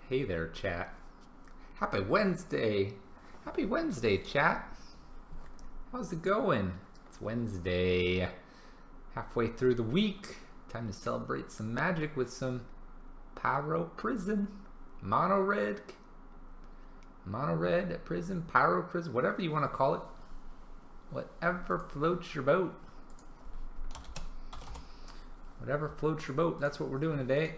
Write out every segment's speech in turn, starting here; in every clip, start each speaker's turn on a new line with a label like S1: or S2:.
S1: Hey there, chat. Happy Wednesday. Happy Wednesday, chat. How's it going? It's Wednesday. Halfway through the week. Time to celebrate some magic with some Pyro Prison. Mono Red Prison, Pyro Prison, whatever you want to call it. Whatever floats your boat. Whatever floats your boat, that's what we're doing today.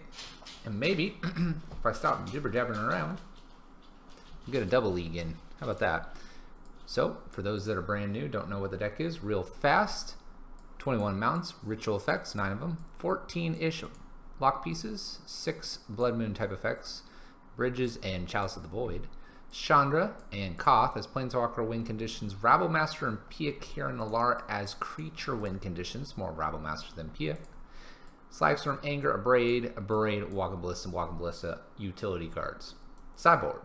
S1: And maybe, if I stop jibber-jabbering around, we'll get a double league in. How about that? So, for those that are brand new, don't know what the deck is, real fast. 21 mounts, ritual effects, 9 of them. 14-ish lock pieces, 6 Blood Moon type effects, Bridges and Chalice of the Void. Chandra and Koth as Planeswalker win conditions. Rabblemaster and Pia Kiran Nalaar as creature win conditions. More Rabblemaster than Pia. Slagstorm, Anger, Abrade, Walking Ballista, and Walking Ballista utility cards. Sideboard.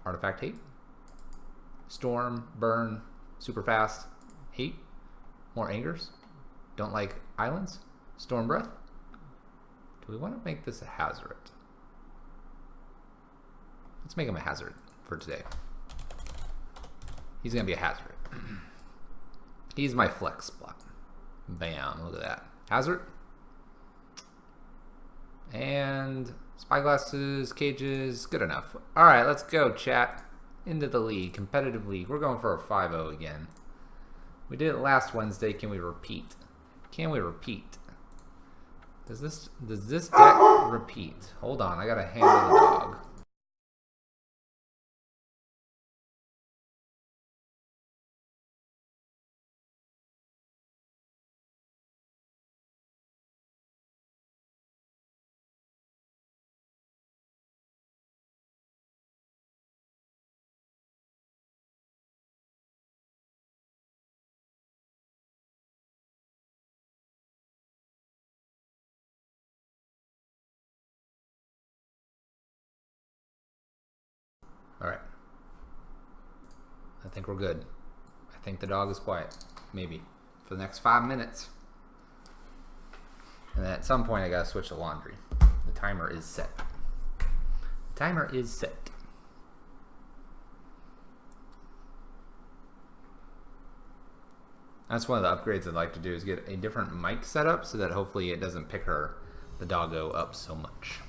S1: Artifact Hate. Storm, Burn, Super Fast, Hate. More Angers. Don't like Islands. Storm Breath. Do we want to make this a Hazard? Let's make him a Hazard for today. He's going to be a Hazard. He's my flex spot. Bam, look at that. Hazard. And spyglasses, cages, good enough. All right, let's go, chat. Into the league, competitive league. We're going for a 5-0 again. We did it last Wednesday. Can we repeat? Can we repeat? Does this deck repeat? Hold on, I gotta handle the dog. All right. I think we're good. I think the dog is quiet. Maybe. For the next 5 minutes. And then at some point I gotta switch to laundry. The timer is set. The timer is set. That's one of the upgrades I'd like to do is get a different mic setup so that hopefully it doesn't pick the doggo up so much.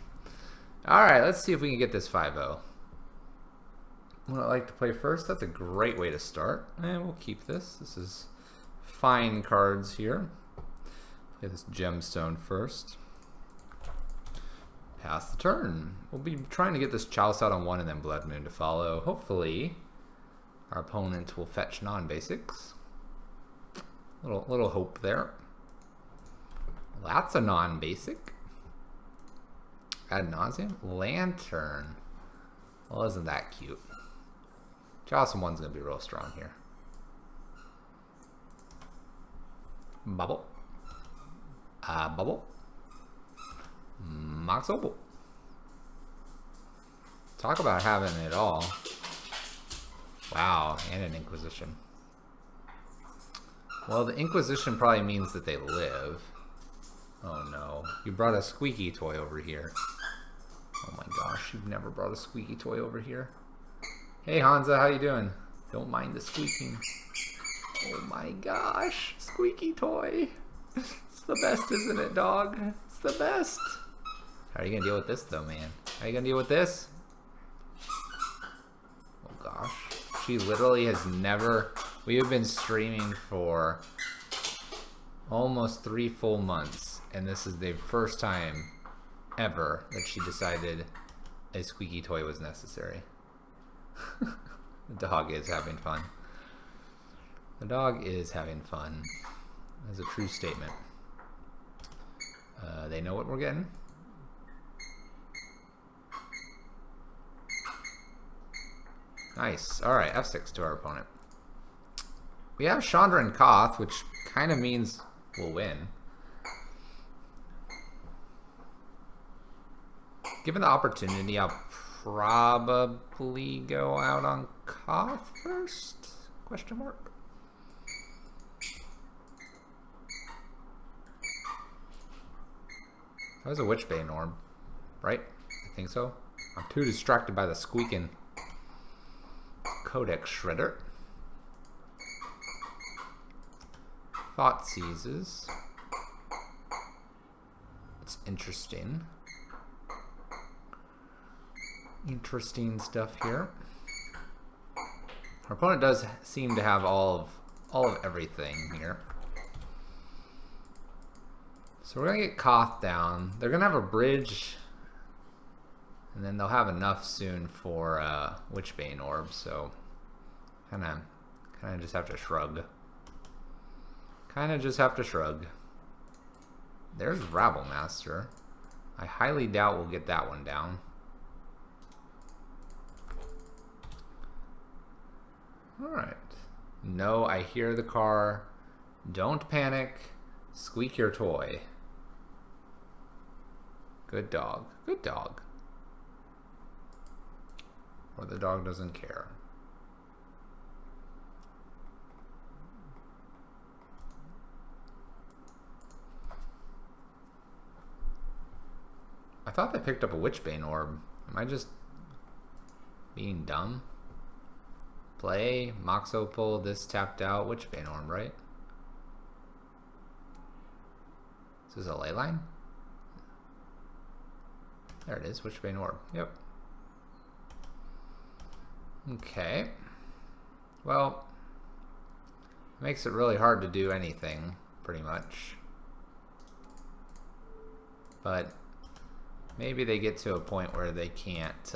S1: Alright, let's see if we can get this 5-0. What I like to play first, that's a great way to start. And we'll keep this. This is fine cards here. Play this gemstone first. Pass the turn. We'll be trying to get this Chalice out on 1 and then Blood Moon to follow. Hopefully, our opponent will fetch non-basics. Little hope there. That's a non-basic. Ad nauseam. Lantern. Well, isn't that cute? Chalice on 1's going to be real strong here. Bubble. Bubble. Mox Opal. Talk about having it all. Wow, and an Inquisition. Well, the Inquisition probably means that they live. Oh no. You brought a squeaky toy over here. Oh my gosh, you've never brought a squeaky toy over here. Hey Hansa, how you doing? Don't mind the squeaking. Oh my gosh, squeaky toy. It's the best, isn't it, dog? It's the best. How are you gonna deal with this though, man? How are you gonna deal with this? Oh gosh. She literally has never... We have been streaming for almost 3 full months, and this is the first time ever that she decided a squeaky toy was necessary. The dog is having fun. The dog is having fun. That's a true statement. They know what we're getting. Nice. Alright, F6 to our opponent. We have Chandra and Koth, which kind of means we'll win. Given the opportunity, I'll probably go out on Koth first? Question mark. That was a Witchbane orb, right? I think so. I'm too distracted by the squeaking Codex Shredder. Thought seizes. It's interesting. Interesting stuff here. Our opponent does seem to have all of everything here. So we're gonna get Koth down. They're gonna have a bridge, and then they'll have enough soon for Witchbane Orb. So kind of just have to shrug. Kind of just have to shrug. There's Rabblemaster. I highly doubt we'll get that one down. Alright. No, I hear the car. Don't panic. Squeak your toy. Good dog. Good dog. Or the dog doesn't care. I thought they picked up a Witchbane Orb. Am I just being dumb? Play, Mox Opal, this tapped out, Witchbane Orb, right? Is this a ley line? There it is, Witchbane Orb. Yep. Okay. Well, it makes it really hard to do anything, pretty much. But maybe they get to a point where they can't.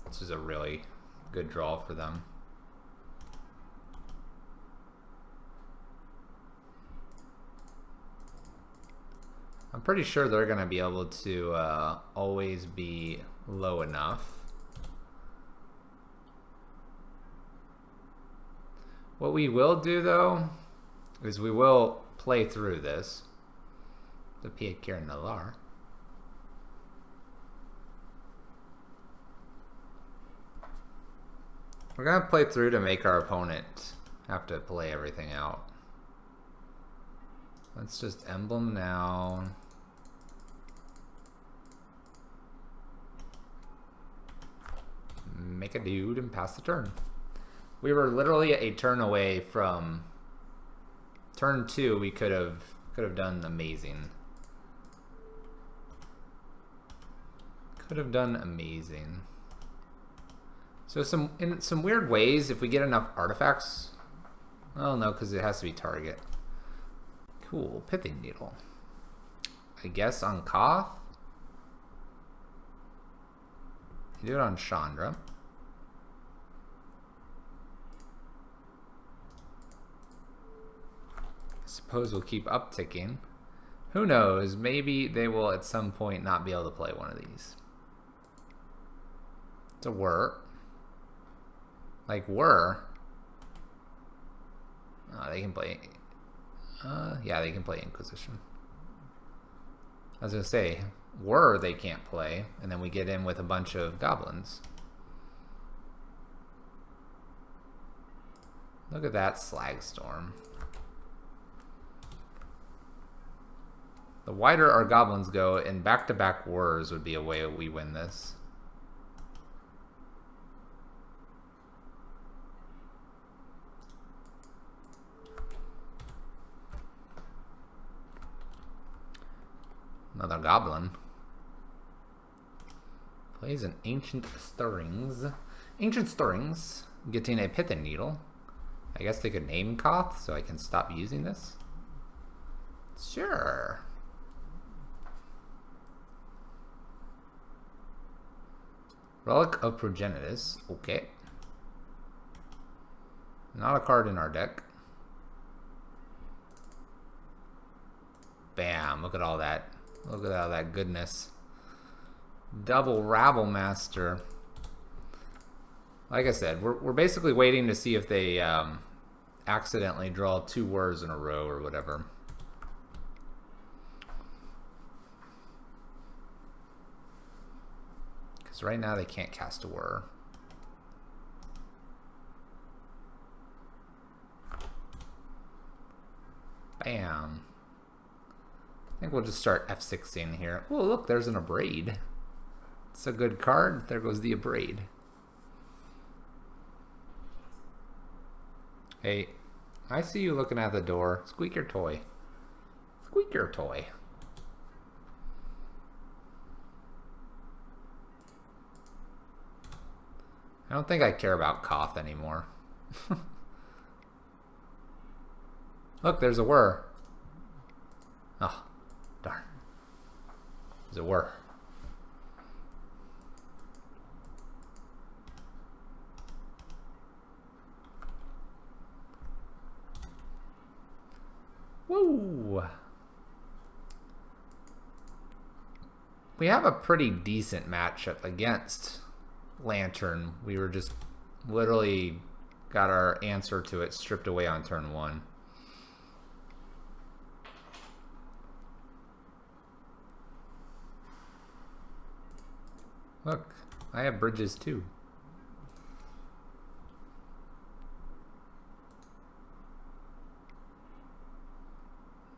S1: This is a really good draw for them. I'm pretty sure they're going to be able to always be low enough. What we will do, though, is we will play through this. The Pierre Nalar. We're going to play through to make our opponent have to play everything out. Let's just emblem now. Make a dude and pass the turn. We were literally a turn away from turn 2. We could have done amazing. Could have done amazing. So in some weird ways, if we get enough artifacts, well, no, because it has to be target. Cool, Pithing Needle. I guess on Koth. You do it on Chandra. I suppose we'll keep upticking. Who knows? Maybe they will at some point not be able to play one of these. It's a whir. Like whir. Oh, they can play. Yeah, they can play Inquisition. I was gonna say, whir they can't play, and then we get in with a bunch of goblins. Look at that Slagstorm. The wider our goblins go, and back-to-back whirs would be a way we win this. Another goblin. Plays an Ancient Stirrings. Ancient Stirrings, getting a Pithing Needle. I guess they could name Koth so I can stop using this. Sure. Relic of Progenitus. Okay. Not a card in our deck. Bam. Look at all that. Look at all that goodness. Double Rabblemaster. Like I said, we're basically waiting to see if they accidentally draw 2 whirs in a row or whatever. Because right now they can't cast a whir. Bam. I think we'll just start F16 here. Oh, look, there's an Abrade. It's a good card. There goes the Abrade. Hey, I see you looking at the door. Squeak your toy. Squeak your toy. I don't think I care about Koth anymore. Look, there's a whir. Oh, darn. There's a whir. Woo! We have a pretty decent matchup against Lantern. We were just literally got our answer to it stripped away on turn 1. Look, I have bridges too.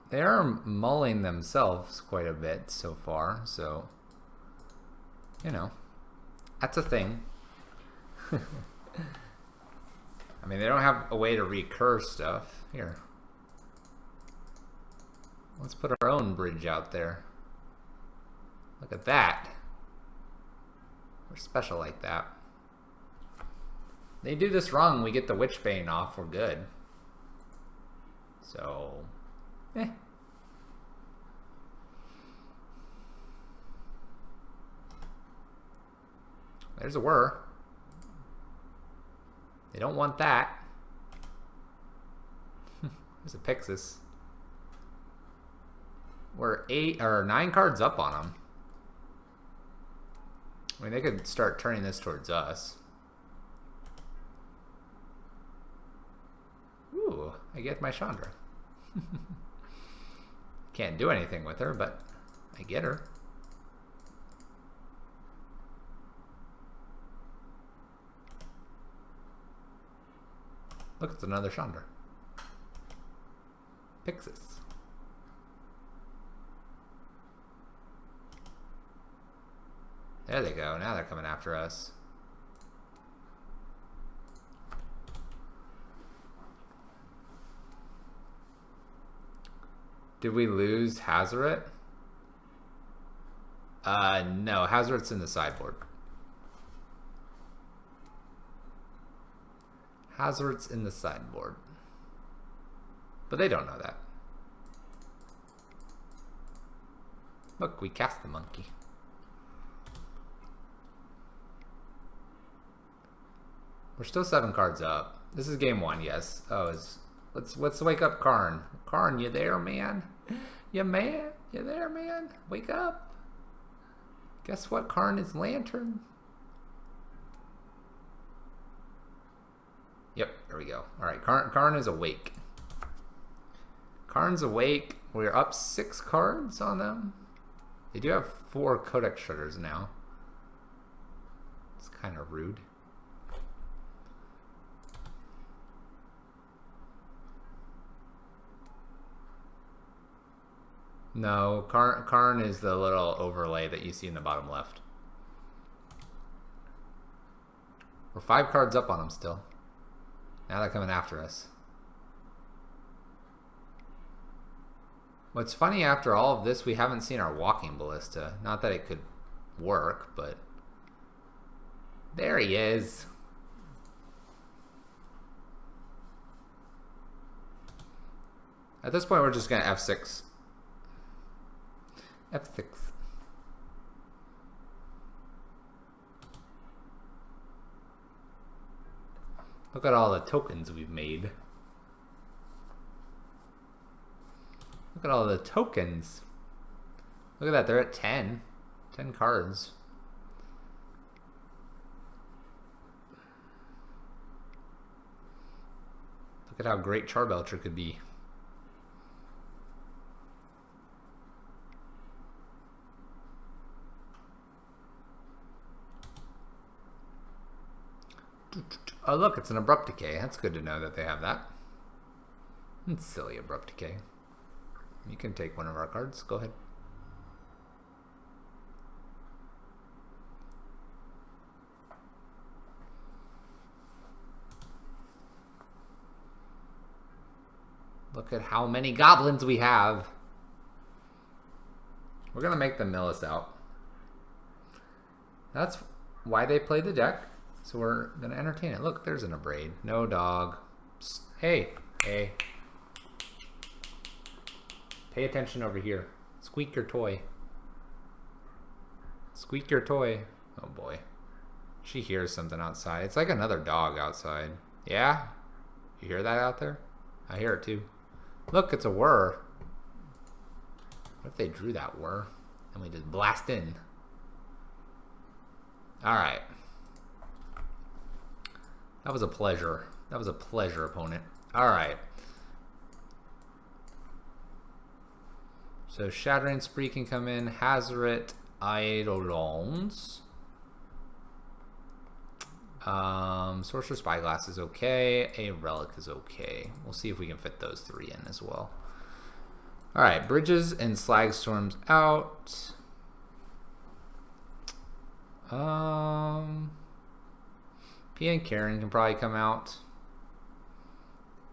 S1: They are mulling themselves quite a bit so far, so, you know, that's a thing. I mean, they don't have a way to recur stuff. Here. Let's put our own bridge out there. Look at that. We're special like that. They do this wrong, we get the Witchbane off, we're good. So, There's a whir. They don't want that. There's a Pixis. We're 8 or 9 cards up on them. I mean, they could start turning this towards us. Ooh, I get my Chandra. Can't do anything with her, but I get her. Look, it's another Chandra. Pixis. There they go. Now they're coming after us. Did we lose Hazoret? No. Hazoret's in the sideboard. Hazoret's in the sideboard. But they don't know that. Look, we cast the monkey. We're still 7 cards up. This is game 1, yes. Oh, let's wake up Karn. Karn, you there, man? You there, man? Wake up. Guess what? Karn is Lantern. Yep, there we go. Alright, Karn is awake. Karn's awake. We're up 6 cards on them. They do have 4 Codex Shredders now. It's kind of rude. No, Karn is the little overlay that you see in the bottom left. We're 5 cards up on them still. Now they're coming after us. What's funny, after all of this, we haven't seen our Walking Ballista. Not that it could work, but there he is. At this point, we're just going to F6. F6. Look at all the tokens we've made. Look at all the tokens. Look at that, they're at 10. 10 cards. Look at how great Charbelcher could be. Oh look, it's an Abrupt Decay. That's good to know that they have that. It's silly Abrupt Decay. You can take one of our cards. Go ahead. Look at how many goblins we have. We're going to make them mill us out. That's why they play the deck. So we're going to entertain it. Look, there's an Abrade. No dog. Hey. Hey. Pay attention over here. Squeak your toy. Squeak your toy. Oh boy. She hears something outside. It's like another dog outside. Yeah? You hear that out there? I hear it too. Look, it's a whir. What if they drew that whir and we just blast in? Alright. That was a pleasure. That was a pleasure, opponent. Alright. So Shattering Spree can come in. Hazoret, Eidolons. Sorcerer Spyglass is okay. A Relic is okay. We'll see if we can fit those three in as well. Alright, Bridges and Slagstorm's out. Pia and Karen can probably come out.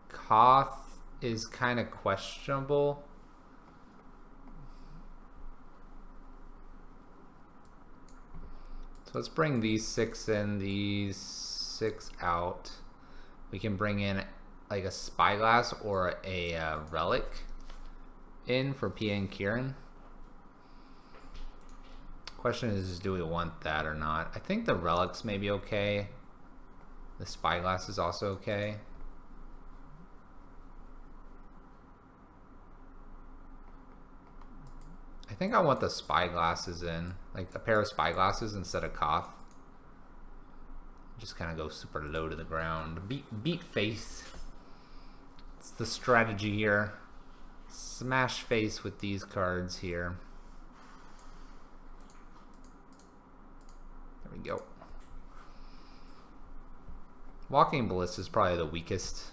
S1: Koth is kind of questionable. So let's bring these 6 in, these 6 out. We can bring in like a Spyglass or a Relic in for Pia and Kieran. Question is, do we want that or not? I think the Relics may be okay. The Spyglass is also okay. I think I want the Spyglasses in, like a pair of Spyglasses instead of Koth. Just kind of go super low to the ground. Beat face. It's the strategy here. Smash face with these cards here. There we go. Walking Ballista is probably the weakest.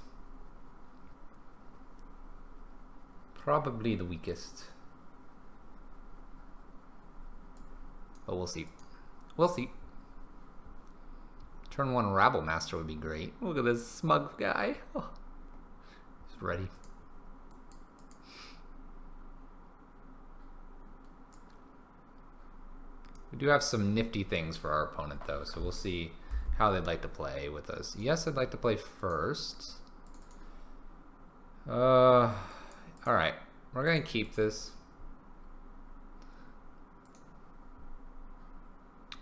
S1: Probably the weakest. But we'll see. We'll see. Turn 1 Rabble Master would be great. Look at this smug guy. Oh, he's ready. We do have some nifty things for our opponent though, so we'll see how they'd like to play with us. Yes, I'd like to play first. Alright. We're gonna keep this.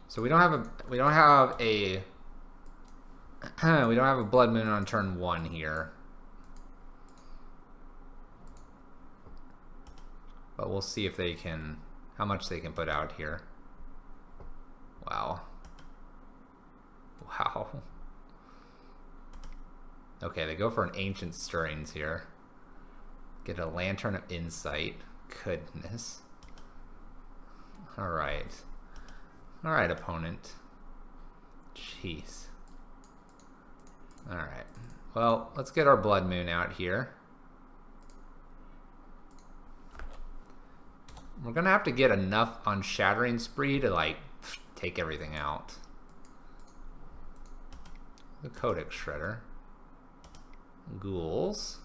S1: So we don't have a we don't have a Blood Moon on turn 1 here. But we'll see if they can, how much they can put out here. Wow. Wow. Okay, they go for an Ancient Stirrings here. Get a Lantern of Insight. Goodness. Alright. Alright, opponent. Jeez. Alright. Well, let's get our Blood Moon out here. We're gonna have to get enough on Shattering Spree to, like, take everything out. The Codex Shredder. Ghouls.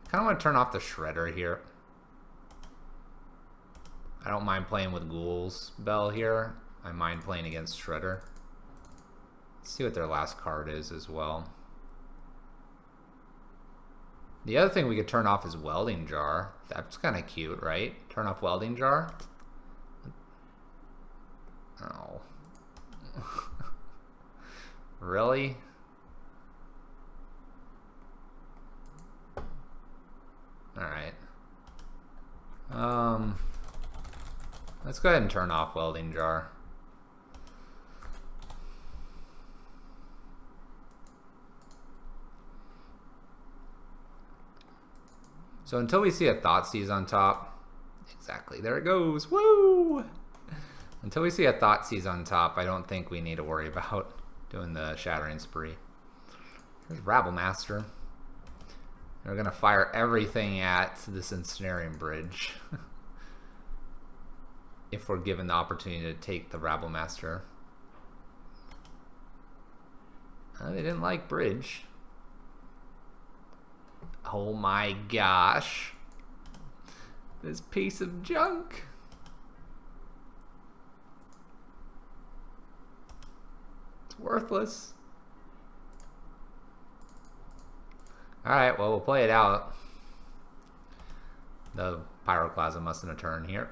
S1: I kind of want to turn off the Shredder here. I don't mind playing with Ghouls Bell here. I mind playing against Shredder. Let's see what their last card is as well. The other thing we could turn off is Welding Jar. That's kind of cute, right? Turn off Welding Jar. Oh. Really? Alright. Let's go ahead and turn off Welding Jar. So until we see a Thoughtseize on top, exactly, there it goes, woo! Until we see a Thoughtseize on top, I don't think we need to worry about doing the Shattering Spree. Here's Rabble Master. We're gonna fire everything at this Ensnaring Bridge. If we're given the opportunity to take the Rabblemaster. They didn't like Bridge. Oh my gosh. This piece of junk. It's worthless. Alright, well, we'll play it out. The Pyroclasm mustn't have turned here.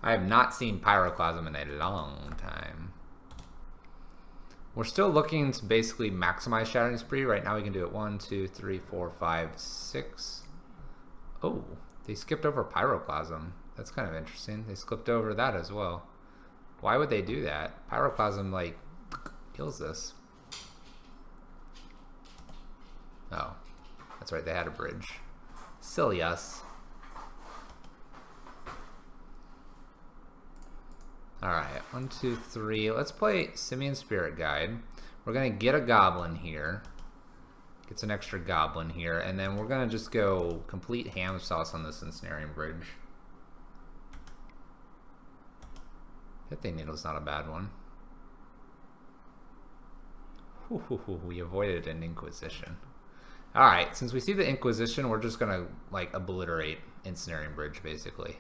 S1: I have not seen Pyroclasm in a long time. We're still looking to basically maximize Shattering Spree. Right now we can do it 1, 2, 3, 4, 5, 6. Oh, they skipped over Pyroclasm. That's kind of interesting. They skipped over that as well. Why would they do that? Pyroclasm, like, kills this. Oh, that's right, they had a bridge. Silly us. Alright, 1, 2, 3. Let's play Simian Spirit Guide. We're going to get a goblin here. Gets an extra goblin here. And then we're going to just go complete ham sauce on this Ensnaring Bridge. Pithing Needle's not a bad one. We avoided an Inquisition. Alright, since we see the Inquisition, we're just gonna, like, obliterate Ensnaring Bridge, basically.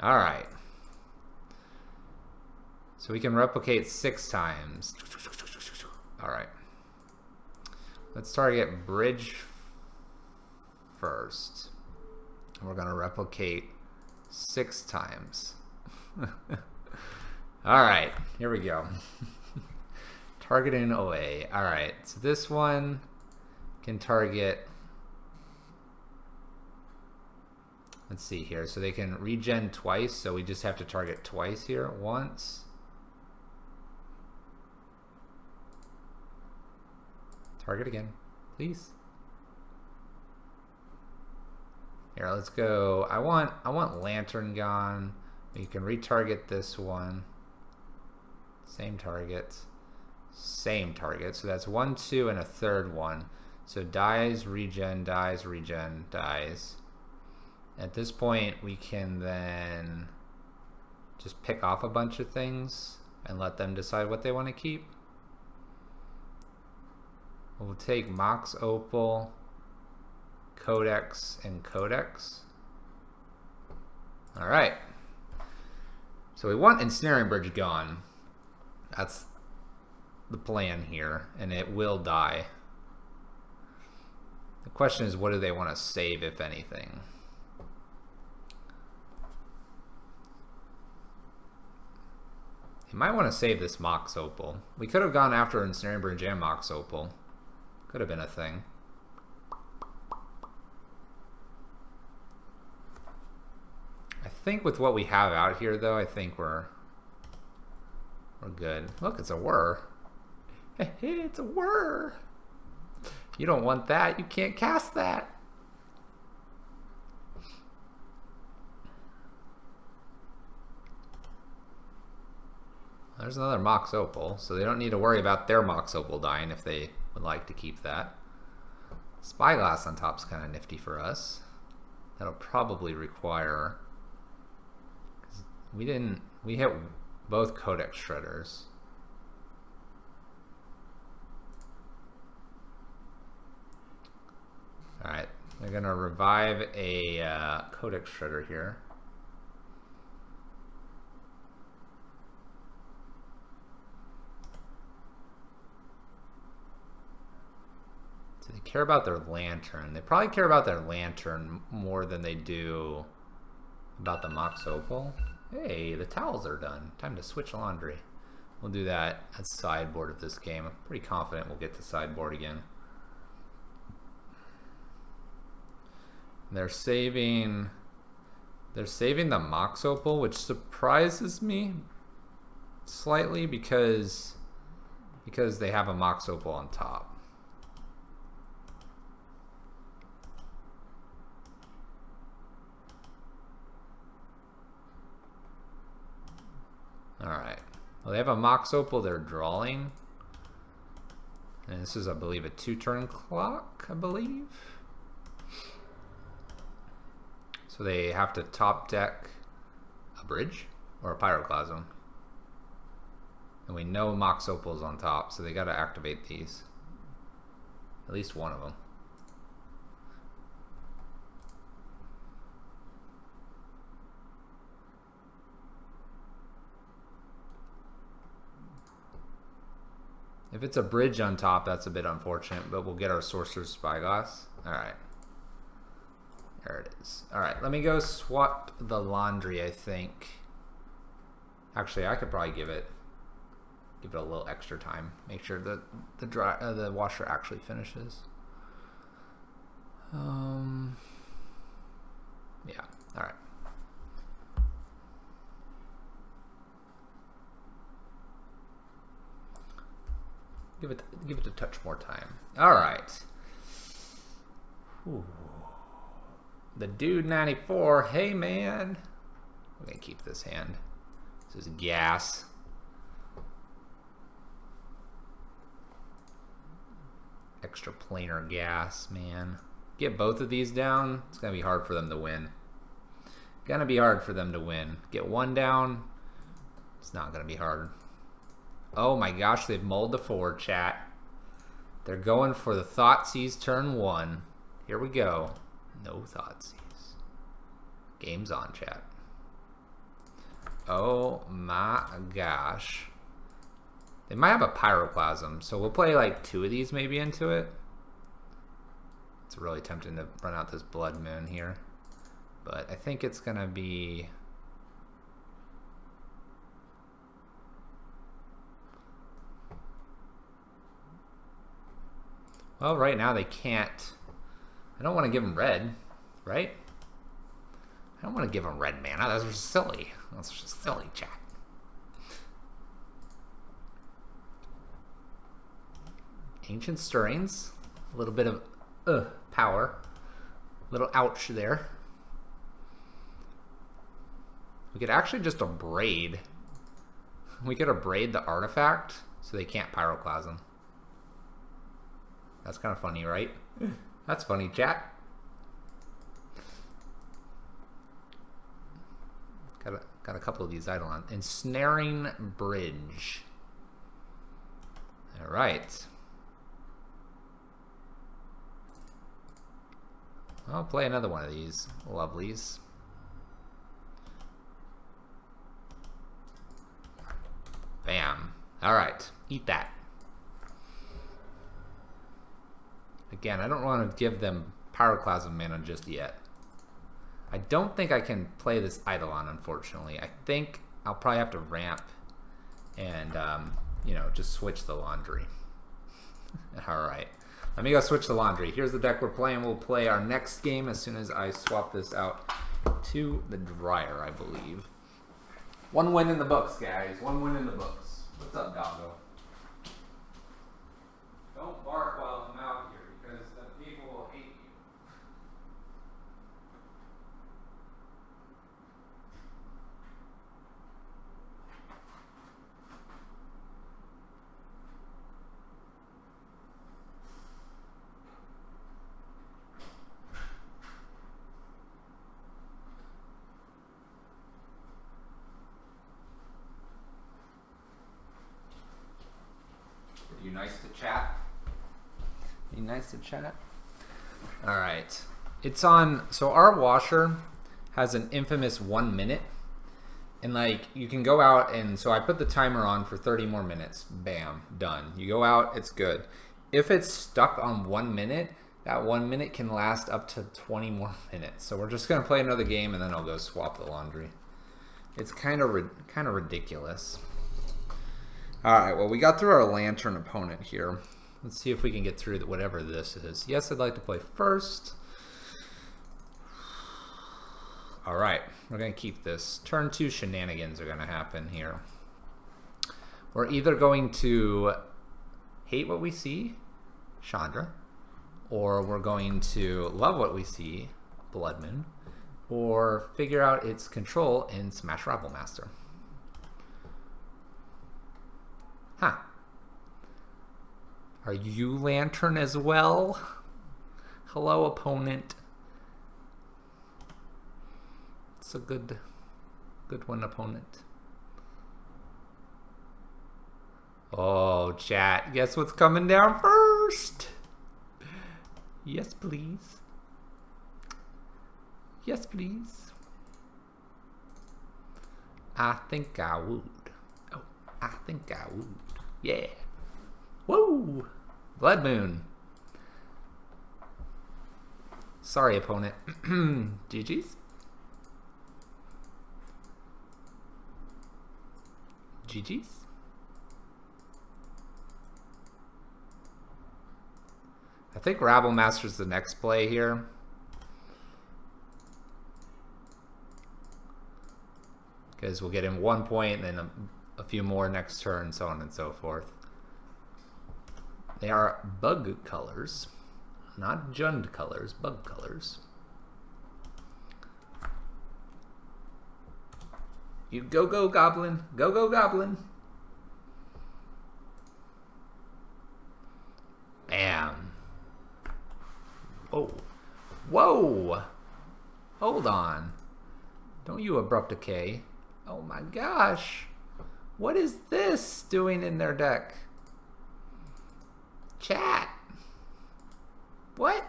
S1: Alright. So we can replicate 6 times. Alright. Let's target Bridge first. We're gonna replicate 6 times. Alright, here we go. Targeting away. Alright, so this one can target... Let's see here. So they can regen twice, so we just have to target twice here. Once. Target again, please. Here, let's go. I want Lantern gone. You can retarget this one. Same target. Same target. So that's 1, 2, and a third one. So dies, regen, dies, regen, dies. At this point, we can then just pick off a bunch of things and let them decide what they want to keep. We'll take Mox Opal, Codex, and Codex. Alright. So we want Ensnaring Bridge gone. That's the plan here, and it will die. The question is, what do they want to save, if anything? You might want to save this Mox Opal. We could have gone after Ensnaring Bridge and Mox Opal. Could have been a thing. I think with what we have out here, though, I think we're good. Look, it's a whir. Hey, it's a whir. You don't want that. You can't cast that. There's another Mox Opal, so they don't need to worry about their Mox Opal dying if they would like to keep that. Spyglass on top's kind of nifty for us. That'll probably require... We hit both Codex Shredders. Alright, they're going to revive a Codex Shredder here. Do they care about their Lantern? They probably care about their Lantern more than they do about the Mox Opal. Hey, the towels are done. Time to switch laundry. We'll do that at sideboard of this game. I'm pretty confident we'll get to sideboard again. They're saving the Mox Opal, which surprises me slightly because they have a Mox Opal on top. Alright. Well, they have a Mox Opal they're drawing. And this is, I believe, a 2-turn clock, I believe. So they have to top deck a bridge or a Pyroclasm. And we know Mox Opal's on top, so they got to activate these. At least one of them. If it's a bridge on top, that's a bit unfortunate, but we'll get our Sorcerer's Spyglass. Alright. There it is. Alright, let me go swap the Laundry, I think. Actually, I could probably give it a little extra time. Make sure that the washer actually finishes. Yeah, alright. Give it a touch more time. All right. Ooh. The Dude 94. Hey man. I'm gonna keep this hand. This is gas. Extra planar gas, man. Get both of these down. It's gonna be hard for them to win. Gonna be hard for them to win. Get one down. It's not gonna be hard. Oh my gosh, they've mulled the 4, chat. They're going for the Thoughtseize turn 1. Here we go. No Thoughtseize. Game's on, chat. Oh my gosh. They might have a Pyroclasm, so we'll play like 2 of these maybe into it. It's really tempting to run out this Blood Moon here. But I think it's gonna be... Well, right now they can't. I don't want to give them red, right? I don't want to give them red mana. That's just silly. That's just silly, chat. Ancient Stirrings. A little bit of power. A little ouch there. We could actually just abrade. We could abrade the artifact so they can't Pyroclasm. That's kind of funny, right? That's funny, chat. Got a couple of these Eidolon. Ensnaring Bridge. All right. I'll play another one of these lovelies. Bam. All right. Eat that. Again, I don't want to give them Pyroclasm mana just yet. I don't think I can play this Eidolon, unfortunately. I think I'll probably have to ramp and, you know, just switch the Laundry. Alright. Let me go switch the Laundry. Here's the deck we're playing. We'll play our next game as soon as I swap this out to the Dryer, I believe. 1 win in the books, guys. 1 win in the books. What's up, doggo? Don't bark while I'm out here, because the people will hate you. Are you nice to chat? Are you nice to chat? All right. It's on, so our washer has an infamous 1 minute. And like, you can go out and, so I put the timer on for 30 more minutes. Bam, done. You go out, it's good. If it's stuck on 1 minute, that 1 minute can last up to 20 more minutes. So we're just gonna play another game and then I'll go swap the Laundry. It's kind of ridiculous. All right, well, we got through our Lantern opponent here. Let's see if we can get through whatever this is. Yes, I'd like to play first. All right, we're going to keep this. Turn 2 shenanigans are going to happen here. We're either going to hate what we see, Chandra, or we're going to love what we see, Blood Moon, or figure out its control in Smash Rabble Master. Are you Lantern as well? Hello, opponent. It's a good one, opponent. Oh, chat. Guess what's coming down first? Yes, please. Yes, please. I think I would. Oh, I think I would. Yeah. Woo! Blood Moon. Sorry, opponent. GG's. GG's. I think Rabble Master's the next play here. Because we'll get him 1 point and then a few more next turn, so on and so forth. They are bug colors, not Jund colors, bug colors. You go, Goblin. Go, Goblin. Bam. Whoa. Whoa. Hold on. Don't you Abrupt Decay. Oh my gosh. What is this doing in their deck? Chat. What?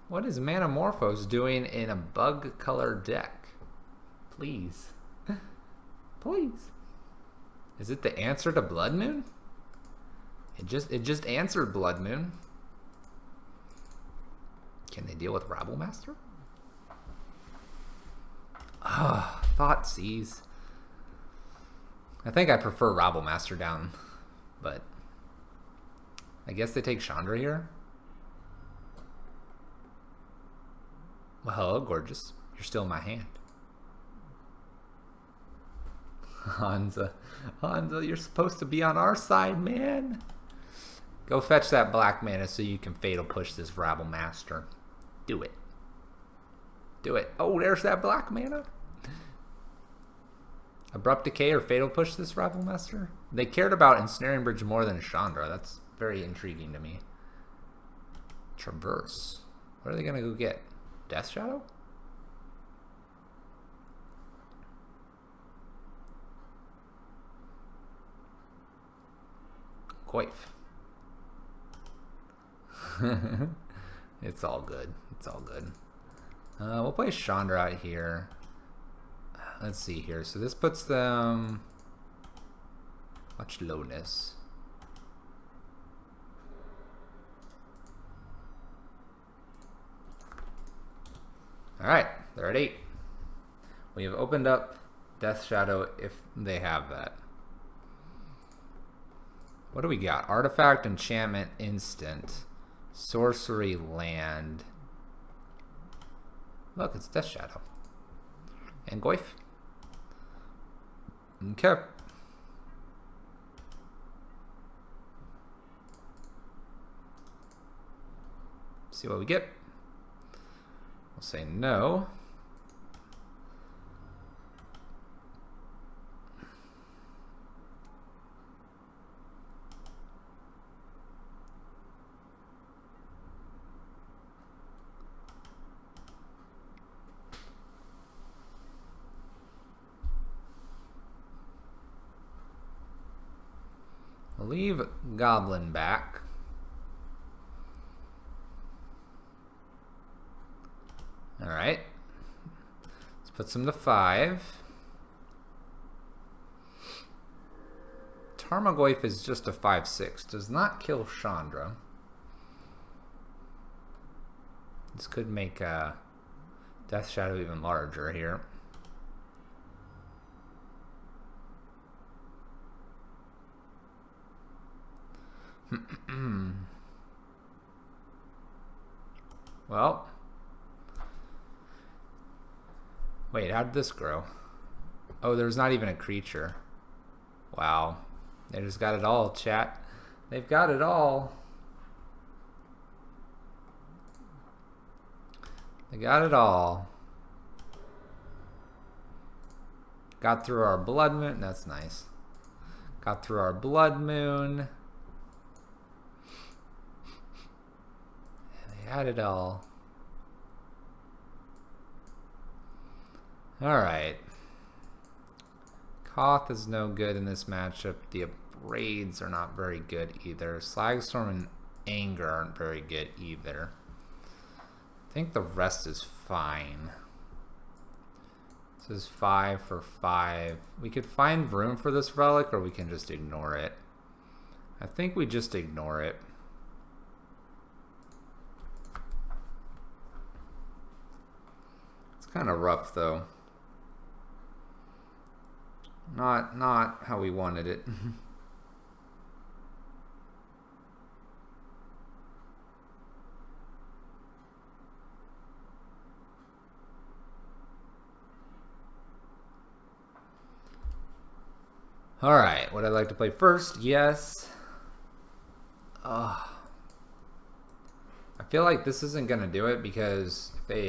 S1: What is Manamorphose doing in a bug color deck? Please. Please. Is it the answer to Blood Moon? It just answered Blood Moon. Can they deal with Rabble Master? Ah, Thoughtseize. I think I prefer Rabble Master down, but I guess they take Chandra here. Well, hello, gorgeous. You're still in my hand. Hansa, you're supposed to be on our side, man. Go fetch that black mana so you can Fatal Push this Rabble Master. Do it. Do it. Oh, there's that black mana. Abrupt Decay or Fatal Push this Rabble Master? They cared about Ensnaring Bridge more than Chandra. That's very intriguing to me. Traverse. What are they going to go get? Death Shadow? Coif. It's all good. It's all good. We'll play Chandra out here. Let's see here. So this puts them... Much lowness. Alright, they're at 8. We have opened up Death Shadow if they have that. What do we got? Artifact, Enchantment, Instant, Sorcery, Land. Look, it's Death Shadow. And Goyf. Okay. See what we get. We'll say no. We'll leave Goblin back. Alright. Let's put some to 5. Tarmogoyf is just a 5/6. Does not kill Chandra. This could make Death Shadow even larger here. Well, wait, how did this grow? Oh, there's not even a creature. Wow, they just got it all, chat. They've got it all. They got it all. Got through our Blood Moon. That's nice. Got through our Blood Moon. They had it all. Alright. Koth is no good in this matchup. The Abrades are not very good either. Slagstorm and Anger aren't very good either. I think the rest is fine. This is 5 for 5. We could find room for this relic, or we can just ignore it. I think we just ignore it. It's kind of rough though. Not how we wanted it. Alright, would I like to play first? Yes. I feel like this isn't gonna do it because if they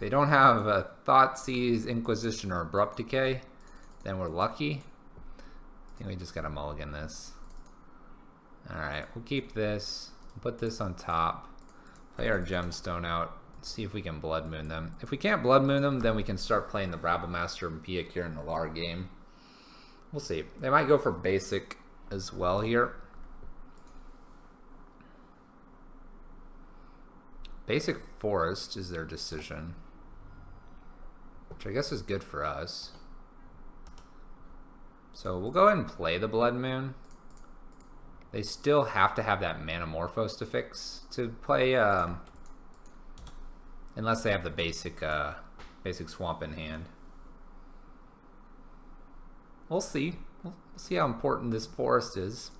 S1: don't have a Thoughtseize, Inquisition, or Abrupt Decay, then we're lucky. I think we just gotta mulligan this. Alright, we'll keep this. Put this on top. Play our Gemstone out. See if we can Blood Moon them. If we can't Blood Moon them, then we can start playing the Rabblemaster and Pia Kiran Nalaar game. We'll see. They might go for basic as well here. Basic Forest is their decision, which I guess is good for us. So we'll go ahead and play the Blood Moon. They still have to have that Manamorphose to fix to play, unless they have the basic swamp in hand. We'll see. We'll see how important this forest is.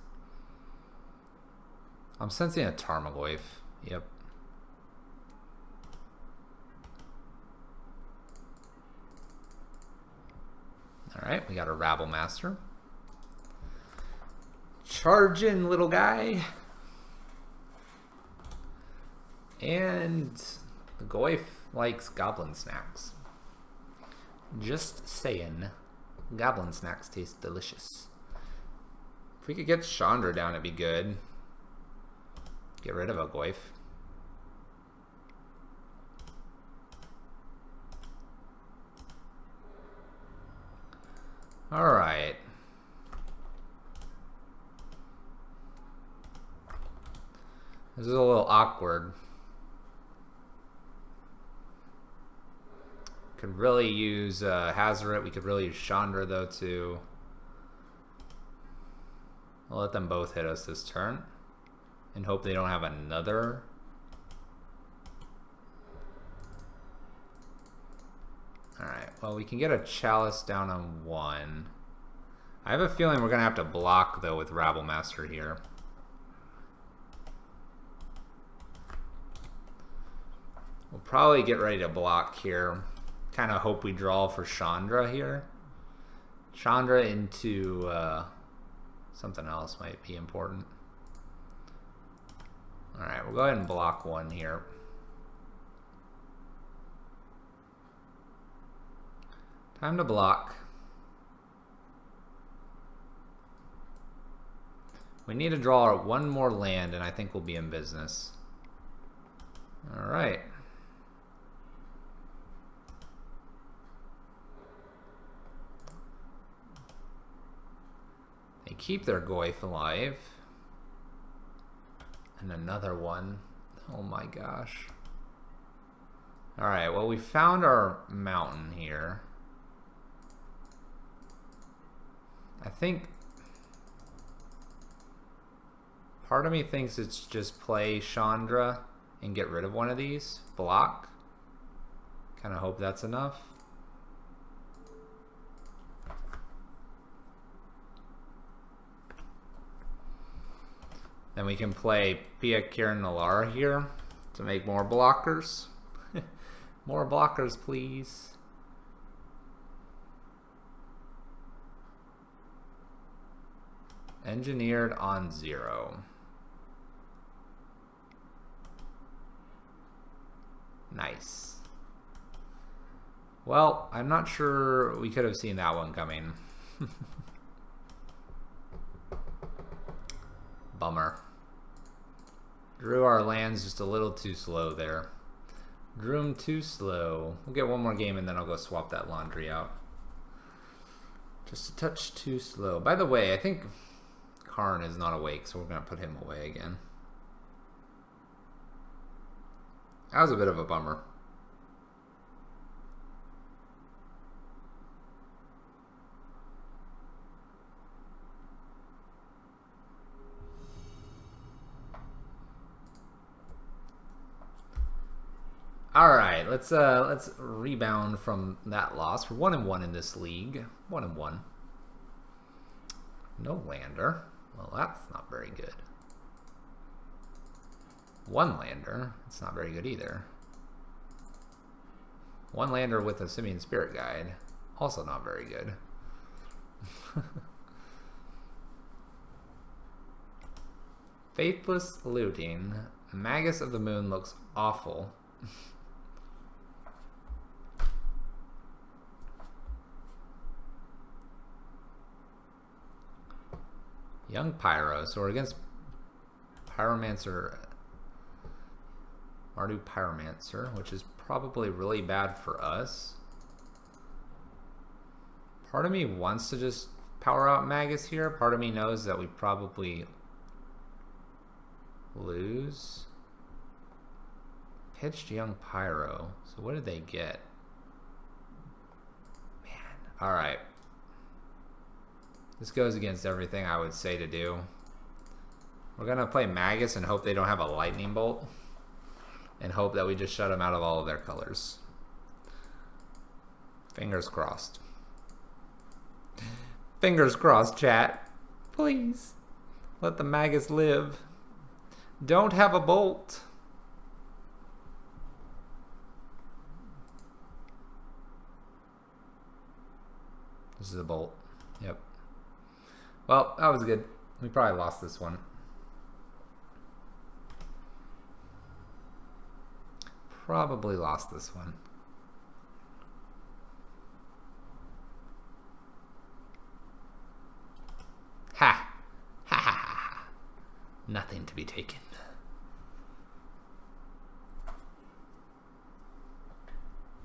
S1: I'm sensing a Tarmogoyf. Yep. Alright, we got a Rabblemaster. Charge in, little guy. And the Goyf likes Goblin Snacks. Just saying. Goblin Snacks taste delicious. If we could get Chandra down, it'd be good. Get rid of a Goyf. Alright. This is a little awkward. Could really use Hazoret. We could really use Chandra though too. I'll let them both hit us this turn and hope they don't have another. Alright, well we can get a Chalice down on 1. I have a feeling we're going to have to block though with Rabblemaster here. We'll probably get ready to block here. Kind of hope we draw for Chandra here. Chandra into something else might be important. Alright, we'll go ahead and block 1 here. Time to block. We need to draw 1 more land and I think we'll be in business. Alright. They keep their Goyf alive. And another one. Oh my gosh. Alright, well we found our mountain here. I think part of me thinks it's just play Chandra and get rid of one of these. Block. Kind of hope that's enough. Then we can play Pia Kiran Nalaar here to make more blockers. More blockers, please. Engineered on 0. Nice. Well, I'm not sure we could have seen that one coming. bummer. Drew our lands just a little too slow there. Drew them too slow. We'll get one more game and then I'll go swap that laundry out. Just a touch too slow. By the way, I think Karn is not awake, so we're going to put him away again. That was a bit of a bummer. All right, let's rebound from that loss. We're 1-1 in this league. 1-1. No lander. Well, that's not very good. One lander. It's not very good either. One lander with a Simian Spirit Guide. Also not very good. Faithless Looting. Magus of the Moon looks awful. Young Pyro, so we're against Pyromancer, Mardu Pyromancer, which is probably really bad for us. Part of me wants to just power out Magus here. Part of me knows that we probably lose. Pitched Young Pyro, so what did they get? Man, alright. This goes against everything I would say to do. We're going to play Magus and hope they don't have a Lightning Bolt. And hope that we just shut them out of all of their colors. Fingers crossed. Fingers crossed, chat. Please. Let the Magus live. Don't have a Bolt. This is a Bolt. Yep. Well, that was good. We probably lost this one. Probably lost this one. Ha! Ha ha ha ha. Nothing to be taken.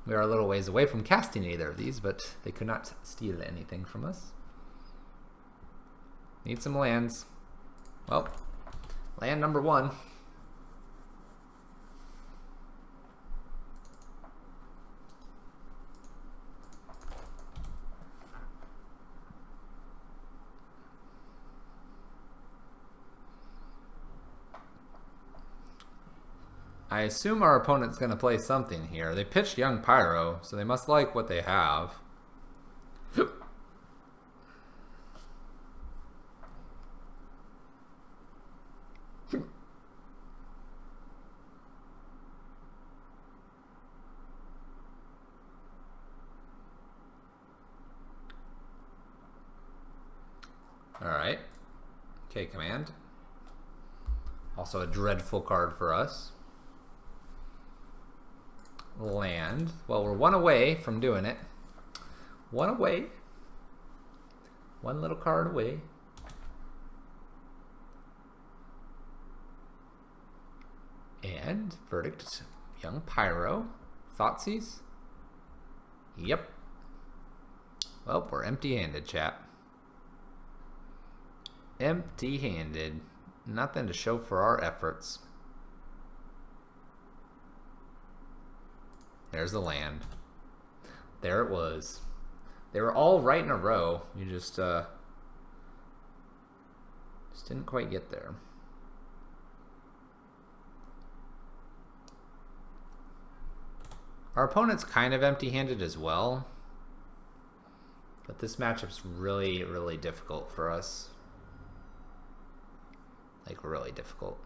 S1: We are a little ways away from casting either of these, but they could not steal anything from us. Need some lands. Well, land number 1. I assume our opponent's going to play something here. They pitched Young Pyro, so they must like what they have. Alright. Okay, command. Also a dreadful card for us. Land. Well, we're 1 away from doing it. 1 away. 1 little card away. And verdict. Young Pyro. Thoughtseize. Yep. Well, we're empty-handed, chat. Empty-handed. Nothing to show for our efforts. There's the land. There it was. They were all right in a row. You just didn't quite get there. Our opponent's kind of empty-handed as well. But this matchup's really, really difficult for us. Like, really difficult.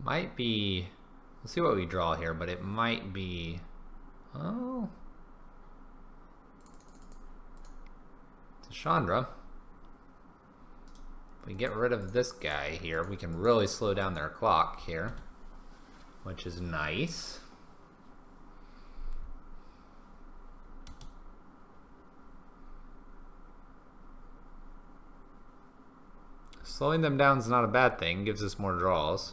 S1: Might be, let's see what we draw here, but it might be, oh. to Chandra. If we get rid of this guy here, we can really slow down their clock here, which is nice. Slowing them down is not a bad thing, gives us more draws.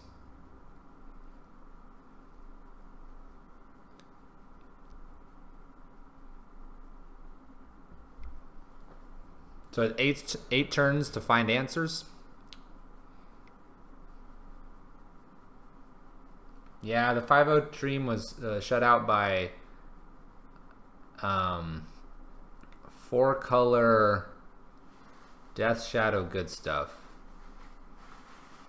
S1: So it's eight turns to find answers. Yeah, the 5-0 dream was shut out by 4-color Death Shadow good stuff.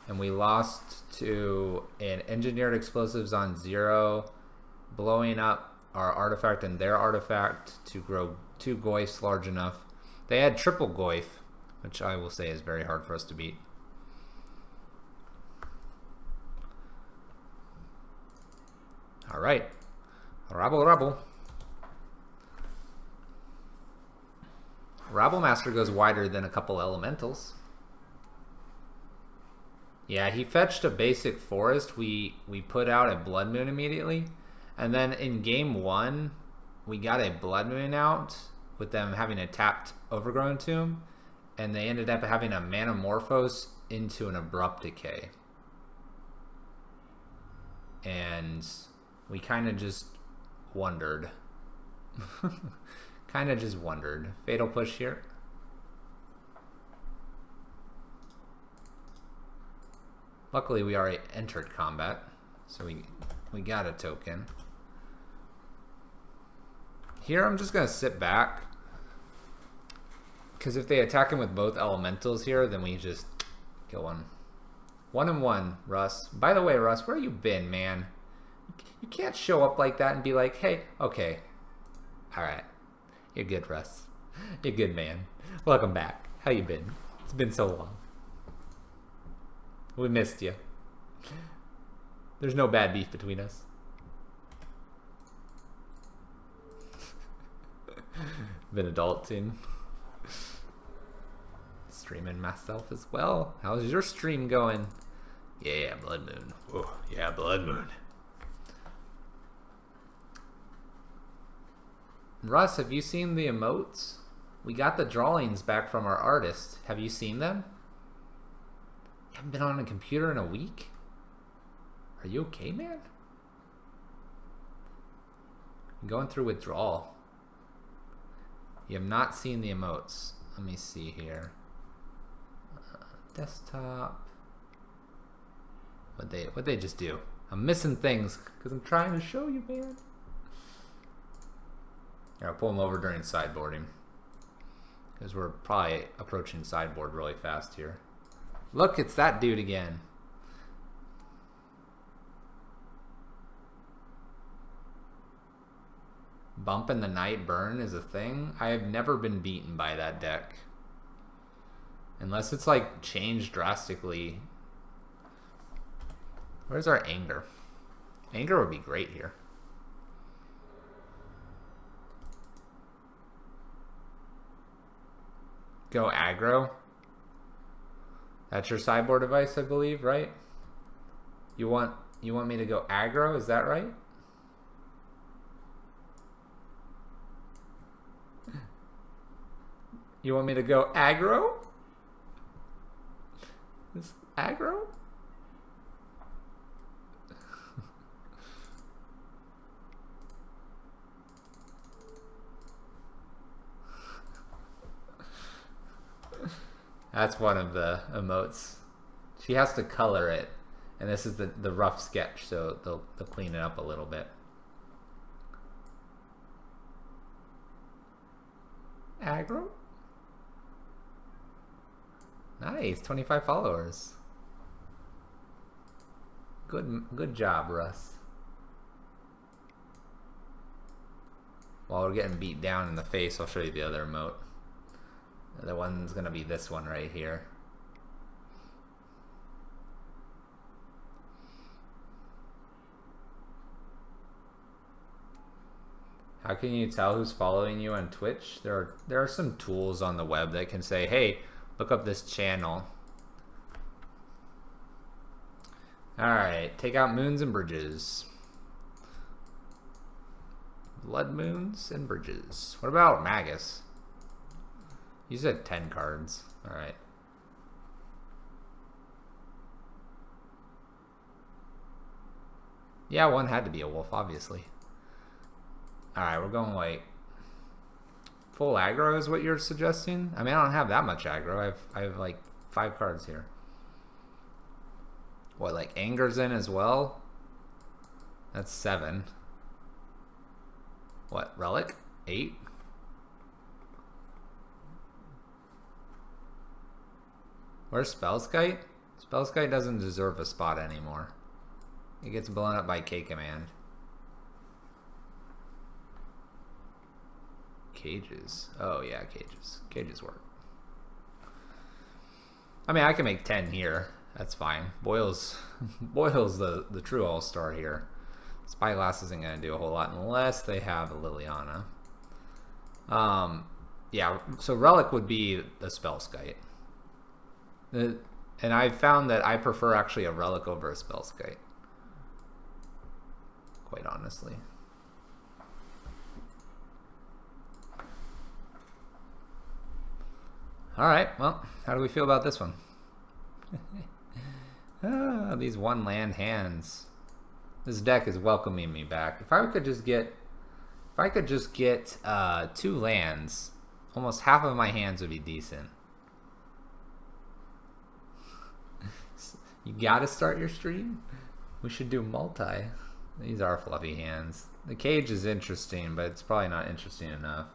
S1: And we lost to an engineered explosives on 0, blowing up our artifact and their artifact to grow 2 Goyfs large enough. They had triple Goyf, which I will say is very hard for us to beat. All right, Rabble. Rabble Master goes wider than a couple elementals. Yeah, he fetched a basic forest. We put out a Blood Moon immediately. And then in game 1, we got a Blood Moon out with them having a tapped Overgrown Tomb. And they ended up having a Manamorphose into an Abrupt Decay. And we kind of just wondered. Fatal Push here. Luckily, we already entered combat, so we got a token. Here, I'm just gonna sit back, because if they attack him with both elementals here, then we just kill one. 1-1, Russ. By the way, Russ, where you been, man? You can't show up like that and be like, hey, okay, all right, you're good, Russ. You're good, man. Welcome back. How you been? It's been so long. We missed you. There's no bad beef between us. Been adulting. Streaming myself as well. How's your stream going? Yeah, Blood Moon. Oh, yeah, Blood Moon. Russ, have you seen the emotes? We got the drawings back from our artist. Have you seen them? You haven't been on a computer in a week? Are you okay, man? I'm going through withdrawal. You have not seen the emotes. Let me see here. Desktop. What'd they just do? I'm missing things because I'm trying to show you, man. Here, I'll pull them over during sideboarding because we're probably approaching sideboard really fast here. Look, it's that dude again. Bump in the Night Burn is a thing. I have never been beaten by that deck. Unless it's like changed drastically. Where's our Anger? Anger would be great here. Go aggro. That's your sideboard device, I believe, right? You want me to go aggro, is that right? You want me to go aggro? Is aggro? That's one of the emotes. She has to color it, and this is the rough sketch, so they'll clean it up a little bit. Aggro? Nice, 25 followers. Good job, Russ. While we're getting beat down in the face, I'll show you the other emote. The one's gonna be this one right here. How can you tell who's following you on Twitch? There are some tools on the web that can say, hey, look up this channel. Alright, take out moons and bridges. Blood moons and bridges. What about Magus? You said 10 cards. Alright. Yeah, one had to be a wolf, obviously. Alright, we're going white. Full aggro is what you're suggesting? I mean, I don't have that much aggro. I have like 5 cards here. What, like Anger's in as well? That's 7. What, Relic? 8? Where's Spellskite? Spellskite doesn't deserve a spot anymore. It gets blown up by K-Command. Cages. Oh yeah, cages. Cages work. I mean, I can make 10 here. That's fine. Boyle's the true all-star here. Spyglass isn't going to do a whole lot unless they have a Liliana. Yeah, so Relic would be the Spellskite. And I found that I prefer actually a Relic over a Spellskite. Quite honestly. Alright, well, how do we feel about this one? These one land hands. This deck is welcoming me back. If I could just get 2 lands, almost half of my hands would be decent. You gotta start your stream? We should do multi. These are fluffy hands. The cage is interesting, but it's probably not interesting enough.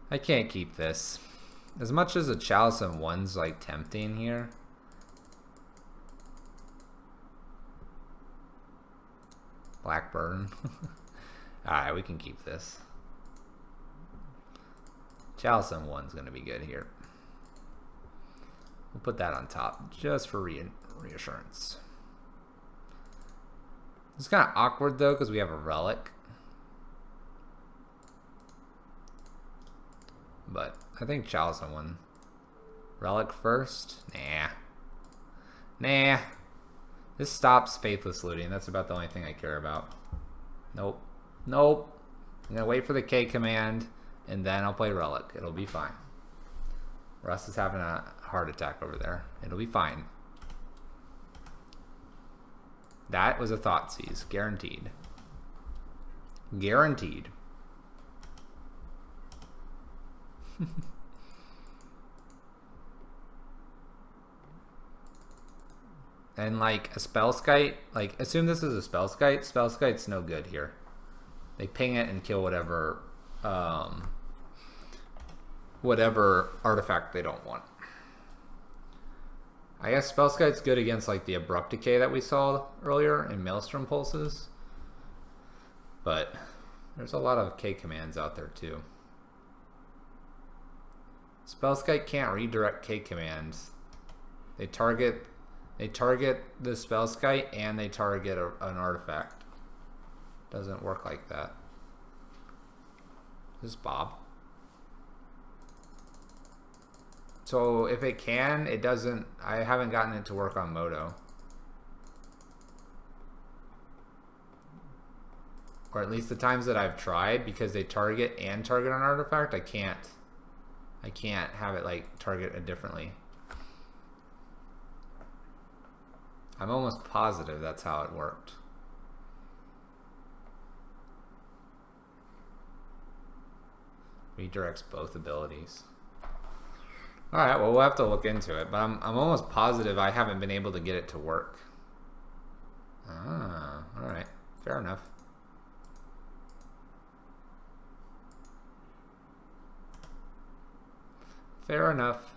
S1: I can't keep this. As much as a Chalice and One's like tempting here. Blackburn. Alright, we can keep this. Chalice and One's gonna be good here. We'll put that on top just for reassurance. It's kind of awkward though because we have a Relic. But I think Chalice and One. Relic first? Nah. Nah. This stops Faithless Looting. That's about the only thing I care about. Nope. Nope. I'm going to wait for the K command, and then I'll play Relic. It'll be fine. Russ is having a heart attack over there. It'll be fine. That was a Thoughtseize. Guaranteed. Guaranteed. And like a Spellskite, like assume this is a Spellskite. Spellskite's no good here. They ping it and kill whatever whatever artifact they don't want. I guess Spellskite's good against like the Abrupt Decay that we saw earlier in Maelstrom Pulses. But there's a lot of K commands out there too. Spellskite can't redirect K commands. They target the Spellskite and they target an artifact. Doesn't work like that. This is Bob. So if it can, it doesn't. I haven't gotten it to work on Moto. Or at least the times that I've tried, because they target and target an artifact, I can't have it like target it differently. I'm almost positive that's how it worked. Redirects both abilities. Alright, well we'll have to look into it, but I'm almost positive I haven't been able to get it to work. Ah, alright. Fair enough. Fair enough.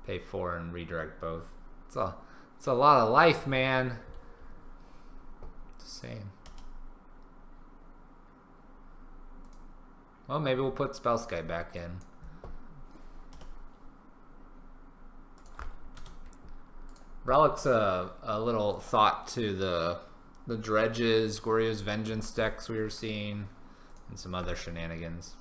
S1: Pay 4 and redirect both. It's a lot of life, man. Just saying. Well, maybe we'll put Spellskite back in. Relic's a little thought to the Dredges, Goryo's Vengeance decks we were seeing, and some other shenanigans.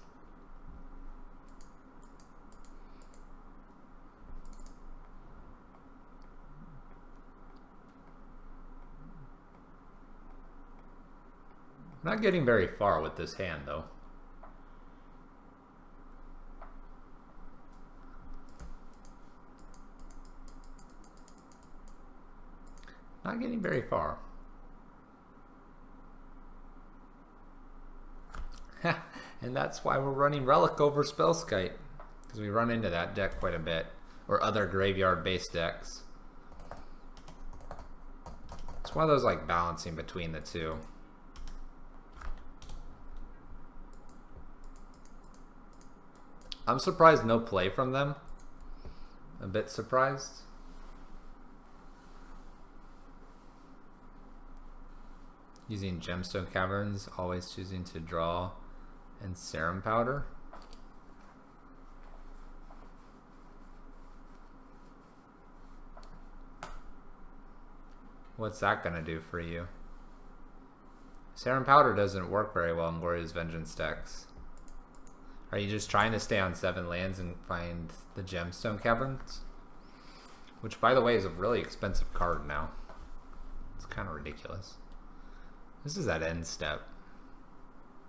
S1: Not getting very far with this hand, though. Not getting very far. And that's why we're running Relic over Spellskite, because we run into that deck quite a bit, or other graveyard-based decks. It's one of those like balancing between the two. I'm surprised no play from them. A bit surprised. Using Gemstone Caverns, always choosing to draw, and Serum Powder. What's that gonna do for you? Serum Powder doesn't work very well in Goryo's Vengeance decks. Are you just trying to stay on 7 lands and find the Gemstone Caverns? Which, by the way, is a really expensive card now. It's kind of ridiculous. This is at end step.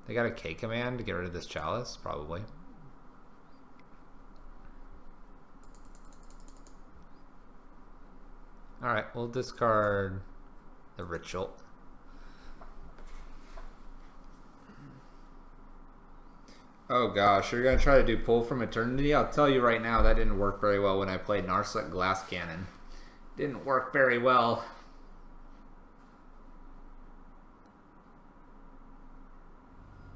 S1: They got a K command to get rid of this Chalice, probably. Alright, we'll discard the Ritual. Oh gosh, you're gonna try to do Pull from Eternity? I'll tell you right now, that didn't work very well when I played Narset Glass Cannon. Didn't work very well.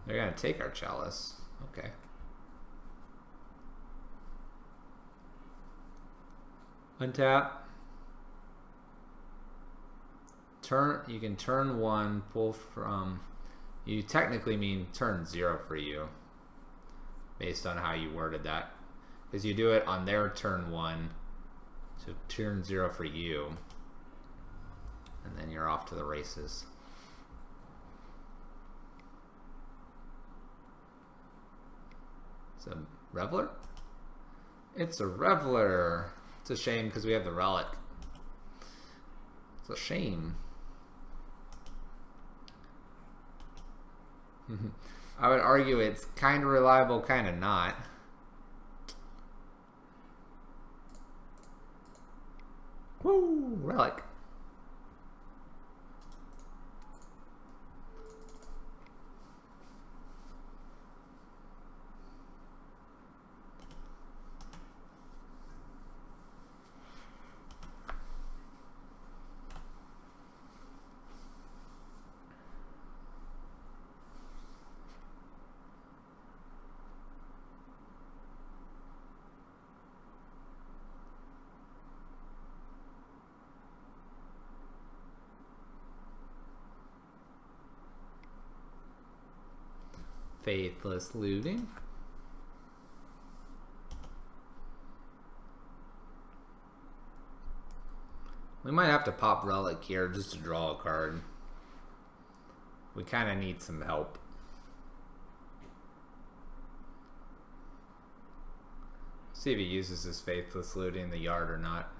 S1: They're gonna take our Chalice. Okay. Untap. You can turn 1, pull from... You technically mean turn 0 for you, based on how you worded that. Because you do it on their turn 1, so turn 0 for you. And then you're off to the races. It's a Reveler? It's a Reveler! It's a shame because we have the Relic. It's a shame. I would argue it's kind of reliable, kind of not. Woo! Relic. Faithless Looting. We might have to pop Relic here just to draw a card. We kind of need some help. See if he uses his Faithless Looting in the yard or not.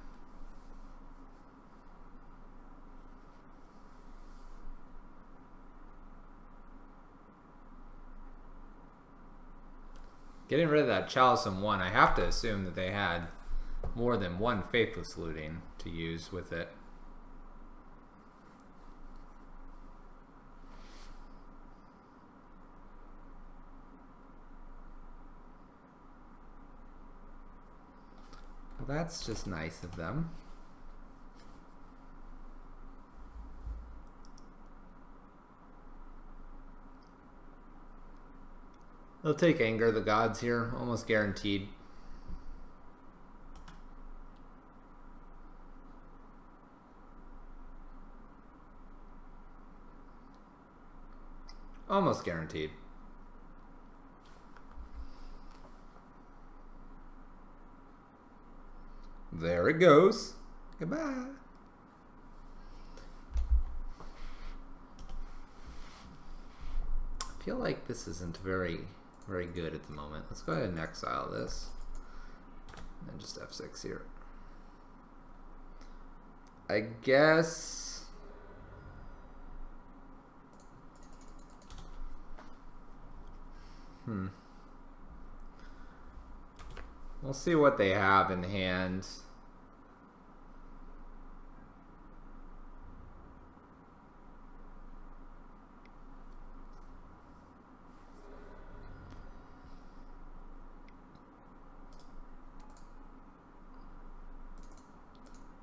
S1: Getting rid of that Chalice in 1, I have to assume that they had more than one Faithless Looting to use with it. Well, that's just nice of them. They'll take Anger of the Gods here, almost guaranteed. Almost guaranteed. There it goes. Goodbye. feel like this isn't very good at the moment. Let's go ahead and exile this. And just F6 here. I guess... We'll see what they have in hand.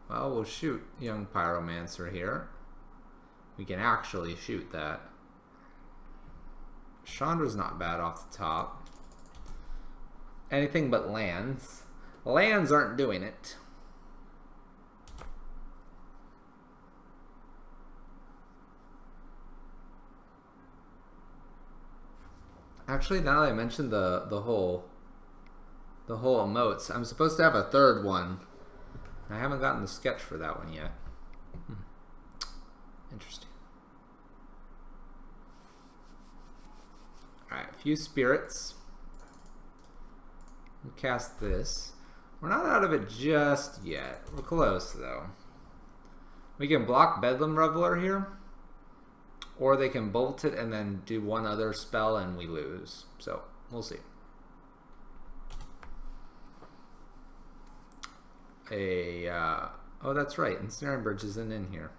S1: Well, we'll shoot Young Pyromancer here. We can actually shoot that. Chandra's not bad off the top. Anything but lands. Lands aren't doing it. Actually, now that I mentioned the whole emotes, I'm supposed to have a third one. I haven't gotten the sketch for that one yet. Interesting. Alright, a few spirits. We'll cast this. We're not out of it just yet. We're close, though. We can block Bedlam Reveler here. Or they can bolt it and then do one other spell and we lose. So, we'll see. Oh, that's right. Ensnaring Bridge isn't in here.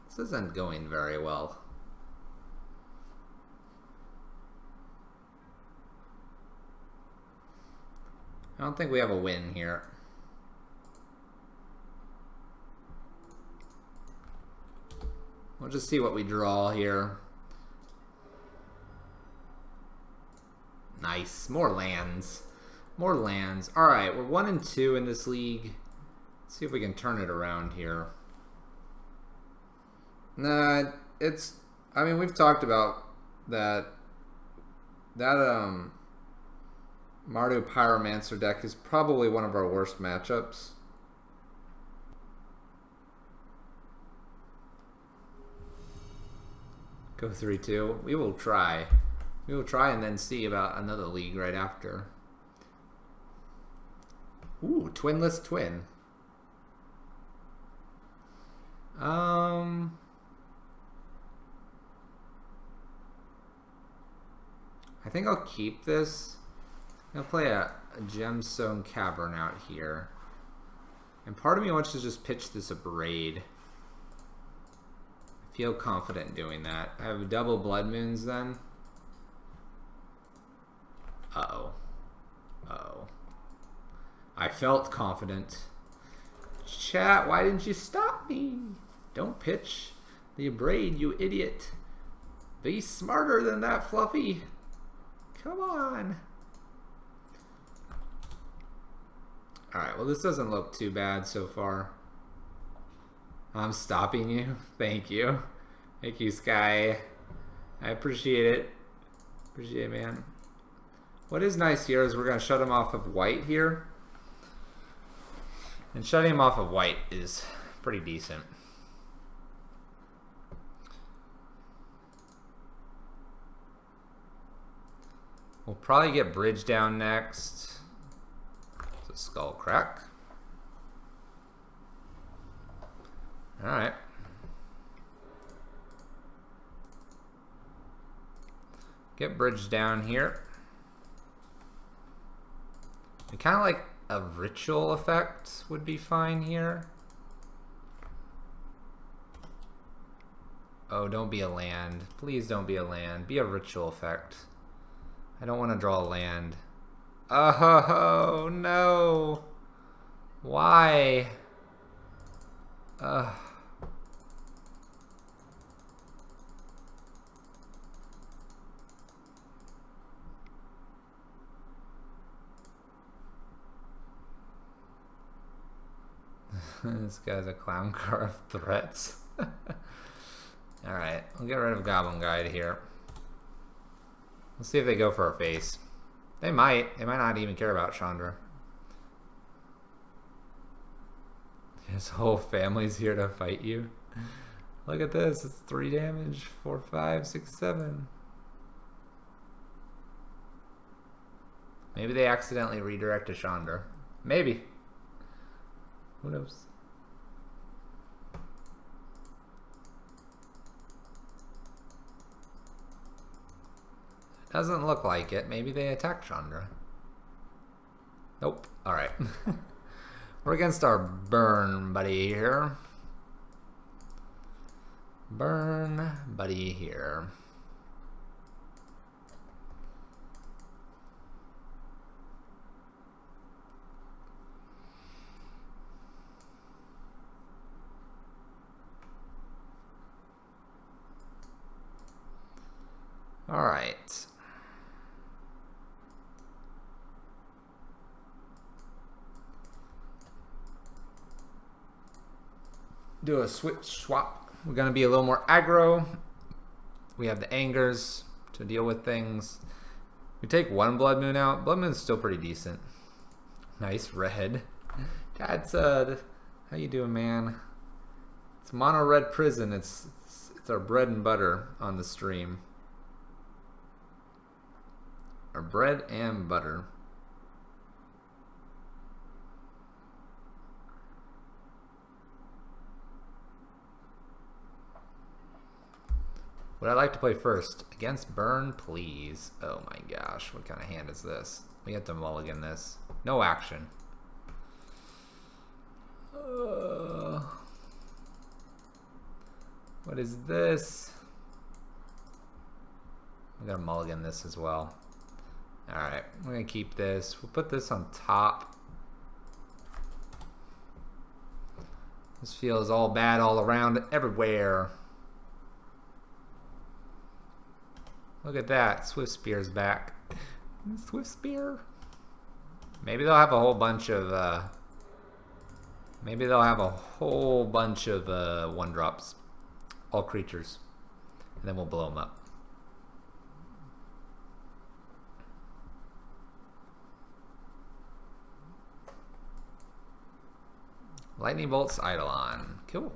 S1: This isn't going very well. I don't think we have a win here. We'll just see what we draw here. Nice. More lands. More lands. Alright, we're 1-2 in this league. Let's see if we can turn it around here. Nah, it's... I mean, we've talked about that Mardu Pyromancer deck is probably one of our worst matchups. Go 3-2. We will try. We will try and then see about another league right after. Ooh, Twinless Twin. I think I'll keep this. I'm gonna play a Gemstone Cavern out here. And part of me wants to just pitch this a Braid. I feel confident doing that. I have double Blood Moons then. Uh-oh. Uh-oh. I felt confident. Chat, why didn't you stop me? Don't pitch the Braid, you idiot. Be smarter than that, Fluffy. Come on. Alright, well this doesn't look too bad so far. I'm stopping you. Thank you. Thank you, Sky. I appreciate it. Appreciate it, man. What is nice here is we're going to shut him off of white here. And shutting him off of white is pretty decent. We'll probably get Bridge down next. So Skull Crack. Alright. Get Bridge down here. I kind of like a Ritual effect would be fine here. Oh, don't be a land. Please don't be a land. Be a Ritual effect. I don't want to draw a land. Oh, no. Why? This guy's a clown car of threats. Alright, we'll get rid of Goblin Guide here. Let's see if they go for a face. They might. They might not even care about Chandra. His whole family's here to fight you. Look at this. It's 3 damage. 4, 5, 6, 7. Maybe they accidentally redirect to Chandra. Maybe. Who knows? Doesn't look like it. Maybe they attack Chandra. Nope. Alright. We're against our burn buddy here. Burn buddy here. All right. Do a switch swap. We're going to be a little more aggro. We have the angers to deal with things. We take 1 Blood Moon out. Blood Moon's still pretty decent. Nice red. That's how you doing, man? It's Mono Red Prison. It's our bread and butter on the stream. Our bread and butter. What I'd like to play first, against Burn, please. Oh my gosh, what kind of hand is this? We have to mulligan this. No action. What is this? We gotta mulligan this as well. Alright, we're gonna keep this. We'll put this on top. This feels all bad all around, everywhere. Look at that. Swift Spear's back. Swift Spear. Maybe they'll have a whole bunch of one drops. All creatures. And then we'll blow them up. Lightning Bolts Eidolon. Cool.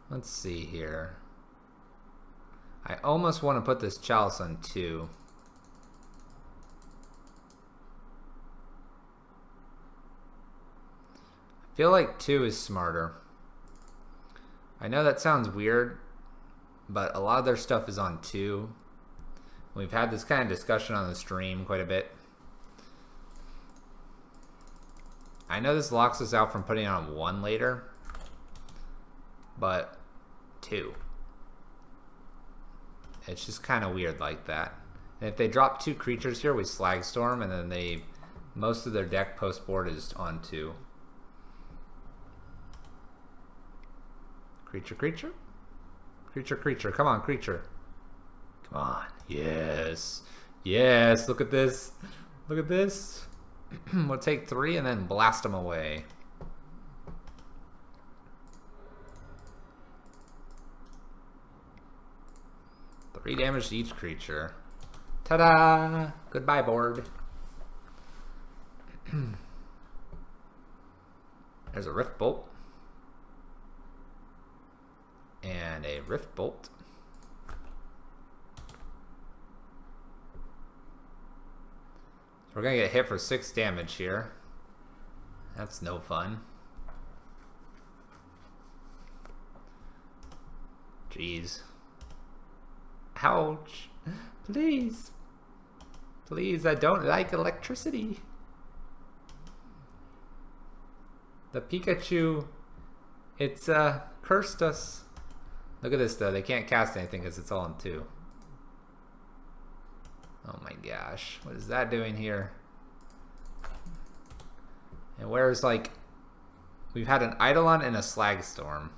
S1: Let's see here. I almost want to put this Chalice on 2. I feel like 2 is smarter. I know that sounds weird, but a lot of their stuff is on 2. We've had this kind of discussion on the stream quite a bit. I know this locks us out from putting it on 1 later, but 2. It's just kind of weird like that. And if they drop 2 creatures here, we Slag Storm, and then most of their deck post board is on 2. Creature, creature? Creature, creature. Come on, creature. Come on. Yes. Yes. Look at this. Look at this. We'll take 3 and then blast them away. Three damage to each creature. Ta-da! Goodbye, board. There's a Rift Bolt. And a Rift Bolt. So we're going to get hit for 6 damage here. That's no fun. Jeez. Ouch. Please. Please, I don't like electricity. The Pikachu, it's cursed us. Look at this though, they can't cast anything because it's all on 2. Oh my gosh, what is that doing here? And where's like, we've had an Eidolon and a Slag Storm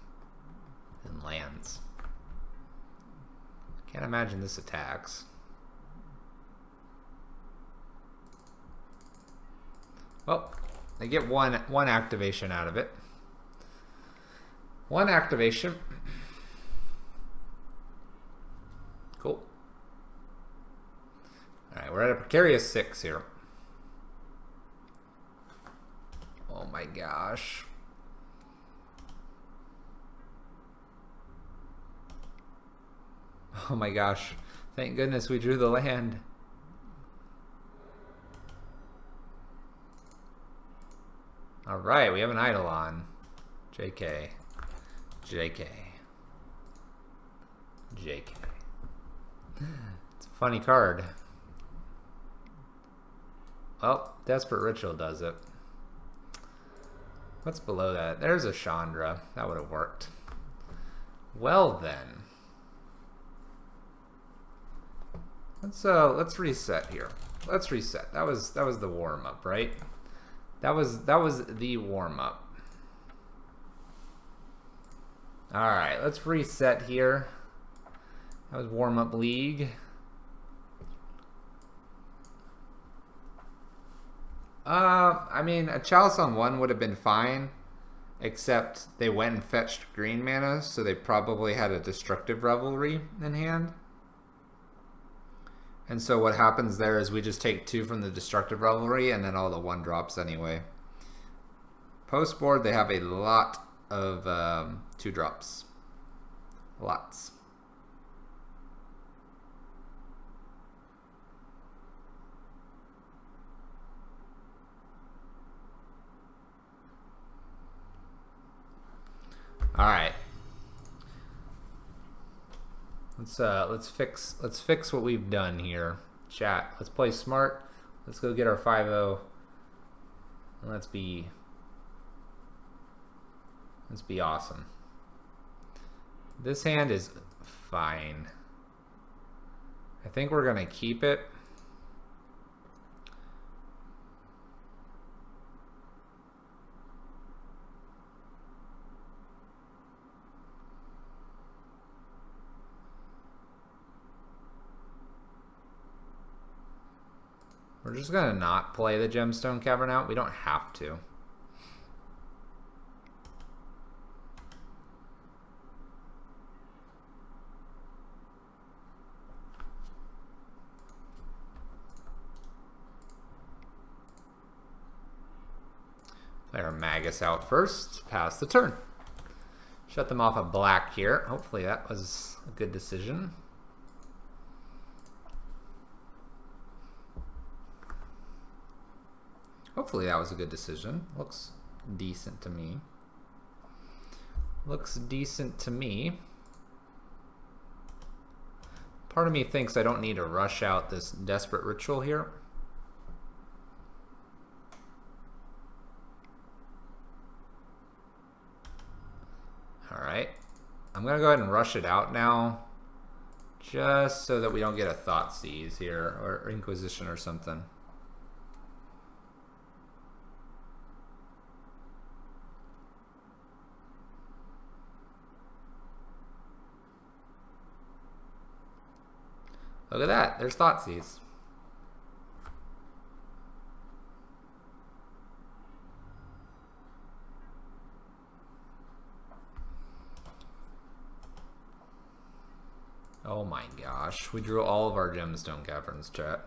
S1: and lands. Can't imagine this attacks. Well, they get one activation out of it. One activation. Cool. Alright, we're at a precarious 6 here. Oh my gosh. Oh my gosh. Thank goodness we drew the land. Alright, we have an Eidolon. JK. JK. JK. It's a funny card. Well, Desperate Ritual does it. What's below that? There's a Chandra. That would have worked. Well then. Let's reset here. Let's reset. That was the warm up, right? That was the warm up. All right, let's reset here. That was warm up league. I mean, a Chalice on 1 would have been fine, except they went and fetched green mana, so they probably had a Destructive Revelry in hand. And so what happens there is we just take 2 from the Destructive Revelry and then all the 1-drops anyway. Post board, they have a lot of 2-drops. Lots. All right. Let's fix what we've done here. Chat. Let's play smart. Let's go get our 5-0. And let's be awesome. This hand is fine. I think we're gonna keep it. We're just gonna not play the Gemstone Cavern out. We don't have to. Play our Magus out first. Pass the turn. Shut them off a black here. Hopefully that was a good decision. Hopefully that was a good decision. Looks decent to me. Looks decent to me. Part of me thinks I don't need to rush out this Desperate Ritual here. Alright. I'm going to go ahead and rush it out now. Just so that we don't get a Thoughtseize here. Or Inquisition or something. Look at that. There's Thoughtseize. Oh my gosh. We drew all of our Gemstone Caverns, chat.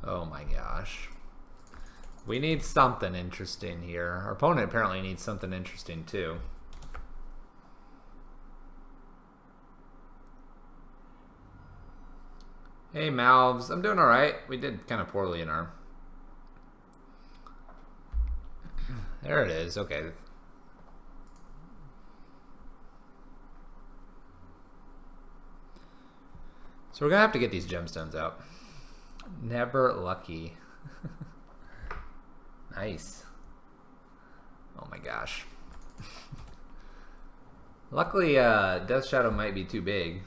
S1: Oh my gosh. We need something interesting here. Our opponent apparently needs something interesting too. Hey Malves, I'm doing alright. We did kind of poorly in our... There it is, okay. So we're gonna have to get these gemstones out. Never lucky. Nice. Oh my gosh. Luckily, Death Shadow might be too big.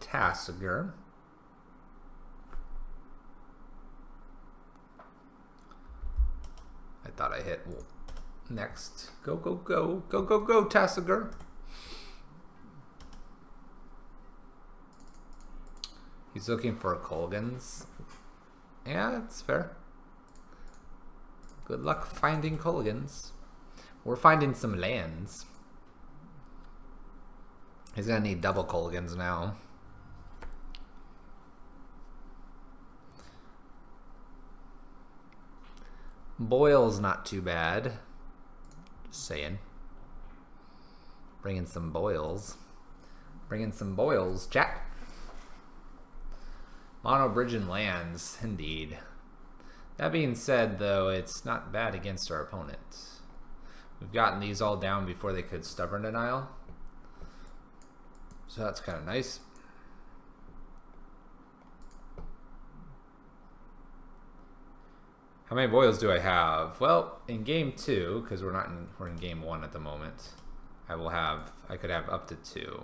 S1: Tasigur. I thought I hit next. Go, go, go. Go, go, go, Tasigur. He's looking for Kolaghan's. Yeah, that's fair. Good luck finding Kolaghan's. We're finding some lands. He's gonna need double Kolaghan's now. Boyle's not too bad. Just saying. Bringing some Boyles. Bringing some Boyles, chat. Mono bridge and lands, indeed. That being said, though, it's not bad against our opponent. We've gotten these all down before they could stubborn denial. So that's kind of nice. How many Boyles do I have? Well, in game 2, because we're in game 1 at the moment, I could have up to 2.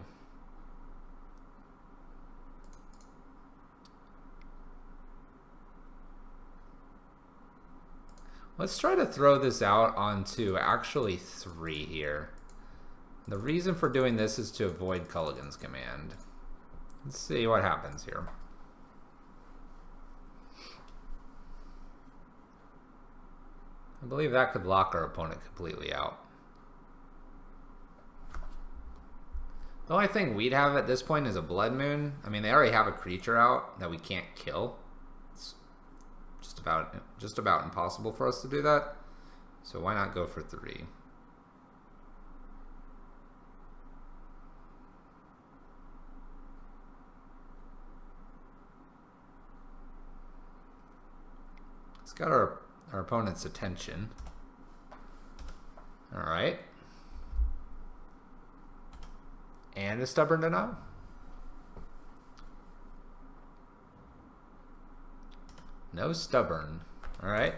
S1: Let's try to throw this out onto actually 3 here. The reason for doing this is to avoid Kolaghan's command. Let's see what happens here. I believe that could lock our opponent completely out. The only thing we'd have at this point is a Blood Moon. I mean, they already have a creature out that we can't kill. It's just about impossible for us to do that. So why not go for 3? It's got our opponent's attention. All right. And a stubborn denial. No stubborn. All right.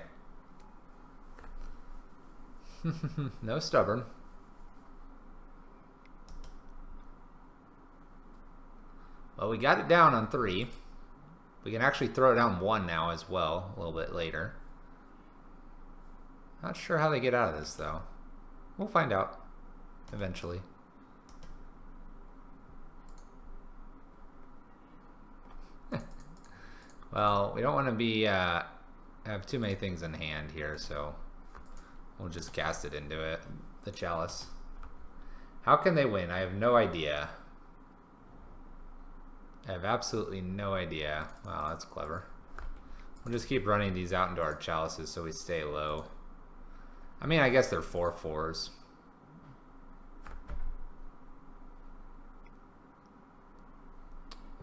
S1: No stubborn. Well, we got it down on 3. We can actually throw it down 1 now as well, a little bit later. Not sure how they get out of this, though. We'll find out eventually. Well, we don't want to be have too many things in hand here, so we'll just cast it into it, the Chalice. How can they win? I have no idea. I have absolutely no idea. Wow, that's clever. We'll just keep running these out into our Chalices so we stay low. I mean, I guess they're 4/4s.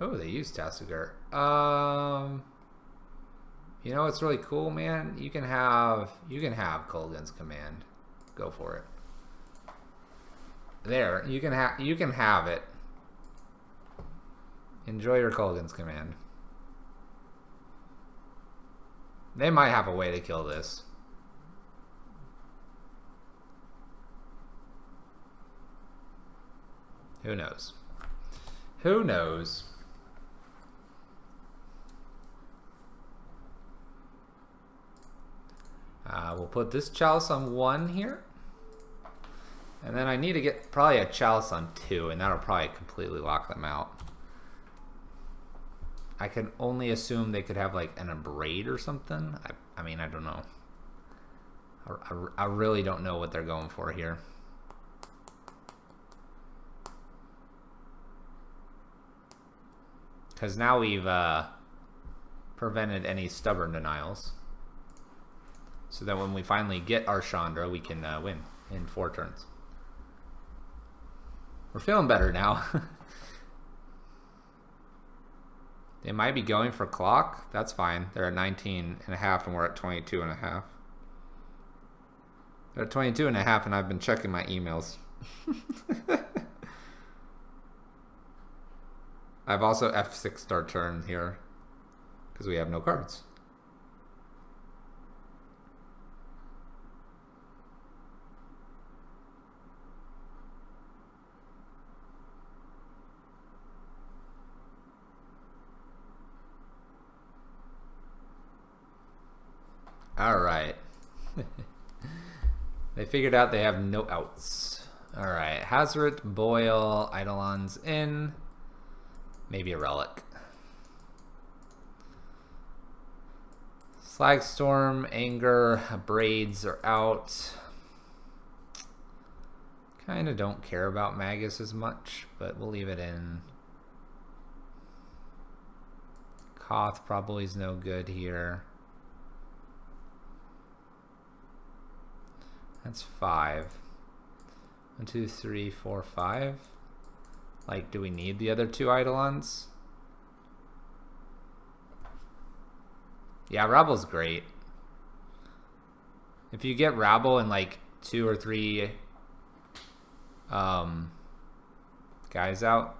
S1: Oh, they used Tasigur. You know what's really cool, man? You can have Kolaghan's command. Go for it. There, you can have it. Enjoy your Kolaghan's command. They might have a way to kill this. Who knows? Who knows? We'll put this Chalice on 1 here. And then I need to get probably a Chalice on 2, and that'll probably completely lock them out. I can only assume they could have like an Abrade or something. I mean, I don't know. I really don't know what they're going for here. Because now we've prevented any stubborn denials. So that when we finally get our Chandra, we can win in 4 turns. We're feeling better now. They might be going for clock. That's fine. They're at 19.5 and we're at 22.5. They're at 22.5 and I've been checking my emails. I've also F6'd our turn here because we have no cards. Alright. They figured out they have no outs. Alright. Hazoret, Boil, Eidolon's in. Maybe a Relic. Slagstorm, Anger, Braids are out. Kind of don't care about Magus as much, but we'll leave it in. Koth probably is no good here. That's 5. 1, 2, 3, 4, 5. Like, do we need the other 2 Eidolons? Yeah, Rabble's great. If you get Rabble and like 2 or 3 guys out,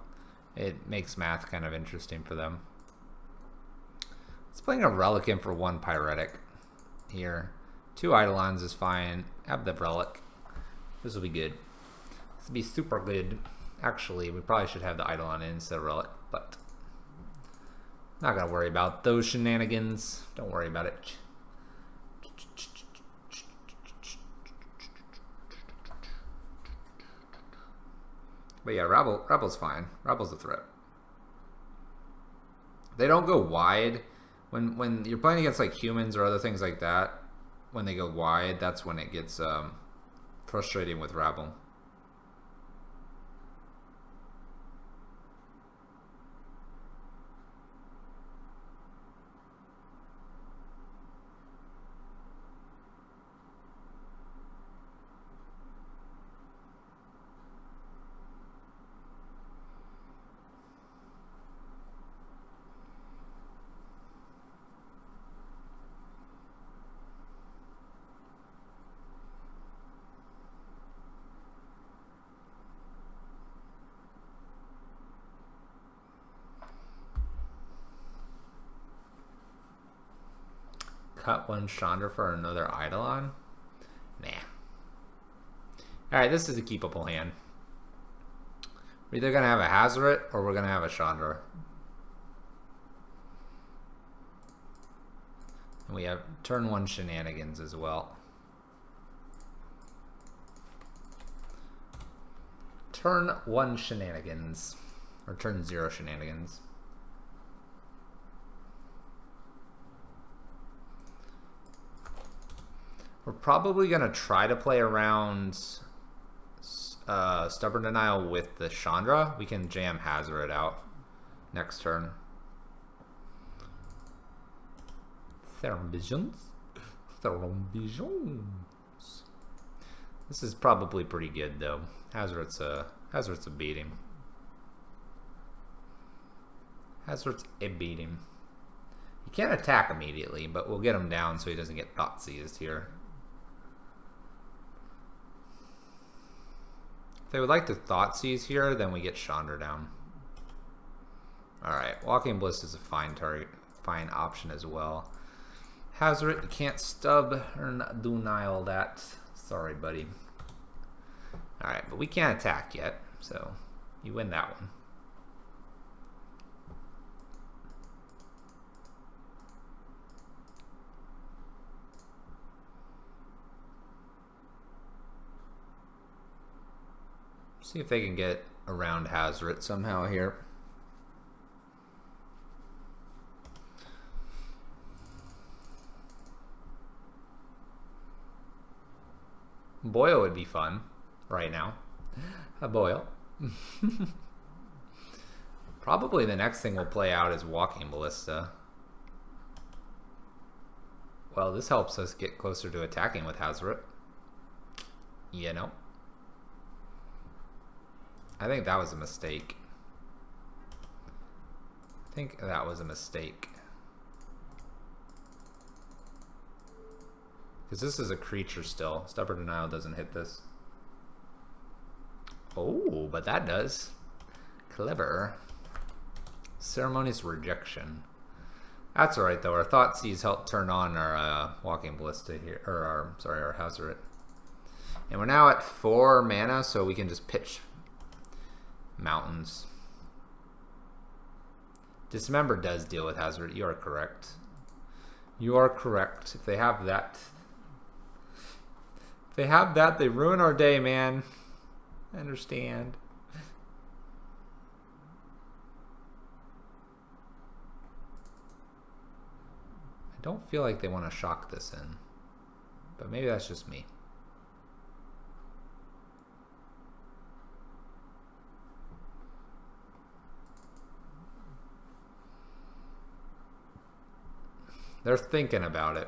S1: it makes math kind of interesting for them. It's playing a Relic in for 1 Pyretic here. 2 Eidolons is fine. Have the Relic. This will be good. This will be super good. Actually, we probably should have the Eidolon in instead of Relic, but not gonna worry about those shenanigans. Don't worry about it. But yeah, Rabble's fine. Rabble's a threat. They don't go wide. When you're playing against like humans or other things like that, when they go wide, that's when it gets frustrating with Rabble. Cut 1 Chandra for another Eidolon? Nah. Alright, this is a keepable hand. We're either going to have a Hazoret or we're going to have a Chandra. And we have turn 1 shenanigans as well. Turn 1 shenanigans. Or turn 0 shenanigans. We're probably going to try to play around Stubborn Denial with the Chandra. We can jam Hazoret out next turn. Therum Visions. Therum Visions. This is probably pretty good though. Hazoret's a beating. Hazoret's a beating. He can't attack immediately, but we'll get him down so he doesn't get thought seized here. If they would like to thought seize here, then we get Chandra down. Alright, Walking Bliss is a fine target, fine option as well. Hazoret, you can't stub or denial that. Sorry, buddy. Alright, but we can't attack yet, so you win that one. See if they can get around Hazoret somehow here. Boil would be fun right now. A Boil. Probably the next thing we'll play out is Walking Ballista. Well, this helps us get closer to attacking with Hazoret. You know. I think that was a mistake. Because this is a creature still. Stubborn Denial doesn't hit this. Oh, but that does. Clever. Ceremonious Rejection. That's alright though. Our Thought Seize help turn on our Walking Ballista here. Or our Hazoret. And we're now at 4 mana, so we can just pitch Mountains. Dismember does deal with Hazoret. You are correct. You are correct. If they have that, they ruin our day, man. I understand. I don't feel like they want to shock this in, but maybe that's just me. They're thinking about it.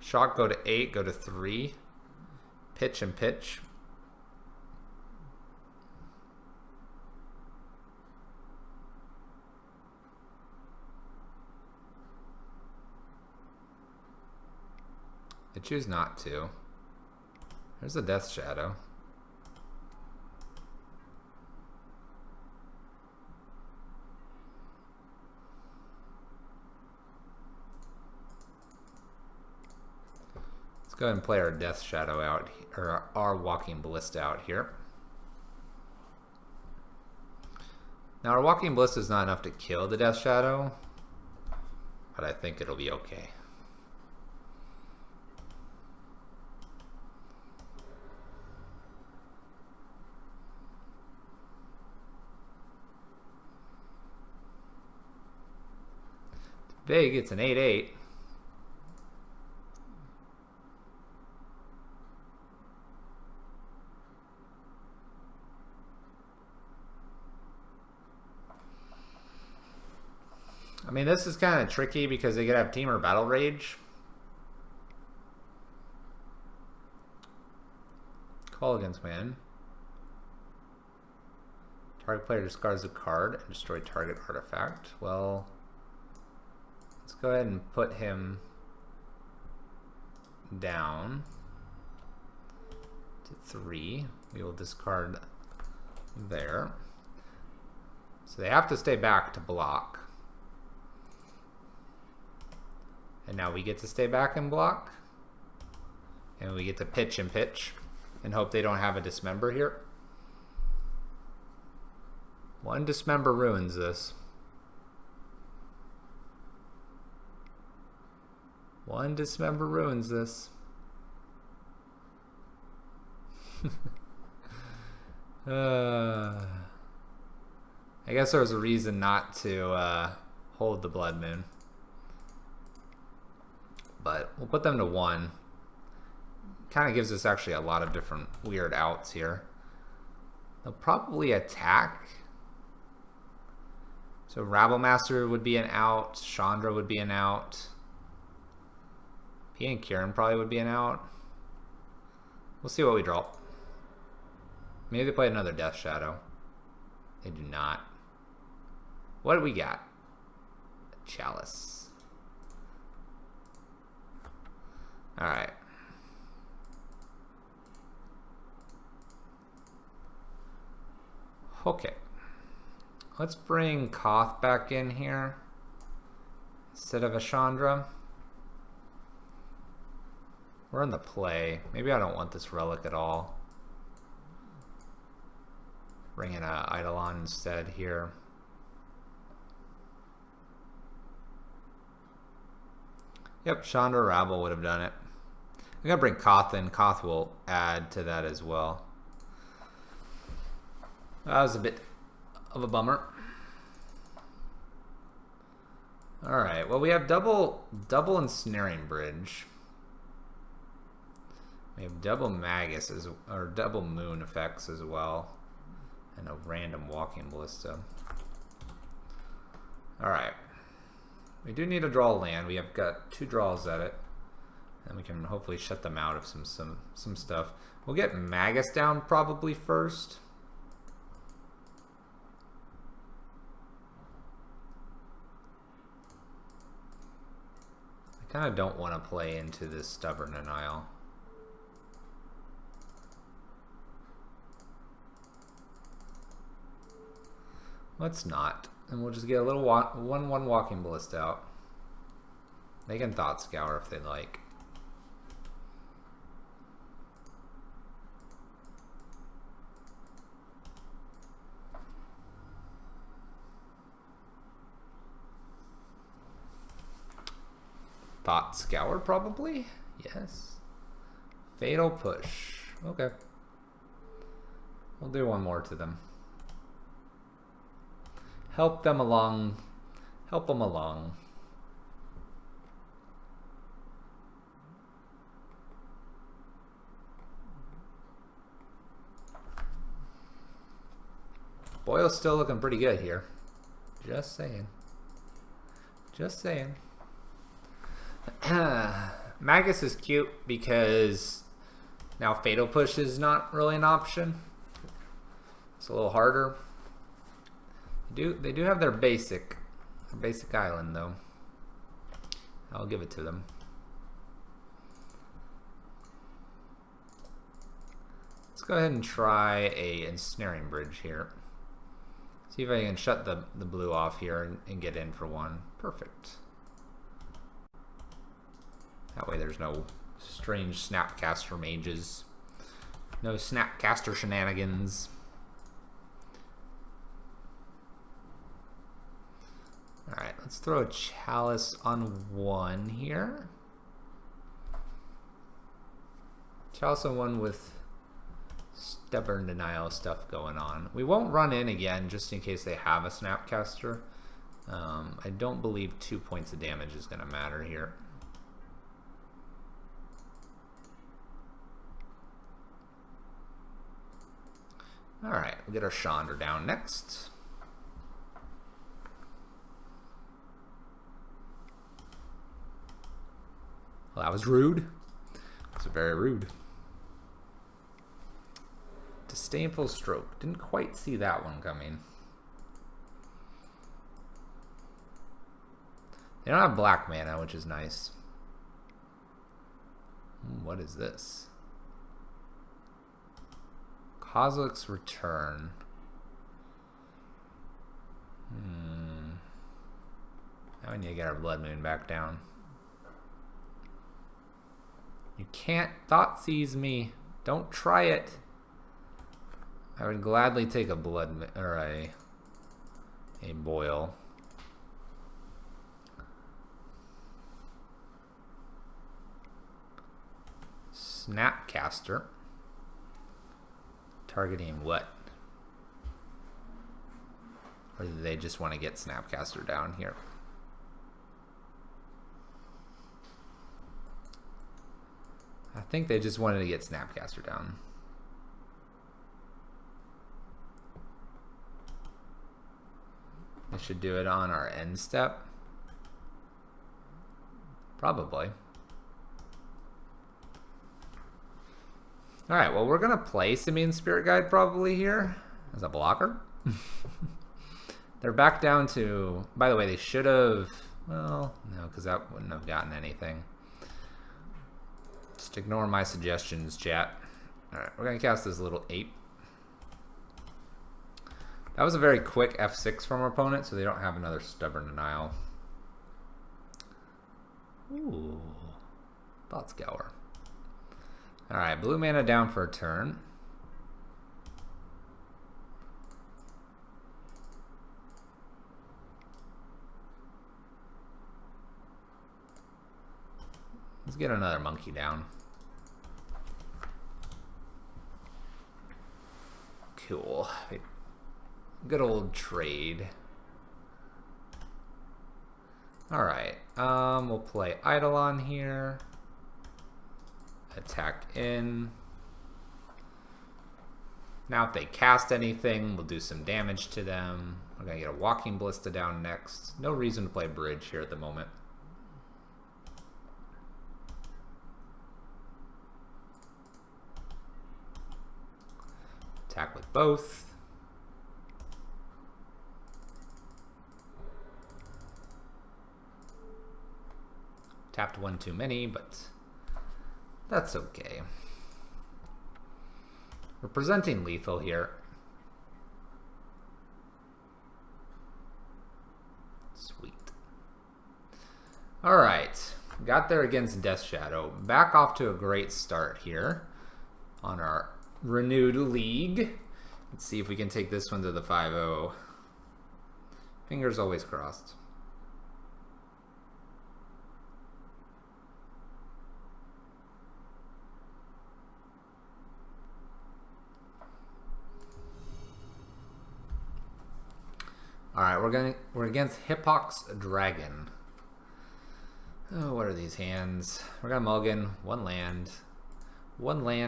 S1: Shock, go to 8, go to 3. Pitch and pitch. They choose not to. There's a Death Shadow. Let's go ahead and play our Death Shadow out, or our Walking Ballista out here. Now our Walking Ballista is not enough to kill the Death Shadow, but I think it'll be okay. Big, it's an 8/8. I mean, this is kind of tricky because they could have Temur Battle Rage. Call against man. Target player discards a card and destroy target artifact. Well, let's go ahead and put him down to 3. We will discard there. So they have to stay back to block. And now we get to stay back and block. And we get to pitch and pitch and hope they don't have a Dismember here. One Dismember ruins this. One Dismember ruins this. I guess there was a reason not to hold the Blood Moon. But we'll put them to 1. Kind of gives us actually a lot of different weird outs here. They'll probably attack. So Rabblemaster would be an out. Chandra would be an out. Pian Kiran probably would be an out. We'll see what we draw. Maybe they play another Death Shadow. They do not. What do we got? A Chalice. Alright. Okay. Let's bring Koth back in here instead of a Chandra. We're in the play. Maybe I don't want this relic at all. Bring in a Eidolon instead here. Yep, Chandra Rabble would have done it. I'm going to bring Koth in. Koth will add to that as well. That was a bit of a bummer. Alright, well we have double Ensnaring Bridge. We have double Magus, or double Moon effects as well. And a random Walking Ballista. Alright. We do need to draw land. We have got 2 draws at it. And we can hopefully shut them out of some stuff. We'll get Magus down probably first. I kind of don't want to play into this Stubborn Denial. Let's not. And we'll just get a little 1/1 Walking Ballista out. They can Thought Scour if they'd like. Thought Scour, probably? Yes. Fatal Push. Okay. We'll do one more to them. Help them along. Help them along. Boyle's still looking pretty good here. Just saying. Just saying. Magus is cute because now Fatal Push is not really an option. It's a little harder. They do have their basic island though. I'll give it to them. Let's go ahead and try a ensnaring bridge here. See if I can shut the blue off here and get in for one. Perfect. That way there's no strange Snapcaster mages. No Snapcaster shenanigans. Alright, let's throw a Chalice on one here. Chalice on one with Stubborn Denial stuff going on. We won't run in again just in case they have a Snapcaster. I don't believe 2 points of damage is going to matter here. Alright, we'll get our Chandra down next. Well, that was rude. That was very rude. Disdainful Stroke. Didn't quite see that one coming. They don't have black mana, which is nice. What is this? Kozilek's Return. Now we need to get our Blood Moon back down. You can't Thoughtseize me. Don't try it. I would gladly take a blood or a boil. Snapcaster. Targeting what? Or do they just want to get Snapcaster down here? I think they just wanted to get Snapcaster down. They should do it on our end step. Probably. Alright, well, we're going to play Simian Spirit Guide probably here as a blocker. They're back down to... By the way, they should have... Well, no, because that wouldn't have gotten anything. Just ignore my suggestions, chat. Alright, we're going to cast this little ape. That was a very quick F6 from our opponent, so they don't have another Stubborn Denial. Ooh. Thought Scour. Alright, blue mana down for a turn. Let's get another monkey down. Cool. Good old trade. Alright, we'll play Eidolon here. Attack in. Now if they cast anything, we'll do some damage to them. We're gonna get a Walking Ballista down next. No reason to play bridge here at the moment. Attack with both. Tapped one too many, but that's okay. We're presenting lethal here. Sweet. Alright. Got there against Death Shadow. Back off to a great start here on our renewed league. Let's see if we can take this one to the 5-0. Fingers always crossed. Alright, we're against Hippox Dragon. Oh, what are these hands? We're gonna mulligan, one land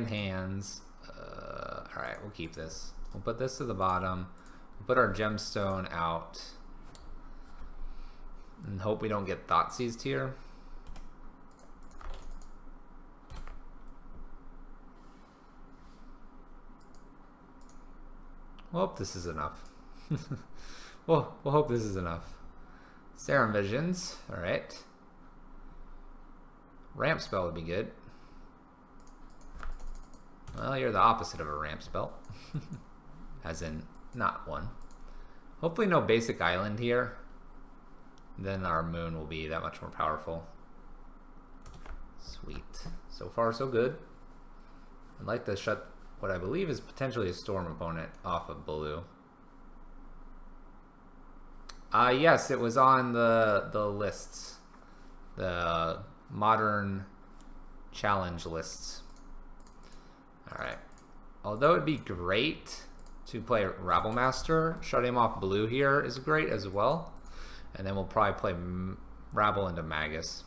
S1: hands. Alright, we'll keep this. We'll put this to the bottom. We'll put our gemstone out. And hope we don't get thought seized here. We'll hope this is enough. we'll hope this is enough. Serum Visions, alright. Ramp spell would be good. Well, you're the opposite of a ramp spell. As in, not one. Hopefully no basic island here. Then our moon will be that much more powerful. Sweet. So far, so good. I'd like to shut what I believe is potentially a storm opponent off of blue. Yes, it was on the lists. The modern challenge lists. Alright. Although it'd be great to play Rabblemaster, shutting him off blue here is great as well. And then we'll probably play Rabble into Magus.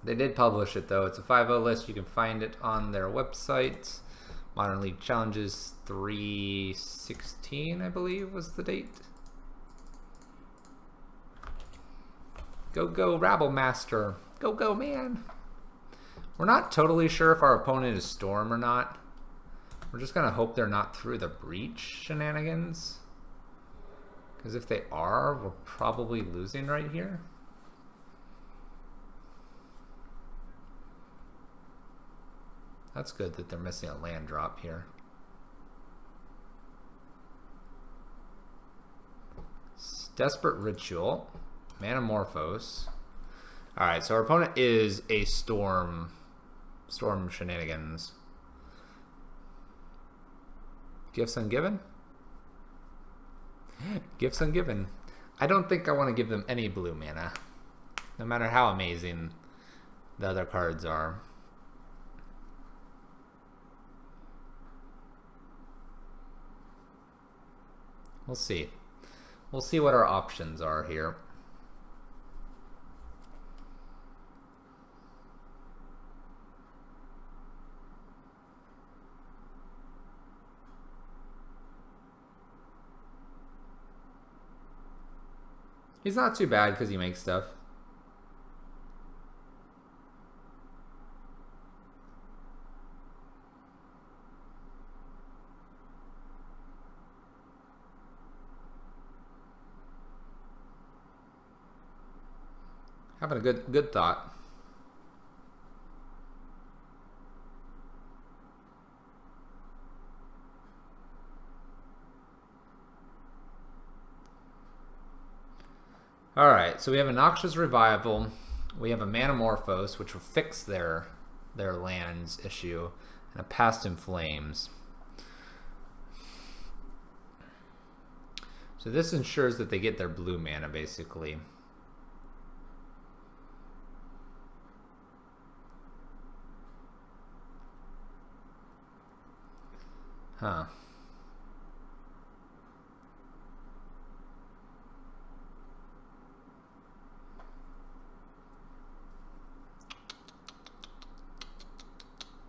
S1: They did publish it though. It's a 5.0 list. You can find it on their website. Modern League Challenges 316, I believe, was the date. Go, go, Rabblemaster. Go, go, man. We're not totally sure if our opponent is Storm or not. We're just going to hope they're not through the breach shenanigans. Because if they are, we're probably losing right here. That's good that they're missing a land drop here. Desperate Ritual. Manamorphose. Alright, so our opponent is a Storm shenanigans. Gifts Ungiven? Gifts Ungiven. I don't think I want to give them any blue mana. No matter how amazing the other cards are. We'll see. We'll see what our options are here. He's not too bad because he makes stuff. Having a good thought. Alright, so we have a Noxious Revival, we have a Manamorphose, which will fix their lands issue, and a Past in Flames. So this ensures that they get their blue mana, basically. Huh.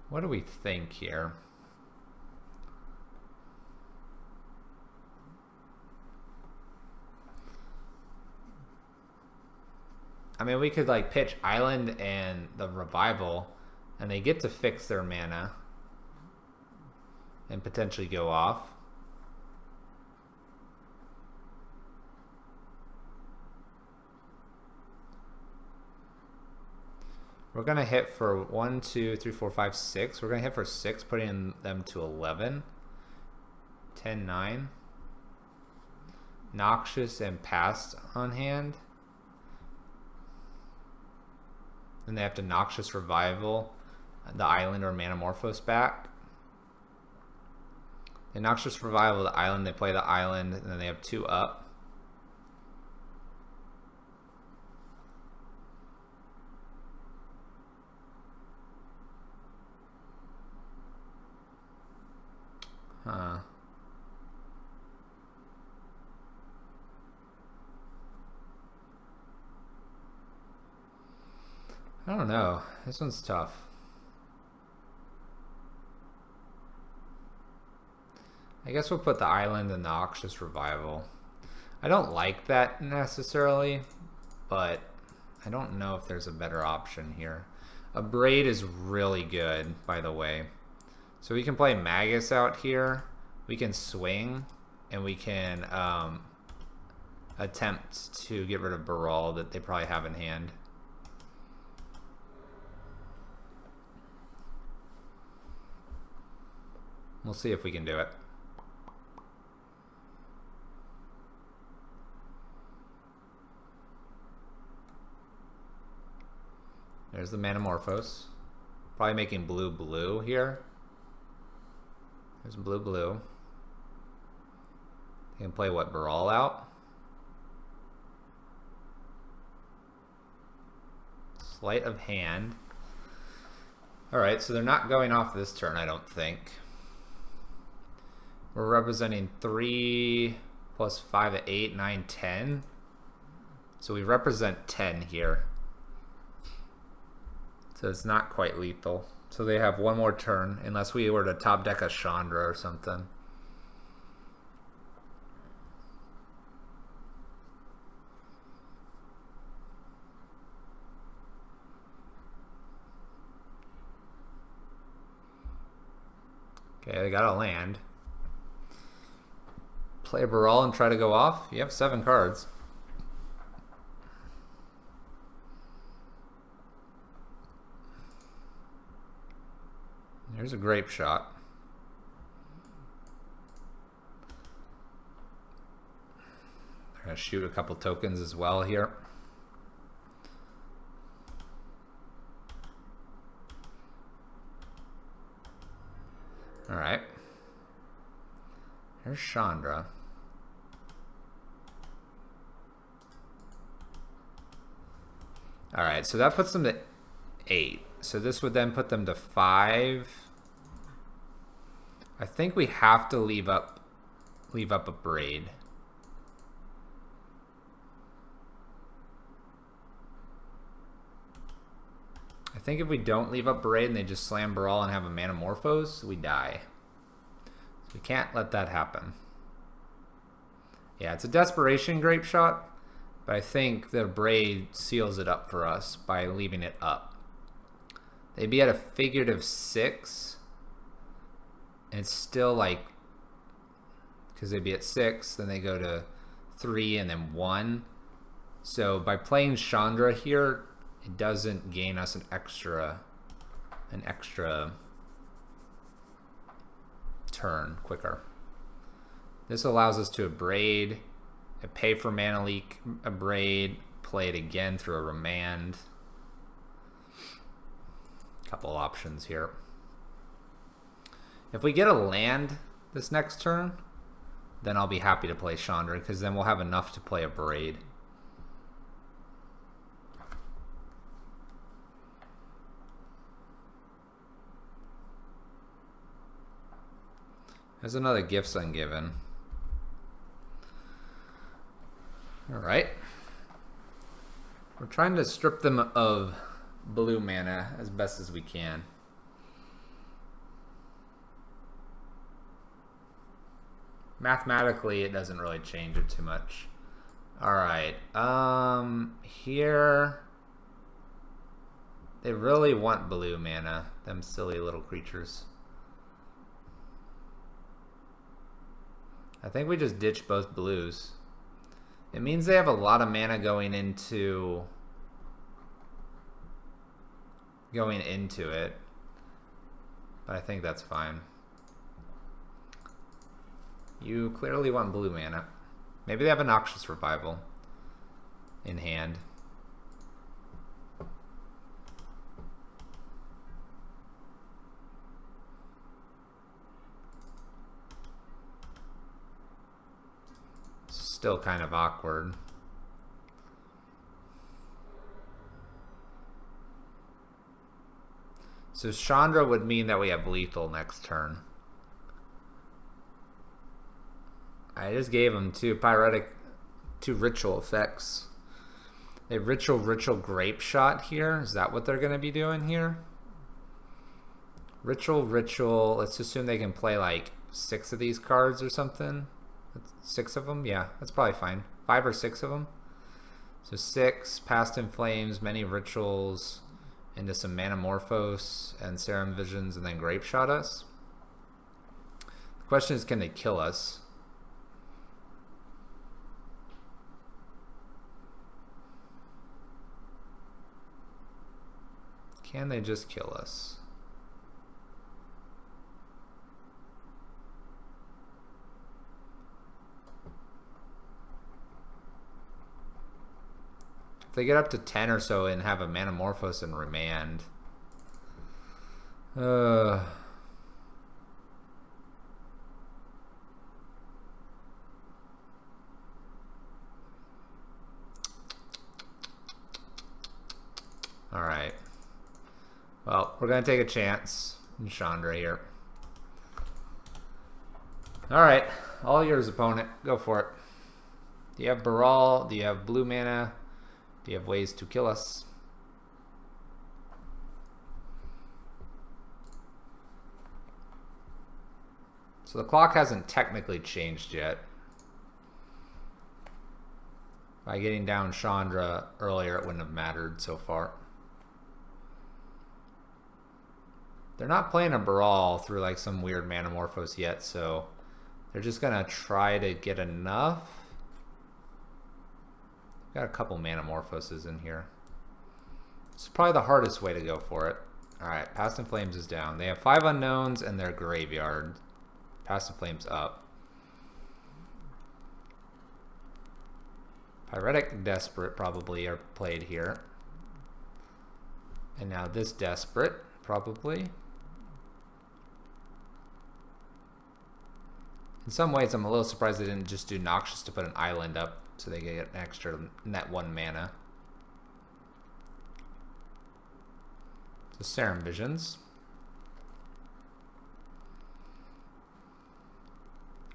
S1: What do we think here? I mean, we could like pitch Island and the Revival, and they get to fix their mana and potentially go off. We're going to hit for 1, 2, 3, 4, 5, 6. We're going to hit for 6, putting them to 11. 10, 9. Noxious and Past on hand. Then they have to Noxious Revival the Island or Manamorphose back. They Noxious Revival the Island, they play the Island, and then they have 2 up. I don't know. This one's tough. I guess we'll put the island and the Noxious Revival. I don't like that necessarily, but I don't know if there's a better option here. Abrade is really good, by the way. So we can play Magus out here. We can swing, and we can attempt to get rid of Baral that they probably have in hand. We'll see if we can do it. There's the Manamorphose. Probably making blue here. There's blue. You can play what, Baral out? Sleight of hand. Alright, so they're not going off this turn, I don't think. We're representing 3 plus 5 at 8, 9, 10. So we represent 10 here. So it's not quite lethal. So they have one more turn, unless we were to top deck a Chandra or something. Okay, they got a land. Play a Baral and try to go off. You have 7 cards. Here's a Grape Shot. I'm going to shoot a couple tokens as well here. Alright. Here's Chandra. Alright, so that puts them to 8. So this would then put them to 5. I think we have to leave up Abrade. I think if we don't leave up Abrade and they just slam Baral and have a Manamorphose, we die. So we can't let that happen. Yeah, it's a desperation Grape Shot, but I think the Abrade seals it up for us by leaving it up. They'd be at a figurative 6. And it's still like, because they'd be at 6, then they go to 3 and then 1. So by playing Chandra here, it doesn't gain us an extra turn quicker. This allows us to Abrade, pay for mana leak, Abrade, play it again through a Remand. Couple options here. If we get a land this next turn, then I'll be happy to play Chandra, because then we'll have enough to play Abrade. There's another Gifts Ungiven. Alright. We're trying to strip them of blue mana as best as we can. Mathematically, it doesn't really change it too much. Alright, here they really want blue mana, them silly little creatures. I think we just ditch both blues. It means they have a lot of mana going into it, but I think that's fine. You clearly want blue mana. Maybe they have a Noxious Revival in hand. Still kind of awkward. So Chandra would mean that we have lethal next turn. I just gave him two ritual effects. They ritual grape shot here. Is that what they're going to be doing here? Ritual. Let's assume they can play like 6 of these cards or something. 6 of them? Yeah, that's probably fine. 5 or 6 of them. So 6, Past in Flames, many rituals, into some Manamorphose and Serum Visions, and then Grape Shot us. The question is, can they kill us? Can they just kill us? If they get up to 10 or so and have a Manamorphose and Remand. Alright. Well, we're going to take a chance in Chandra here. Alright. All yours, opponent. Go for it. Do you have Baral? Do you have blue mana? Do you have ways to kill us? So the clock hasn't technically changed yet. By getting down Chandra earlier, it wouldn't have mattered so far. They're not playing a Baral through like some weird Manamorphose yet, so they're just gonna try to get enough. Got a couple Manamorphoses in here. It's probably the hardest way to go for it. Alright, Past in Flames is down. They have 5 unknowns and their graveyard. Past in Flames up. Pyretic Desperate probably are played here. And now this Desperate, probably. In some ways, I'm a little surprised they didn't just do Noxious to put an island up so they get an extra net 1 mana. So Serum Visions.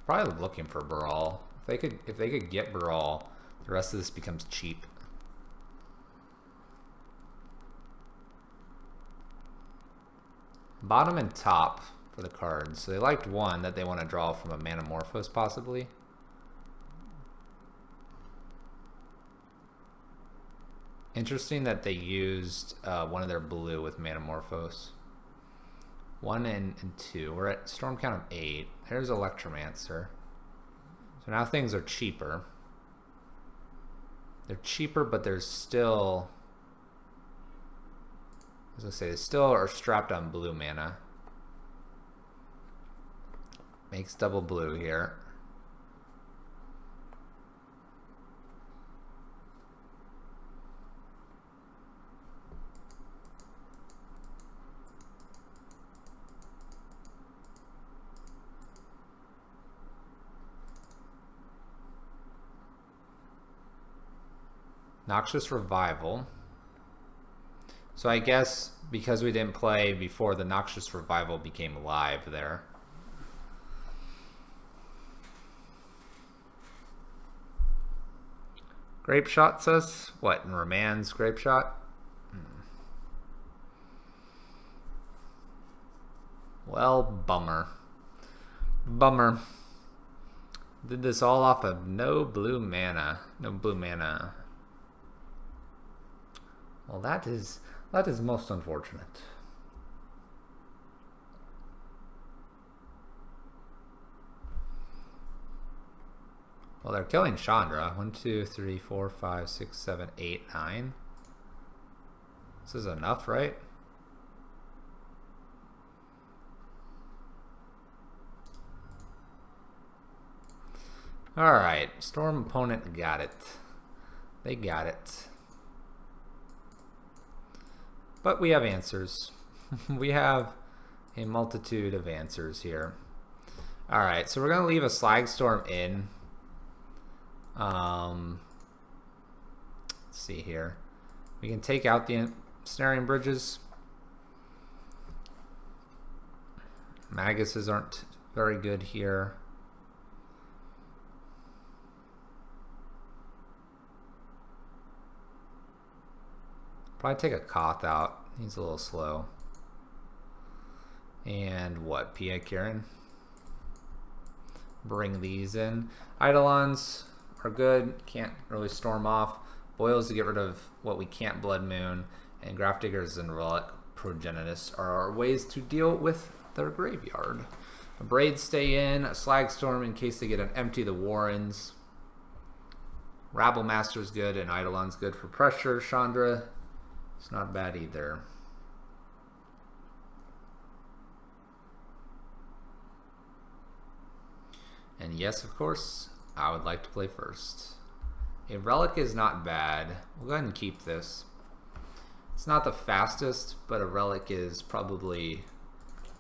S1: Probably looking for Baral. If they could get Baral, the rest of this becomes cheap. Bottom and top for the cards. So they liked 1 that they want to draw from a Manamorphose possibly. Interesting that they used one of their blue with Manamorphose. 1 and 2. We're at storm count of 8. There's Electromancer. So now things are cheaper. They're cheaper, but there's still, as I say, they still are strapped on blue mana. Makes double blue here. Noxious Revival. So I guess because we didn't play before, the Noxious Revival became live there. Grape Shot says? What, in Remands Grape Shot? Well, bummer. Bummer. Did this all off of no blue mana. No blue mana. Well, that is most unfortunate. Well, they're killing Chandra. 1, 2, 3, 4, 5, 6, 7, 8, 9. This is enough, right? Alright, Storm opponent got it. They got it. But we have answers. We have a multitude of answers here. Alright, so we're going to leave a Slagstorm in. Let's see here. We can take out the Ensnaring Bridges. Maguses aren't very good here. Probably take a Koth out. He's a little slow. And what? P.I. Kieran? Bring these in. Eidolons are good. Can't really storm off. Boils to get rid of what we can't Blood Moon. And Grafdiggers and Relic Progenitus are our ways to deal with their graveyard. A Braid stay in. A Slagstorm in case they get an Empty the Warrens. Rabble Master's good. And Eidolon's good for pressure. Chandra, it's not bad either. And yes, of course, I would like to play first. A Relic is not bad. We'll go ahead and keep this. It's not the fastest, but a Relic is probably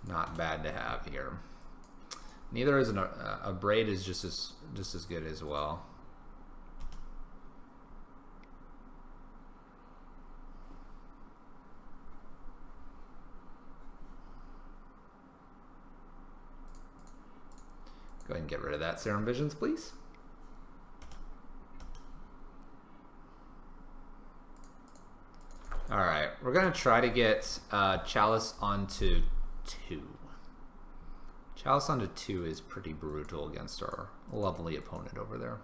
S1: not bad to have here. Neither is a Braid is just as good as well. Go ahead and get rid of that Serum Visions, please. Alright, we're going to try to get Chalice onto 2. Chalice onto 2 is pretty brutal against our lovely opponent over there.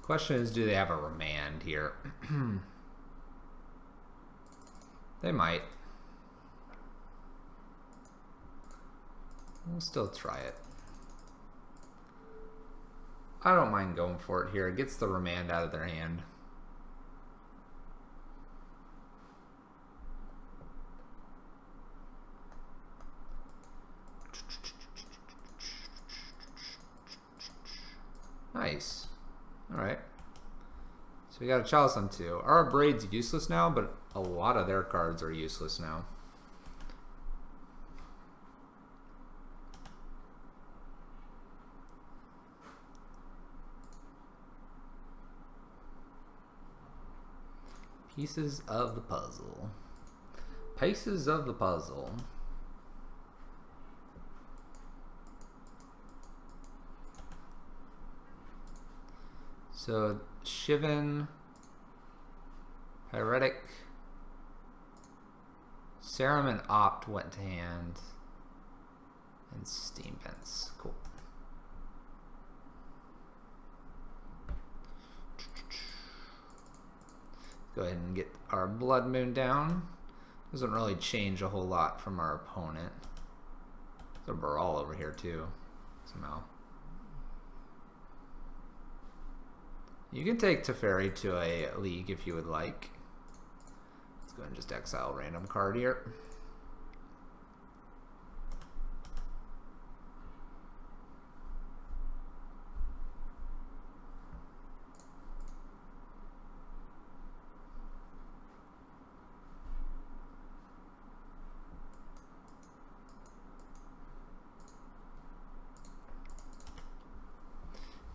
S1: Question is, do they have a Remand here? They might. We'll still try it. I don't mind going for it here. It gets the Remand out of their hand. Nice. Alright. So we got a Chalice on 2. Our Braid's useless now, but a lot of their cards are useless now. Pieces of the puzzle. Pieces of the puzzle. So Shivan, Heretic, Serum and Opt went to hand, and Steam Vents. Cool. Go ahead and get our Blood Moon down. Doesn't really change a whole lot from our opponent. There's a Baral over here too, somehow. You can take Teferi to a league if you would like. Let's go ahead and just exile a random card here.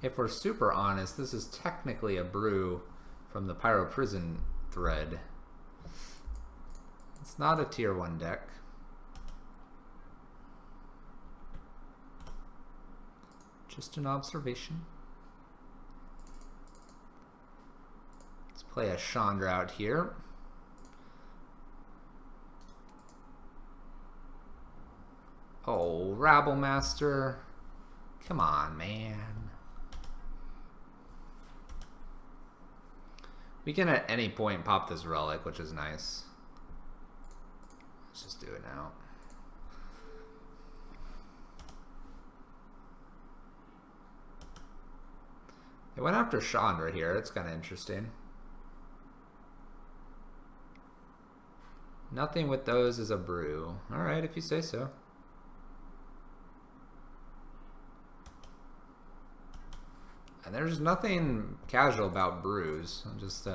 S1: If we're super honest, this is technically a brew from the Pyro Prison thread. It's not a tier 1 deck. Just an observation. Let's play a Chandra out here. Oh, Rabble Master. Come on, man. We can at any point pop this Relic, which is nice. Let's just do it now. They went after Chandra here. That's kind of interesting. Nothing with those is a brew. Alright, if you say so. And there's nothing casual about brews. I'll just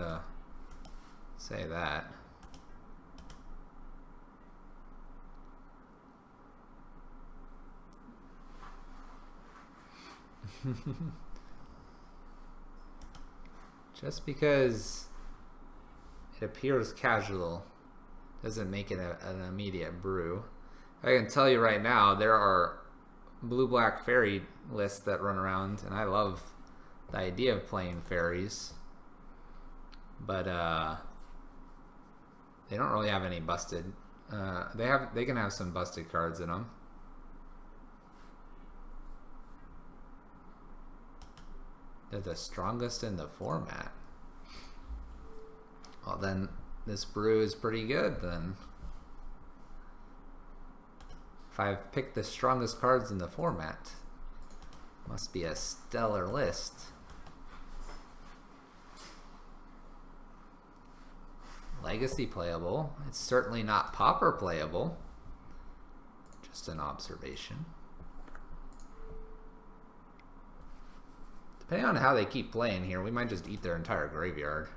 S1: say that. Just because It appears casual. Doesn't make it an immediate brew. I can tell you right now, there are blue-black fairy lists that run around, and I love the idea of playing fairies. But they don't really have any busted. They can have some busted cards in them. They're the strongest in the format. Well, then this brew is pretty good then. If I've picked the strongest cards in the format, must be a stellar list. Legacy playable. It's certainly not Pauper playable. Just an observation. Depending on how they keep playing here, we might just eat their entire graveyard.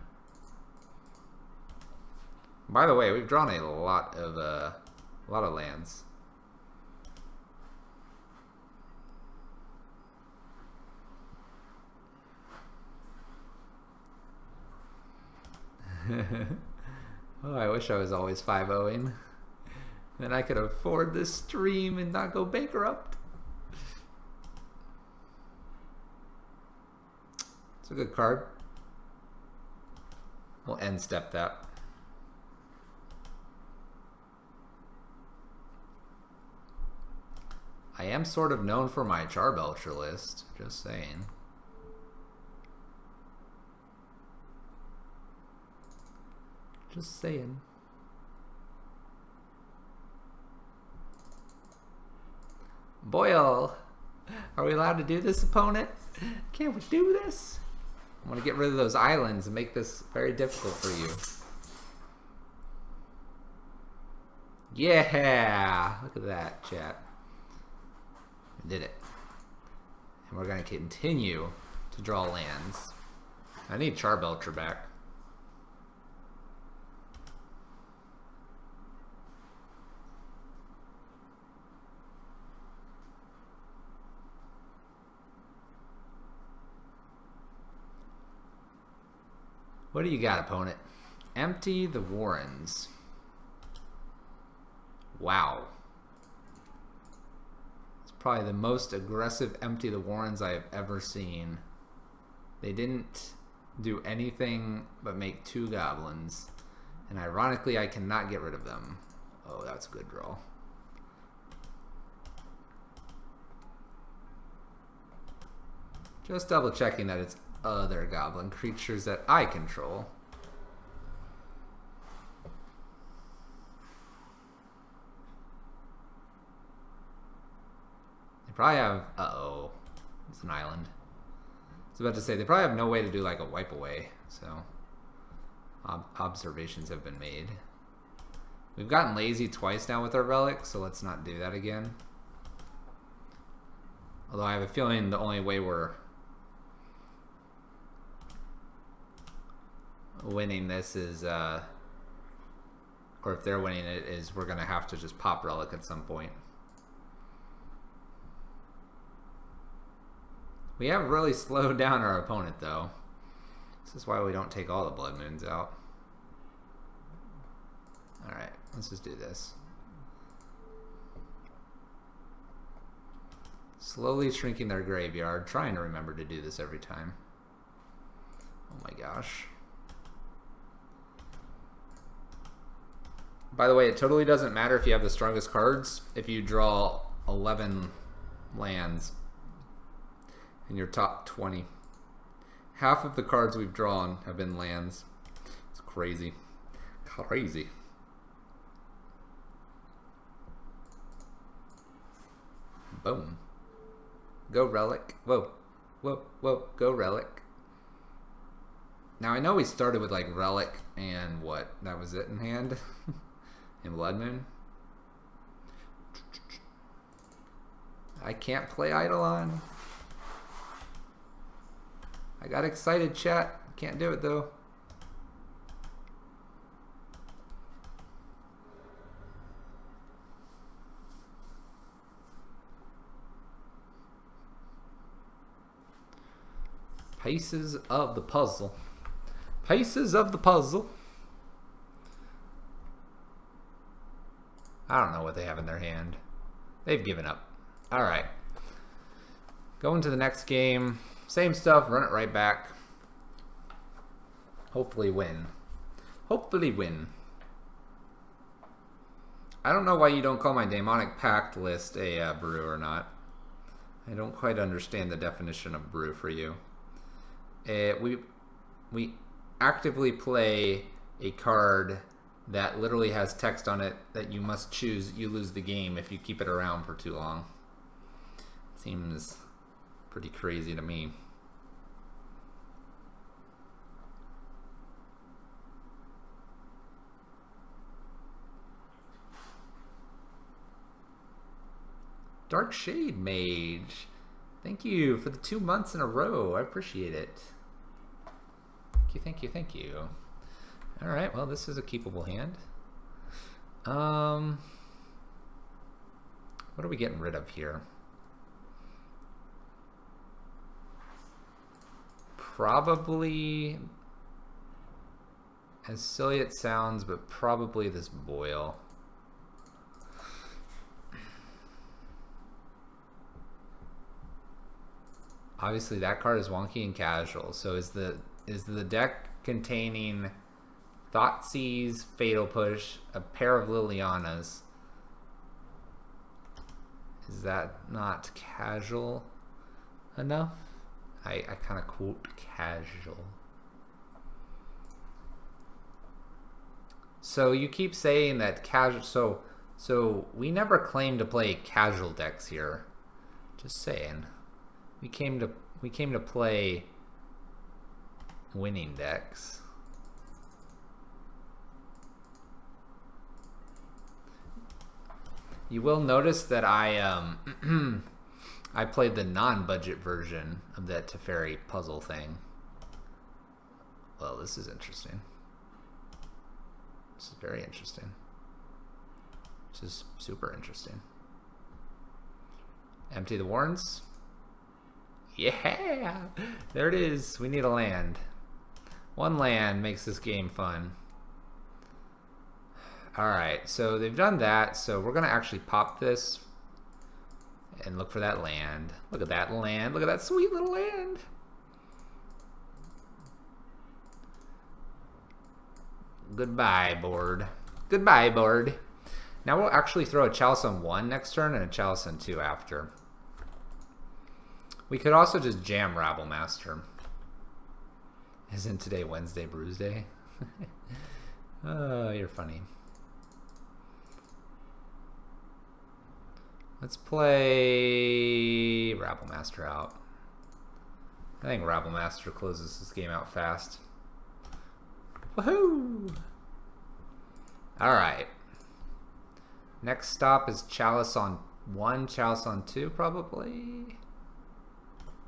S1: By the way, we've drawn a lot of lands. Oh, I wish I was always 5-0-ing. Then I could afford this stream and not go bankrupt. It's a good card. We'll end step that. I am sort of known for my Charbelcher list, just saying. Just saying. Boyle, are we allowed to do this, opponent? Can't we do this? I want to get rid of those islands and make this very difficult for you. Yeah! Look at that, chat. We did it. And we're going to continue to draw lands. I need Charbelcher back. What do you got, opponent? Empty the Warrens. Wow. It's probably the most aggressive Empty the Warrens I have ever seen. They didn't do anything but make 2 goblins. And ironically, I cannot get rid of them. Oh, that's a good draw. Just double checking that it's other goblin creatures that I control. They probably have... Uh-oh. It's an island. I was about to say, they probably have no way to do like a wipe away, so observations have been made. We've gotten lazy twice now with our relic, so let's not do that again. Although I have a feeling the only way we're winning this is, or if they're winning it, is we're going to have to just pop relic at some point. We have really slowed down our opponent, though. This is why we don't take all the Blood Moons out. Alright, let's just do this. Slowly shrinking their graveyard, trying to remember to do this every time. Oh my gosh. By the way, it totally doesn't matter if you have the strongest cards. If you draw 11 lands in your top 20. Half of the cards we've drawn have been lands. It's crazy. Crazy. Boom. Go Relic. Whoa. Whoa. Whoa. Go Relic. Now I know we started with like Relic and what? That was it in hand? In Blood Moon. I can't play Eidolon. I got excited, chat. Can't do it though. Pieces of the puzzle. Pieces of the puzzle. I don't know what they have in their hand. They've given up. Alright. Going to the next game. Same stuff, run it right back. Hopefully win. Hopefully win. I don't know why you don't call my Daemonic Pact list a brew or not. I don't quite understand the definition of brew for you. We actively play a card that literally has text on it that you must choose. You lose the game if you keep it around for too long. Seems pretty crazy to me. Dark Shade Mage. Thank you for the 2 months in a row. I appreciate it. Thank you, thank you, thank you. Alright, well, this is a keepable hand. What are we getting rid of here? Probably, as silly it sounds, but probably this Boil. Obviously that card is wonky and casual. So is the deck containing Thoughtseize, Fatal Push, a pair of Lilianas? Is that not casual enough? I kind of quote casual. So you keep saying that casual. So we never claimed to play casual decks here. Just saying. We came to play winning decks. You will notice that I I played the non-budget version of that Teferi puzzle thing. Well, this is interesting. This is very interesting. This is super interesting. Empty the Warrens. Yeah! There it is. We need a land. One land makes this game fun. Alright, so they've done that. So we're going to actually pop this and look for that land. Look at that land. Look at that sweet little land. Goodbye, board. Goodbye, board. Now we'll actually throw a Chalice on 1 next turn and a Chalice on 2 after. We could also just jam Rabblemaster. Isn't today Wednesday Brews Day? Oh, you're funny. Let's play Rabblemaster out. I think Rabblemaster closes this game out fast. Woohoo! Alright. Next stop is Chalice on 1, Chalice on 2 probably.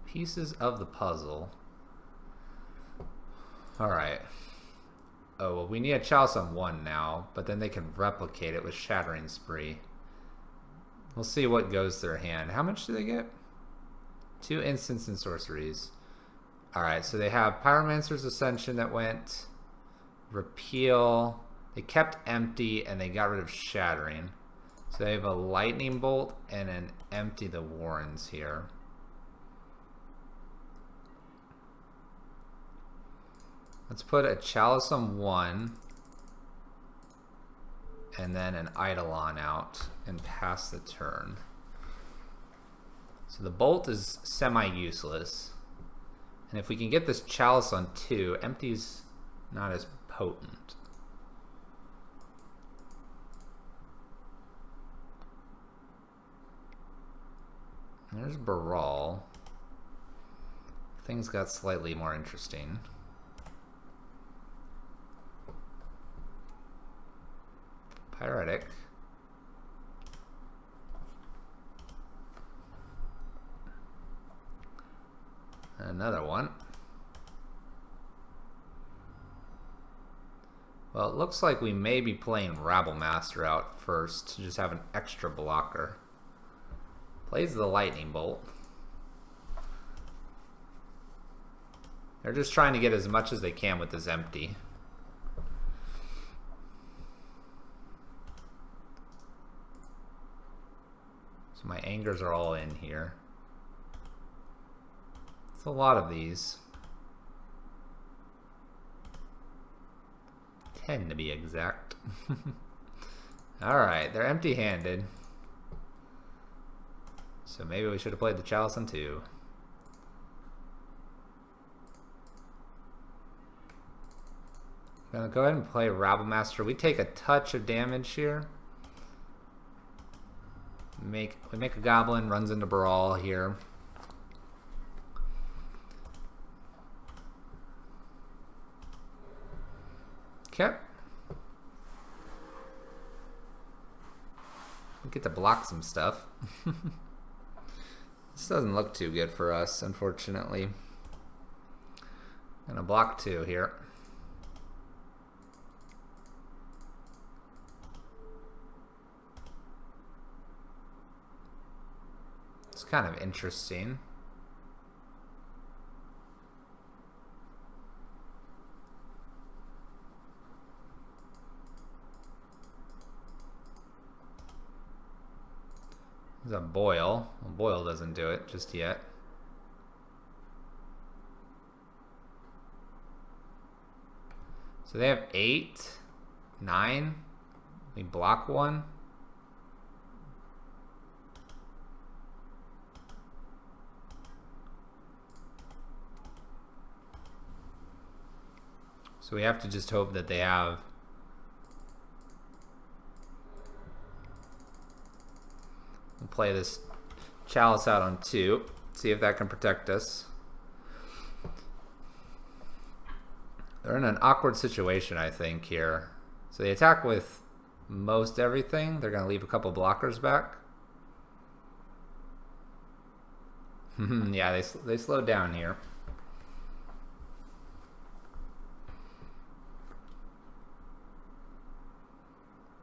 S1: Pieces of the puzzle. Alright. Oh, well, we need a Chalice on 1 now, but then they can replicate it with Shattering Spree. We'll see what goes to their hand. How much do they get? 2 instants and sorceries. Alright, so they have Pyromancer's Ascension that went. Repeal. They kept Empty and they got rid of Shattering. So they have a Lightning Bolt and an Empty the Warrens here. Let's put a Chalice on 1 and then an Eidolon out and pass the turn. So the Bolt is semi-useless. And if we can get this Chalice on 2, Empty's not as potent. There's Baral. Things got slightly more interesting. Pyretic. Another one. Well, it looks like we may be playing Rabblemaster out first to just have an extra blocker. Plays the Lightning Bolt. They're just trying to get as much as they can with this Empty. So my angers are all in here. It's a lot of these. 10 to be exact. Alright, they're empty-handed. So maybe we should have played the Chalice on 2. Gonna go ahead and play Rabblemaster. We take a touch of damage here. We make a goblin, runs into Brawl here. Okay. We get to block some stuff. This doesn't look too good for us, unfortunately. Gonna block 2 here. It's kind of interesting. There's a Boil. Well, Boil doesn't do it just yet. So they have 8, 9. We block 1. So we have to just hope that they have we'll play this Chalice out on 2, see if that can protect us. They're in an awkward situation, I think, here. So they attack with most everything. They're going to leave a couple blockers back. Yeah, they slowed down here.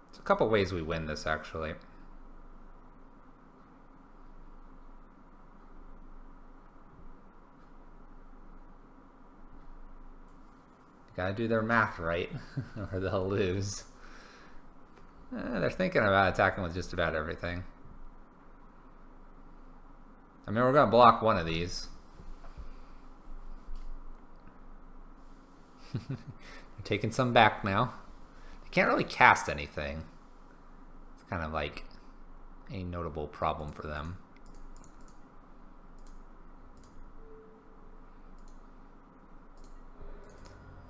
S1: There's a couple ways we win this, actually. Gotta do their math right, or they'll lose. They're thinking about attacking with just about everything. I mean, we're gonna block one of these. They're taking some back now. They can't really cast anything. It's kind of like a notable problem for them.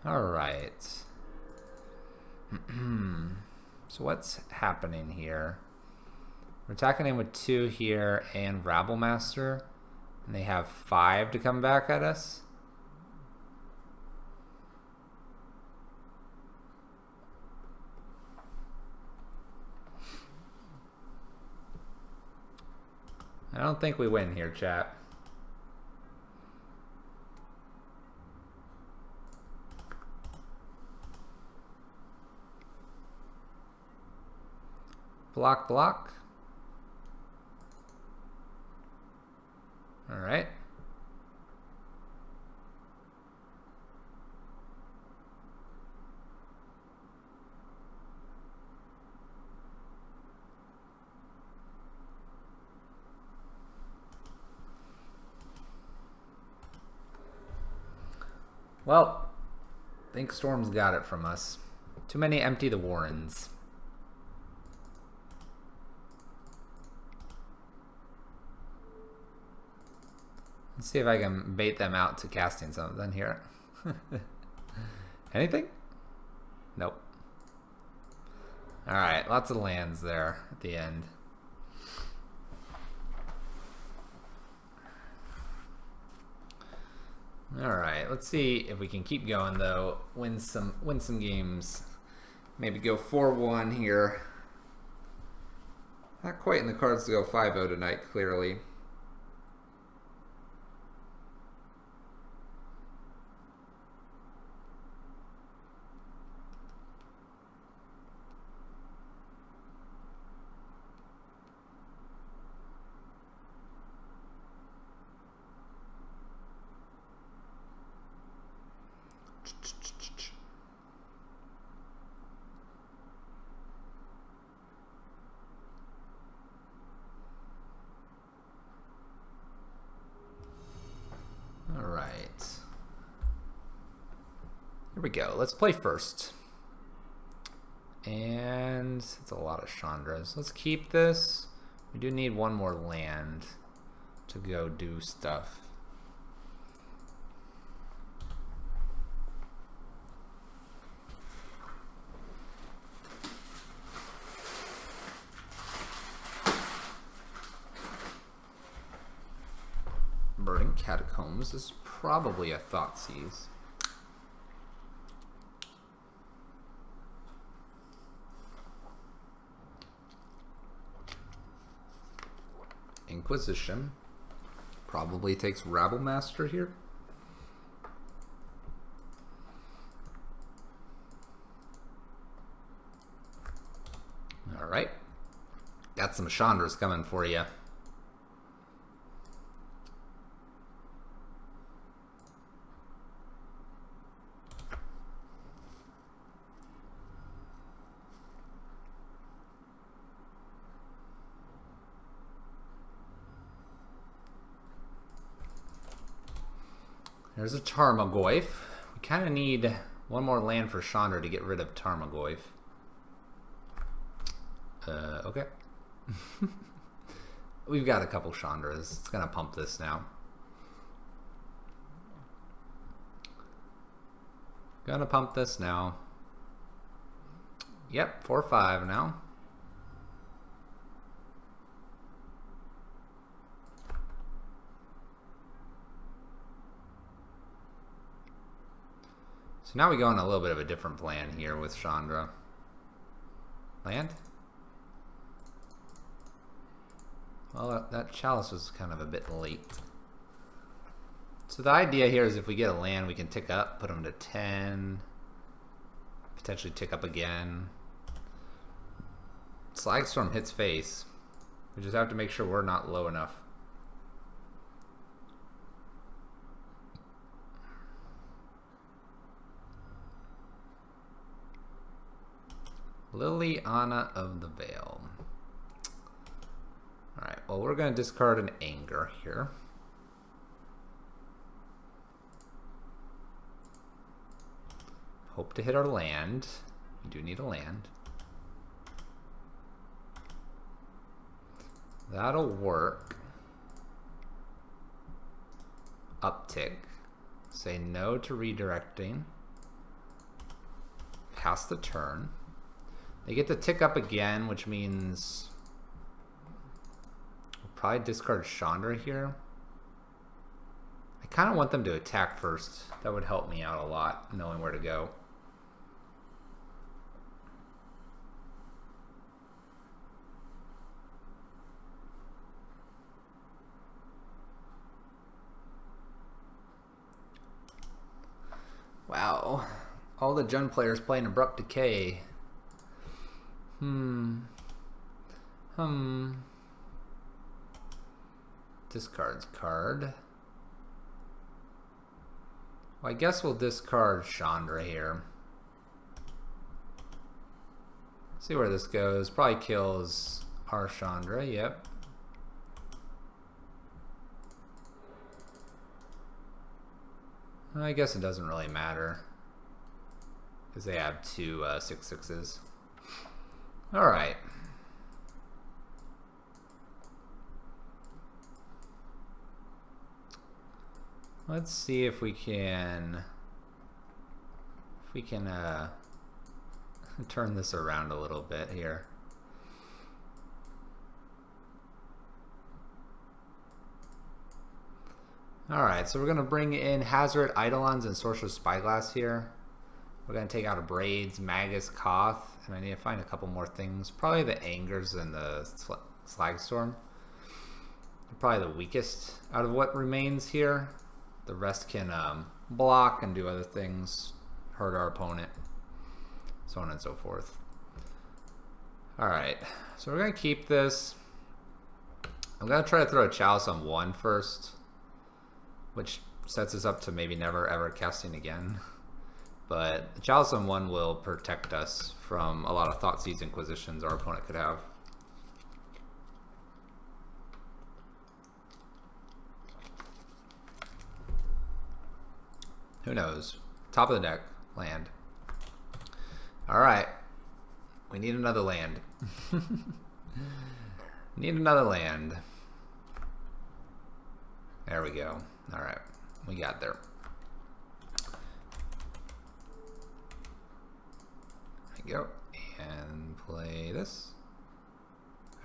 S1: Alright. So what's happening here? We're attacking him with 2 here and Rabblemaster. And they have 5 to come back at us. I don't think we win here, chat. Block, block. All right. Well, I think Storm's got it from us. Too many empty the Warrens. Let's see if I can bait them out to casting something here. Anything? Nope. Alright, lots of lands there at the end. Alright, let's see if we can keep going though. Win some games. Maybe go 4-1 here. Not quite in the cards to go 5-0 tonight, clearly. Here we go. Let's play first. And it's a lot of Chandras. Let's keep this. We do need one more land to go do stuff. Burning Catacombs is probably a Thoughtseize. Inquisition probably takes Rabblemaster here. All right, got some Chandras coming for you. There's a Tarmogoyf. We kind of need one more land for Chandra to get rid of Tarmogoyf. Okay. We've got a couple Chandras. It's going to pump this now. Gonna pump this now. Yep, 4/5 now. So now we go on a little bit of a different plan here with Chandra. Land? Well, that Chalice was kind of a bit late. So the idea here is if we get a land, we can tick up, put them to 10, potentially tick up again. Slagstorm hits face. We just have to make sure we're not low enough. Liliana of the Veil. Alright, well, we're going to discard an Anger here. Hope to hit our land. We do need a land. That'll work. Uptick. Say no to redirecting. Pass the turn. They get to tick up again, which means we'll probably discard Chandra here. I kind of want them to attack first. That would help me out a lot, knowing where to go. Wow. All the Jund players playing Abrupt Decay. Discards card. Well, I guess we'll discard Chandra here. See where this goes. Probably kills our Chandra, yep. I guess it doesn't really matter, because they have two 6/6s. Alright. Let's see if we can turn this around a little bit here. Alright, so we're going to bring in Hazoret, Eidolons, and Sorcerer's Spyglass here. We're going to take out a Braids, Magus, Koth, and I need to find a couple more things. Probably the Angers and the Slagstorm. They're probably the weakest out of what remains here. The rest can block and do other things, hurt our opponent, so on and so forth. Alright, so we're going to keep this. I'm going to try to throw a Chalice on 1 first, which sets us up to maybe never ever casting again. But the Chalice on 1 will protect us from a lot of Thoughtseize Inquisitions our opponent could have. Who knows? Top of the deck. Land. Alright. We need another land. Need another land. There we go. Alright. We got there. There we go. And play this.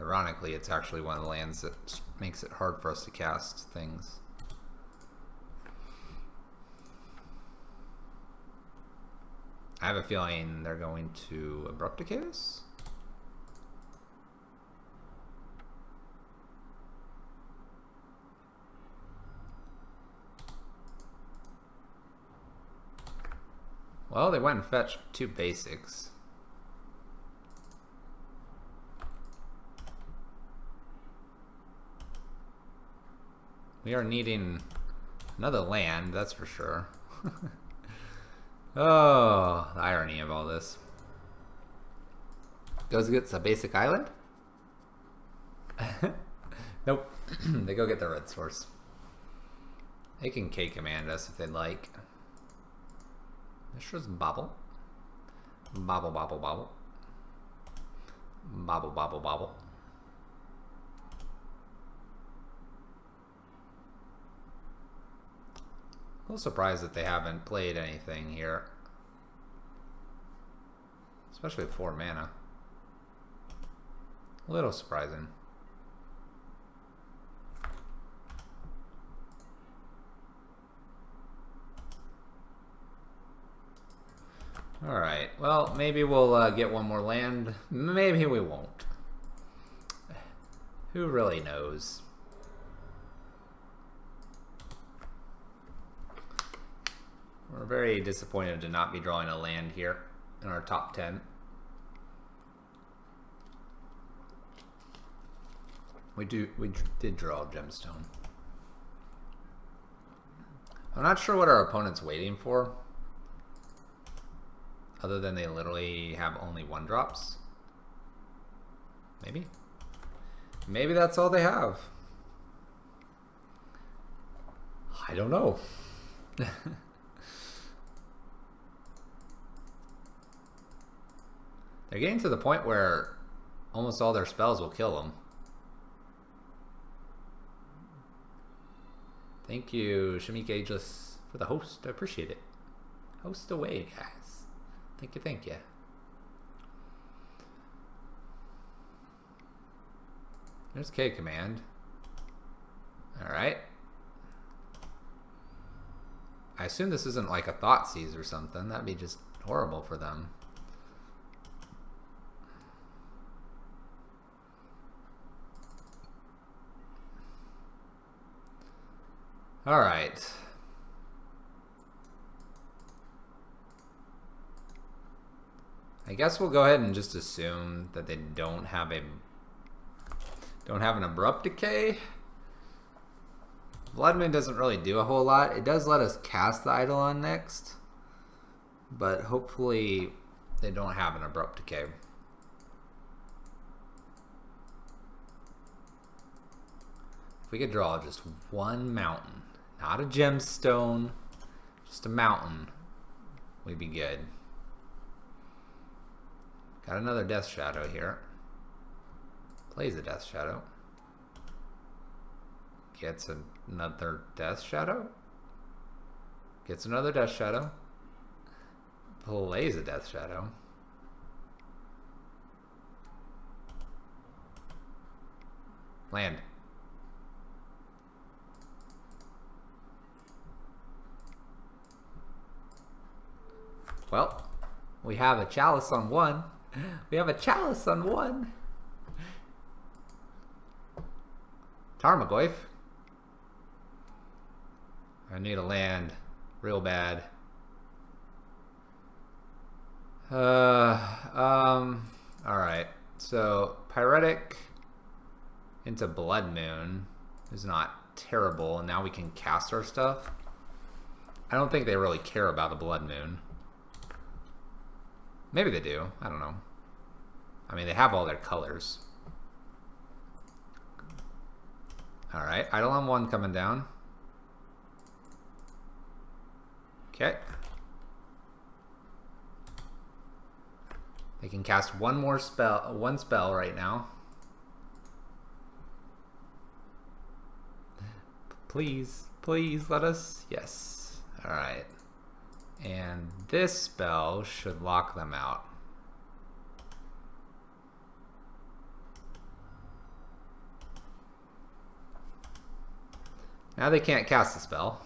S1: Ironically, it's actually one of the lands that makes it hard for us to cast things. I have a feeling they're going to Abrupt Decay this. Well, they went and fetched 2 basics. We are needing another land, that's for sure. Oh, the irony of all this. Goes gets a basic island? Nope. They go get the red source. They can K-command us if they'd like. Mishra's Bobble. Bobble, bobble, bobble. Bobble, bobble, bobble. A little surprised that they haven't played anything here. Especially with 4 mana. A little surprising. Alright, well, maybe we'll get one more land. Maybe we won't. Who really knows? We're very disappointed to not be drawing a land here in our top 10. We did draw a gemstone. I'm not sure what our opponent's waiting for. Other than they literally have only 1-drops. Maybe? Maybe that's all they have. I don't know. They're getting to the point where almost all their spells will kill them. Thank you, Shamik Ageless, for the host. I appreciate it. Host away, guys. Thank you, thank you. There's K-command. Alright. I assume this isn't like a Thoughtseize or something. That'd be just horrible for them. All right. I guess we'll go ahead and just assume that they don't have an Abrupt Decay. Blood Moon doesn't really do a whole lot. It does let us cast the Eidolon next, but hopefully they don't have an Abrupt Decay. If we could draw just one mountain, not a gemstone, just a mountain, we'd be good. Got another Death Shadow here. Plays a Death Shadow. Gets another Death Shadow. Gets another Death Shadow. Plays a Death Shadow. Land. Well, we have a Chalice on 1. We have a Chalice on 1. Tarmogoyf. I need a land real bad. Alright. So, Pyretic into Blood Moon is not terrible, and now we can cast our stuff. I don't think they really care about the Blood Moon. Maybe they do. I don't know. I mean, they have all their colors. Alright, Eidolon 1 coming down. Okay. They can cast one spell right now. Please, please let us. Yes. All right. And this spell should lock them out. Now they can't cast the spell.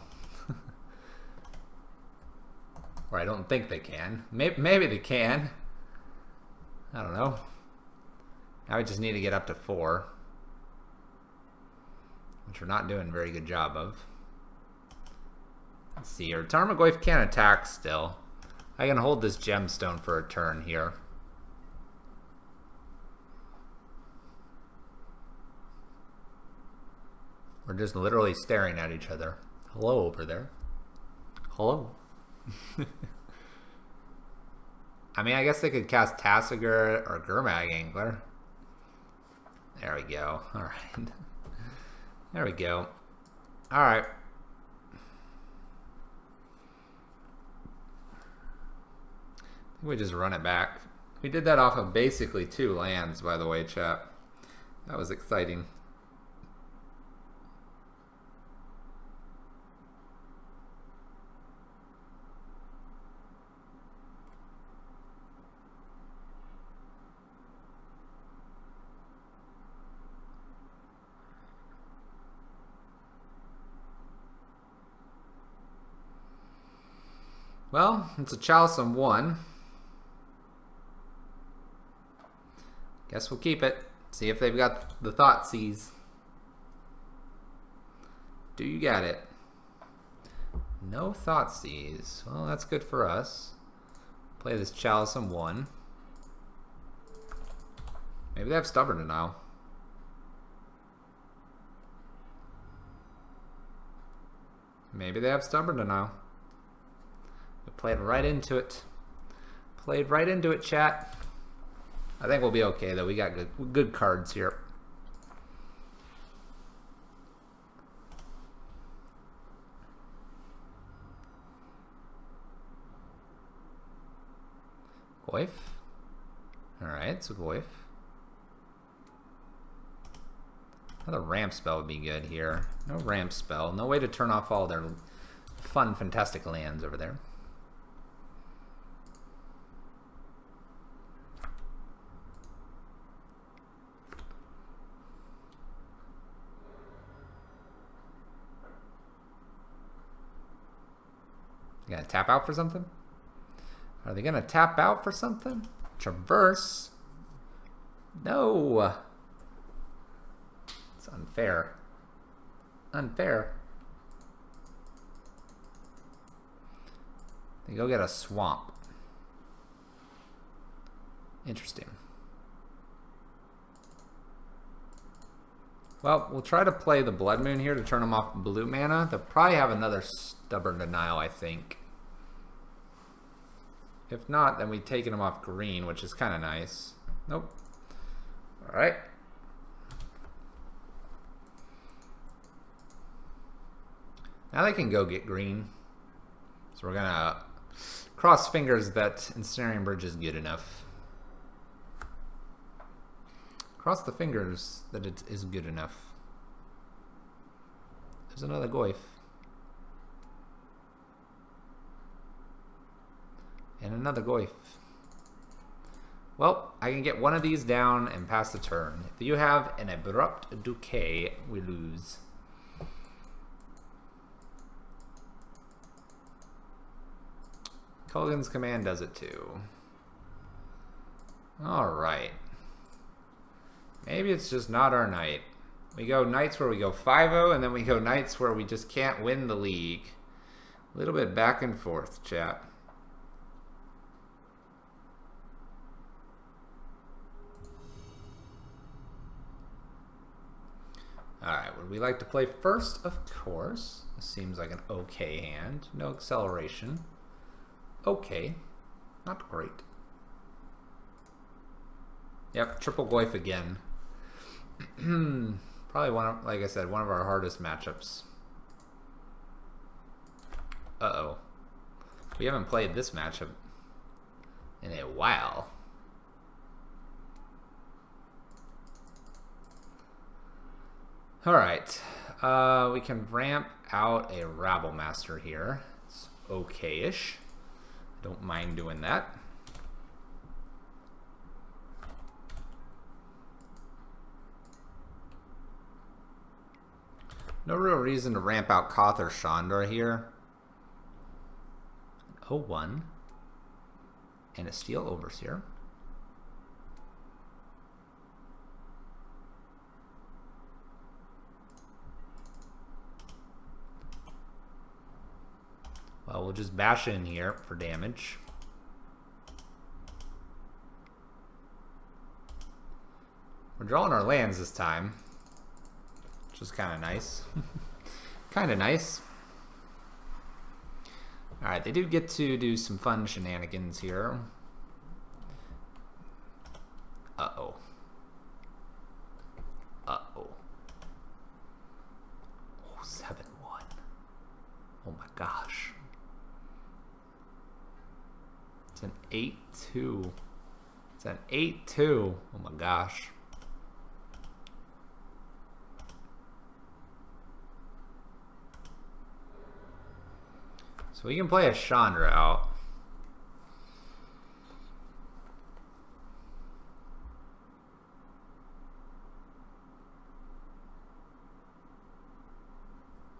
S1: Or I don't think they can. Maybe they can. I don't know. Now we just need to get up to 4. Which we're not doing a very good job of. Let's see here. Tarmogoyf can't attack still. I can hold this gemstone for a turn here. We're just literally staring at each other. Hello over there. Hello. I mean, I guess they could cast Tasigur or Gurmag Angler. There we go. All right. There we go. All right. We just run it back. We did that off of basically 2 lands, by the way, chat. That was exciting. Well, it's a Chalcem 1. Guess we'll keep it. See if they've got the Thoughtseize. Do you got it? No Thoughtseize. Well, that's good for us. Play this Chalcem 1. Maybe they have Stubborn Denial. Maybe they have Stubborn Denial. We played right into it. Played right into it, chat. I think we'll be okay, though. We got good cards here. Goyf. Alright, so Goyf. Another ramp spell would be good here. No ramp spell. No way to turn off all their fun, fantastic lands over there. You gonna tap out for something? Are they gonna tap out for something? Traverse? No! It's unfair. Unfair. They go get a swamp. Interesting. Well, we'll try to play the Blood Moon here to turn them off blue mana. They'll probably have another Stubborn Denial, I think. If not, then we've taken them off green, which is kind of nice. Nope. All right. Now they can go get green. So we're going to cross fingers that Ensnaring Bridge is good enough. Cross the fingers that it is good enough. There's another Goyf. And another Goyf. Well, I can get one of these down and pass the turn. If you have an Abrupt Decay, we lose. Kulgan's Command does it too. Alright. Maybe it's just not our night. We go nights where we go 5-0, and then we go nights where we just can't win the league. A little bit back and forth, chat. Alright, would we like to play first? Of course. This seems like an okay hand. No acceleration. Okay. Not great. Yep, triple Goyf again. Probably one of, like I said, one of our hardest matchups. Uh-oh. We haven't played this matchup in a while. Alright. We can ramp out a Rabblemaster here. It's okay-ish. Don't mind doing that. No real reason to ramp out Koth or Chandra here. 0-1. And a Steel Overseer. Well, we'll just bash in here for damage. We're drawing our lands this time, which is kind of nice. Kind of nice. Alright, they do get to do some fun shenanigans here. Uh-oh. Uh-oh. Oh, 7-1. Oh my gosh. It's an 8-2. It's an 8-2. Oh my gosh. So we can play a Chandra out.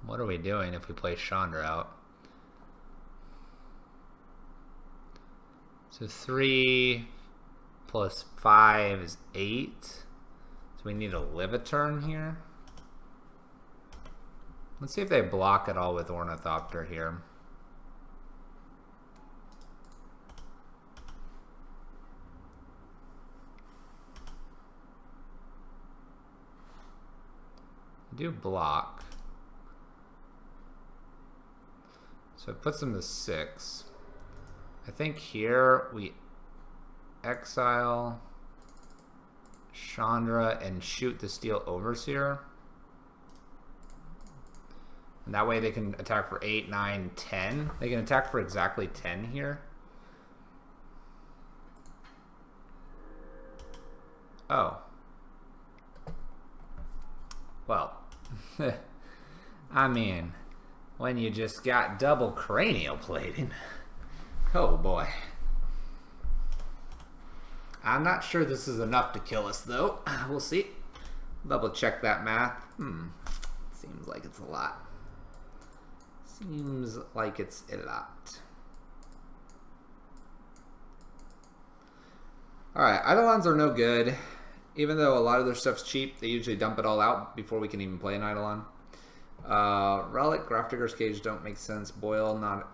S1: What are we doing if we play Chandra out? So 3 plus 5 is 8. So we need to live a turn here. Let's see if they block at all with Ornithopter here. Do block. So it puts them to 6. I think here we exile Chandra and shoot the Steel Overseer. And that way they can attack for 8, 9, 10. They can attack for exactly 10 here. Oh. Well. I mean, when you just got double cranial plating. Oh boy. I'm not sure this is enough to kill us though. We'll see. Double check that math. Seems like it's a lot. Seems like it's a lot. Alright, Eidolons are no good. Even though a lot of their stuff's cheap, they usually dump it all out before we can even play an Eidolon. Relic, Grafdigger's Cage don't make sense. Boil, not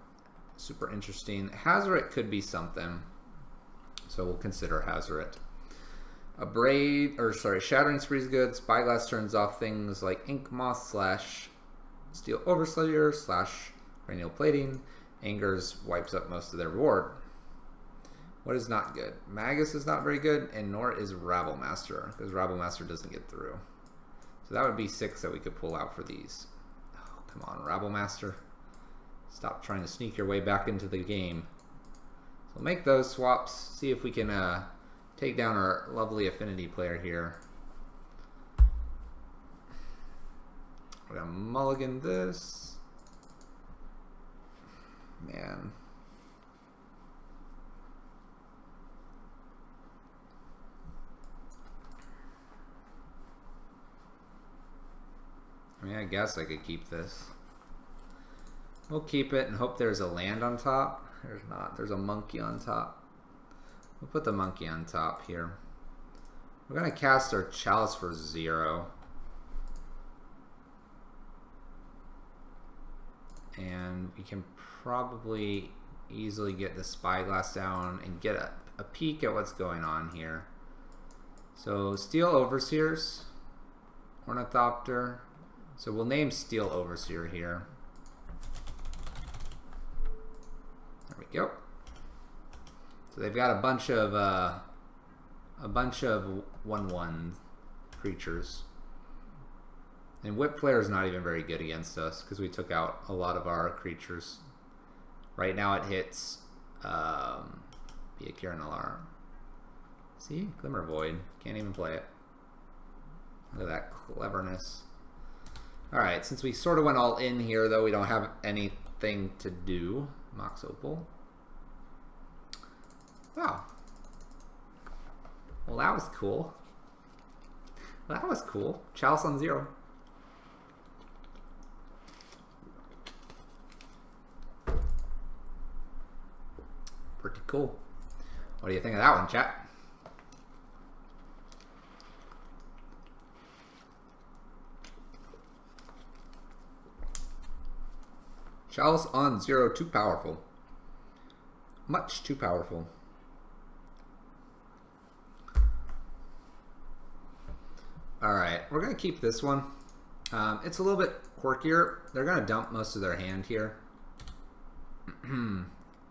S1: super interesting. Hazoret could be something. So we'll consider Hazoret. Shattering Spree's good. Spyglass turns off things like Ink Moth / Steel Overslayer / Cranial Plating. Angers wipes up most of their reward. What is not good? Magus is not very good, and nor is Rabblemaster, because Rabblemaster doesn't get through. So that would be 6 that we could pull out for these. Oh, come on, Rabblemaster. Stop trying to sneak your way back into the game. So we'll make those swaps, see if we can take down our lovely affinity player here. We're going to mulligan this. Man. I mean, I guess I could keep this. We'll keep it and hope there's a land on top. There's not. There's a monkey on top. We'll put the monkey on top here. We're going to cast our Chalice for 0. And we can probably easily get the Spyglass down and get a peek at what's going on here. So, Steel Overseers, Ornithopter. So we'll name Steel Overseer here. There we go. So they've got a bunch of 1/1 creatures. And Whip Flare is not even very good against us because we took out a lot of our creatures. Right now it hits be a Kiran Alarm. See? Glimmer Void. Can't even play it. Look at that cleverness. Alright, since we sort of went all in here, though, we don't have anything to do. Mox Opal. Wow. Well, that was cool. That was cool. Chalice on 0. Pretty cool. What do you think of that one, chat? Chalice on 0, too powerful. Much too powerful. Alright, we're going to keep this one. It's a little bit quirkier. They're going to dump most of their hand here.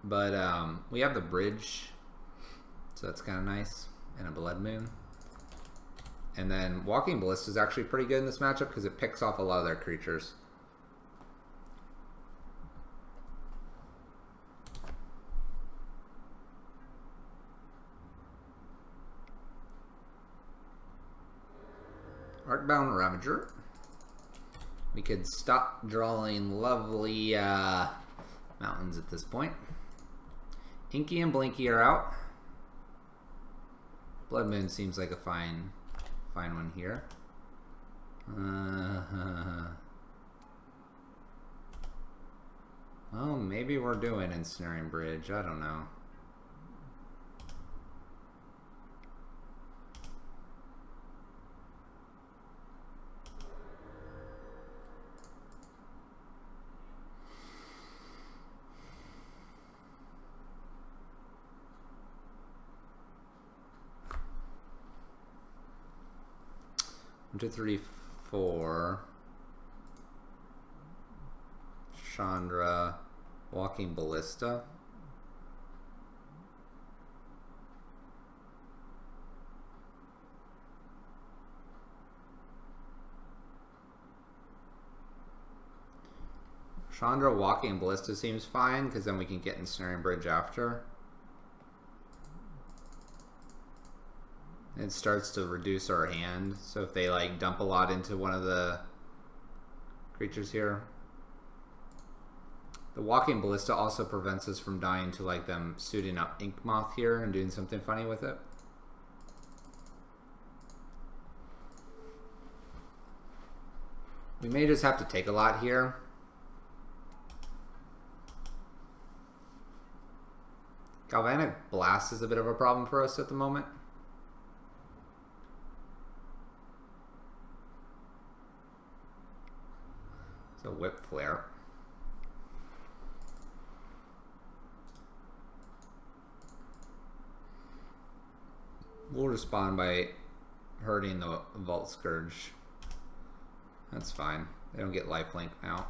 S1: But we have the bridge, so that's kind of nice, and a Blood Moon. And then Walking Ballista is actually pretty good in this matchup because it picks off a lot of their creatures. Arcbound Ravager. We could stop drawing lovely mountains at this point. Inky and Blinky are out. Blood Moon seems like a fine one here. Well, maybe we're doing Ensnaring Bridge. I don't know. One, two, three, four. Chandra, Walking Ballista. Chandra, Walking Ballista seems fine because then we can get Ensnaring Bridge after. It starts to reduce our hand, so if they like dump a lot into one of the creatures here. The Walking Ballista also prevents us from dying to like them suiting up Inkmoth here and doing something funny with it. We may just have to take a lot here. Galvanic Blast is a bit of a problem for us at the moment. So Whip Flare. We'll respond by hurting the Vault Scourge. That's fine. They don't get lifelink now.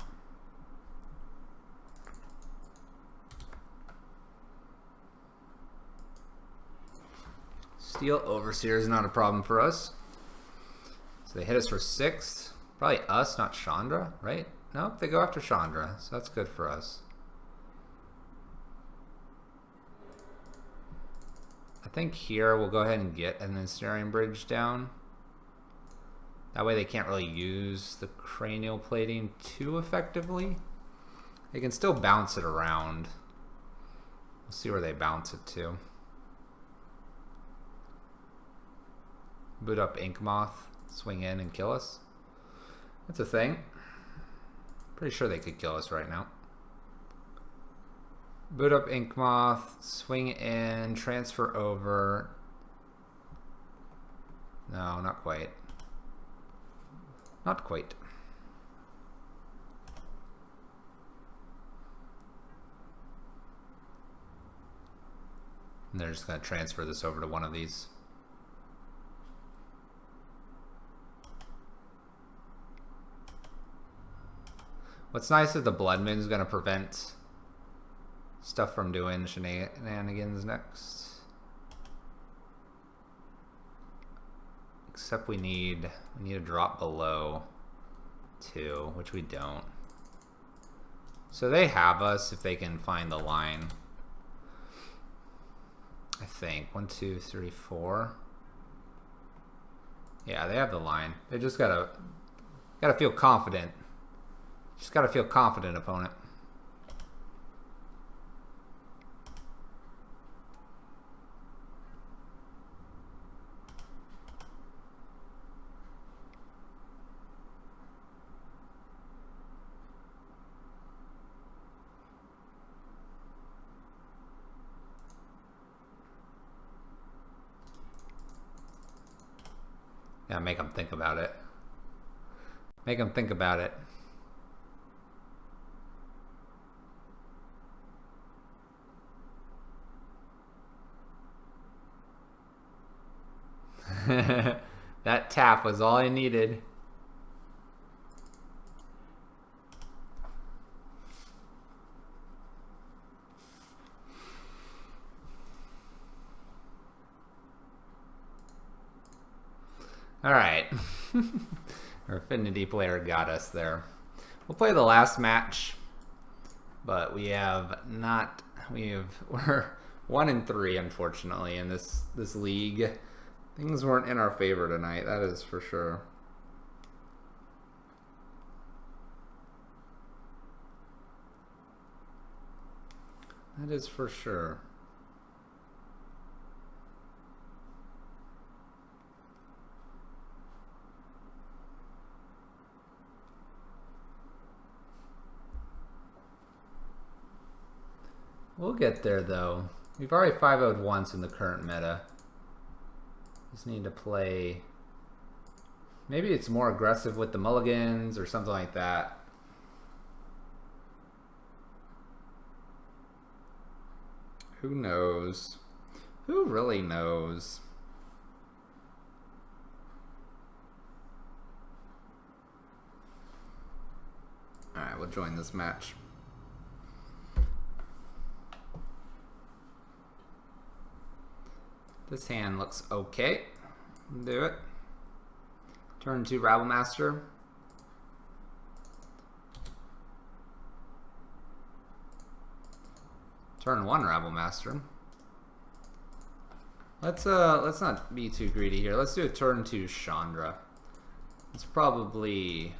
S1: Steel Overseer is not a problem for us. So they hit us for 6. Probably us, not Chandra, right? Nope, they go after Chandra, so that's good for us. I think here we'll go ahead and get an Ensnaring Bridge down. That way they can't really use the Cranial Plating too effectively. They can still bounce it around. We'll see where they bounce it to. Boot up Inkmoth, swing in and kill us. That's a thing. Pretty sure they could kill us right now. Boot up Inkmoth, swing in, transfer over. No, not quite. Not quite. And they're just going to transfer this over to one of these. What's nice is the Blood Moon is going to prevent stuff from doing shenanigans next. Except we need a drop below 2, which we don't. So they have us if they can find the line. I think 1, 2, 3, 4. Yeah, they have the line. They just gotta Gotta feel confident. Just gotta feel confident, opponent. Yeah, make them think about it. Make them think about it. That tap was all I needed. All right. Our affinity player got us there. We'll play the last match, but we're 1-3, unfortunately, in this league. Things weren't in our favor tonight, that is for sure. That is for sure. We'll get there, though. We've already 5-0'd once in the current meta. Just need to play... Maybe it's more aggressive with the mulligans or something like that. Who knows? Who really knows? Alright, we'll join this match. This hand looks okay. Do it. Turn 2 Rabblemaster. Turn 1 Rabblemaster. Let's not be too greedy here. Let's do a turn 2 Chandra. It's probably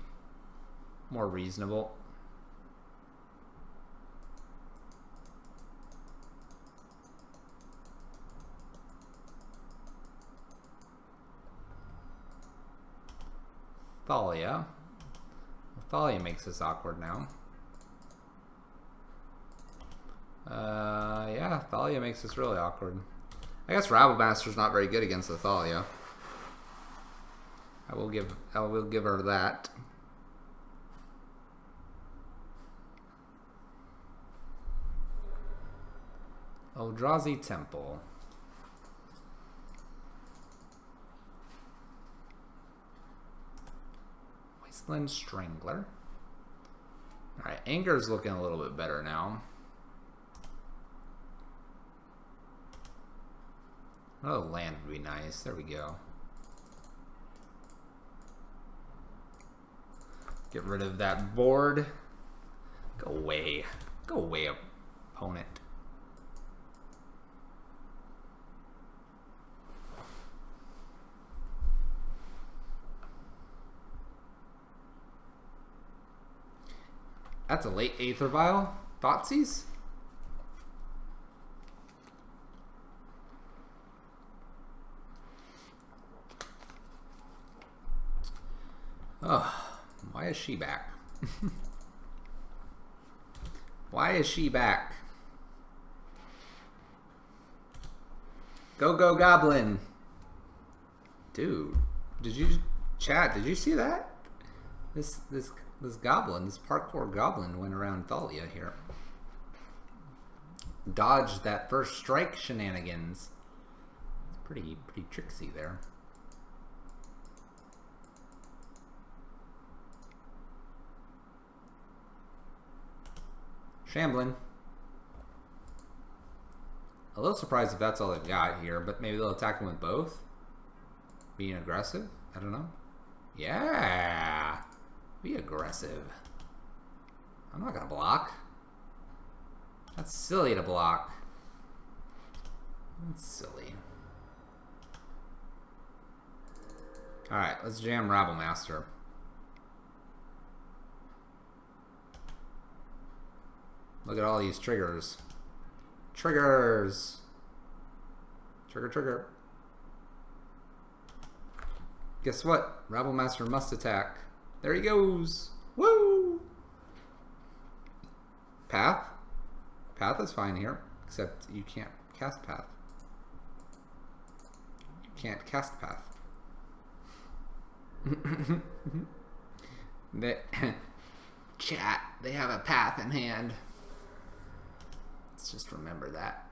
S1: more reasonable. Thalia. Thalia makes this awkward now. Yeah, Thalia makes this really awkward. I guess Rabblemaster's not very good against the Thalia. I will give her that. Eldrazi Temple. Wasteland Strangler. Alright, Anger's looking a little bit better now. Oh, land would be nice. There we go. Get rid of that board. Go away. Go away, opponent. That's a late Aether Vial. Thoughtseize? Oh, why is she back? Why is she back? Go, go, Goblin! Dude, did you chat? Did you see that? This goblin, this parkour goblin, went around Thalia here. Dodged that first strike shenanigans. It's pretty tricksy there. Shambling. A little surprised if that's all they've got here, but maybe they'll attack him with both. Being aggressive? I don't know. Yeah! Be aggressive. I'm not gonna block. That's silly to block. That's silly. Alright, let's jam Rabblemaster. Look at all these triggers. Triggers! Trigger, trigger. Guess what? Rabblemaster must attack. There he goes! Woo! Path? Path is fine here, except you can't cast Path. You can't cast Path. Chat, they have a Path in hand. Let's just remember that.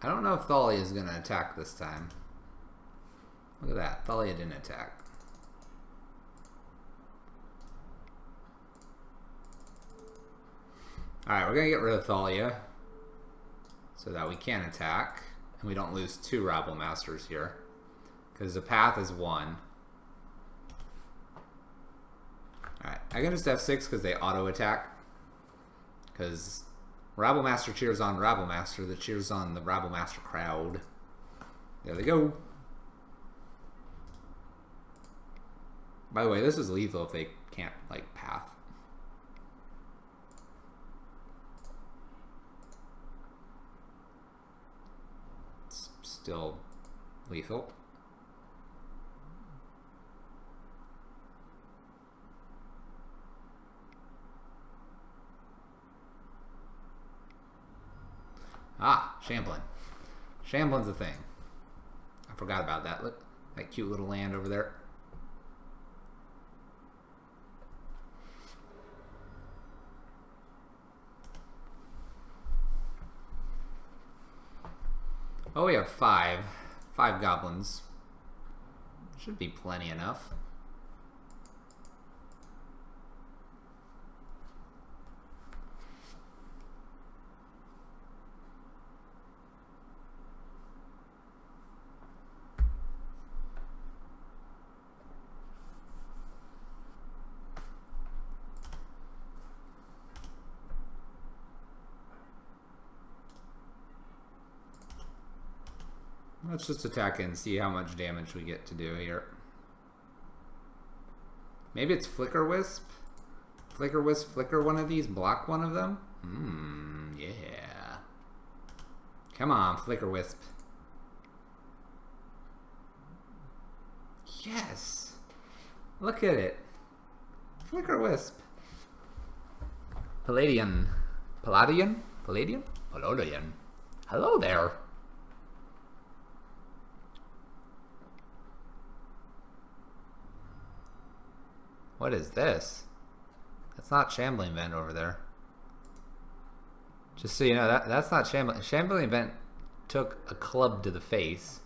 S1: I don't know if Thalia is going to attack this time. Look at that. Thalia didn't attack. Alright, we're going to get rid of Thalia so that we can attack and we don't lose 2 Rabblmasters here. Because the path is 1. Alright, I can just F6 because they auto-attack. Because Rabblemaster cheers on Rabblemaster that cheers on the Rabblemaster crowd. There they go. By the way, this is lethal if they can't, like, path. It's still lethal. Ah, Shamblin. Shamblin's a thing. I forgot about that. Look, that cute little land over there. Oh, we have 5 goblins. Should be plenty enough. Let's just attack and see how much damage we get to do here. Maybe it's Flicker Wisp? Flicker Wisp, flicker one of these, block one of them? Yeah. Come on, Flicker Wisp. Yes! Look at it. Flicker Wisp. Palladian. Palladian? Palladian? Palladian. Hello there. What is this? That's not Shambling Vent over there. Just so you know, that's not Shambling. Shambling Vent took a club to the face.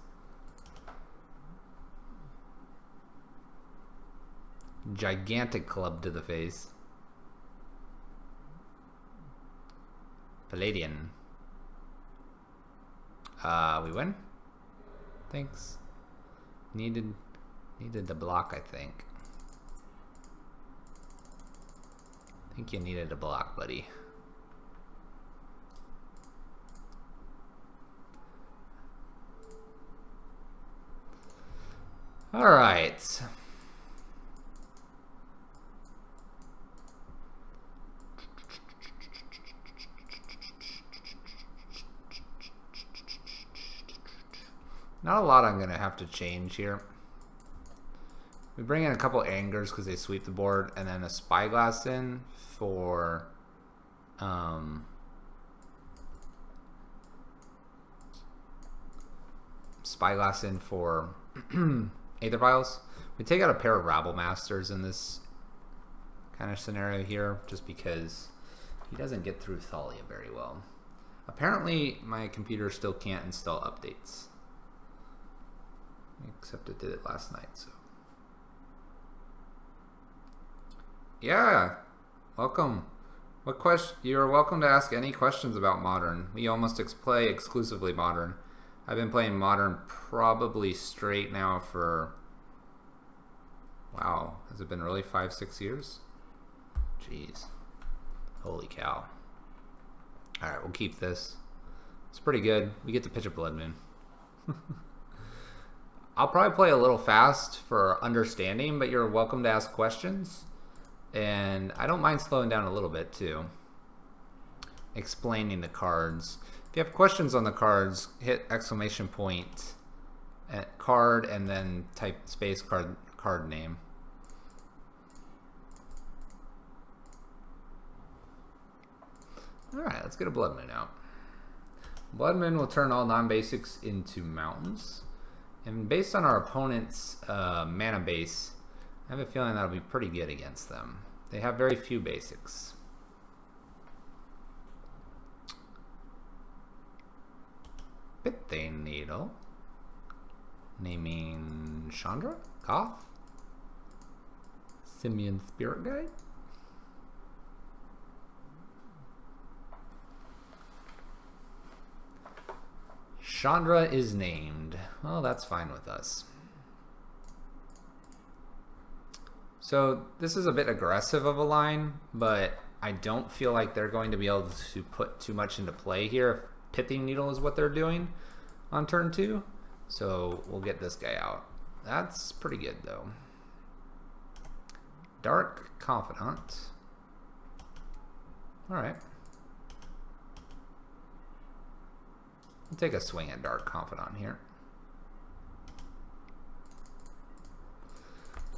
S1: Gigantic club to the face. Palladian. We win? Thanks. Needed the block, I think. I think you needed a block, buddy. All right. Not a lot I'm going to have to change here. We bring in a couple Angers because they sweep the board, and then a Spyglass in for Aether Vials. We take out a pair of Rabblmasters in this kind of scenario here, just because he doesn't get through Thalia very well. Apparently, my computer still can't install updates. Except it did it last night, so. Yeah, welcome. What question? You're welcome to ask any questions about Modern. We almost play exclusively Modern. I've been playing Modern probably straight now for, wow, has it been really 5-6 years? Jeez, holy cow. All right, we'll keep this. It's pretty good. We get to pitch a Blood Moon. I'll probably play a little fast for understanding, but you're welcome to ask questions. And I don't mind slowing down a little bit too. Explaining the cards. If you have questions on the cards, hit exclamation point at card and then type space card name. Alright, let's get a Blood Moon out. Blood Moon will turn all non-basics into mountains. And based on our opponent's mana base, I have a feeling that'll be pretty good against them. They have very few basics. Pithane Needle. Naming Chandra? Koth? Simian Spirit Guide? Chandra is named. Well, that's fine with us. So this is a bit aggressive of a line, but I don't feel like they're going to be able to put too much into play here if Pithing Needle is what they're doing on turn 2. So we'll get this guy out. That's pretty good though. Dark Confidant. Alright. We'll take a swing at Dark Confidant here.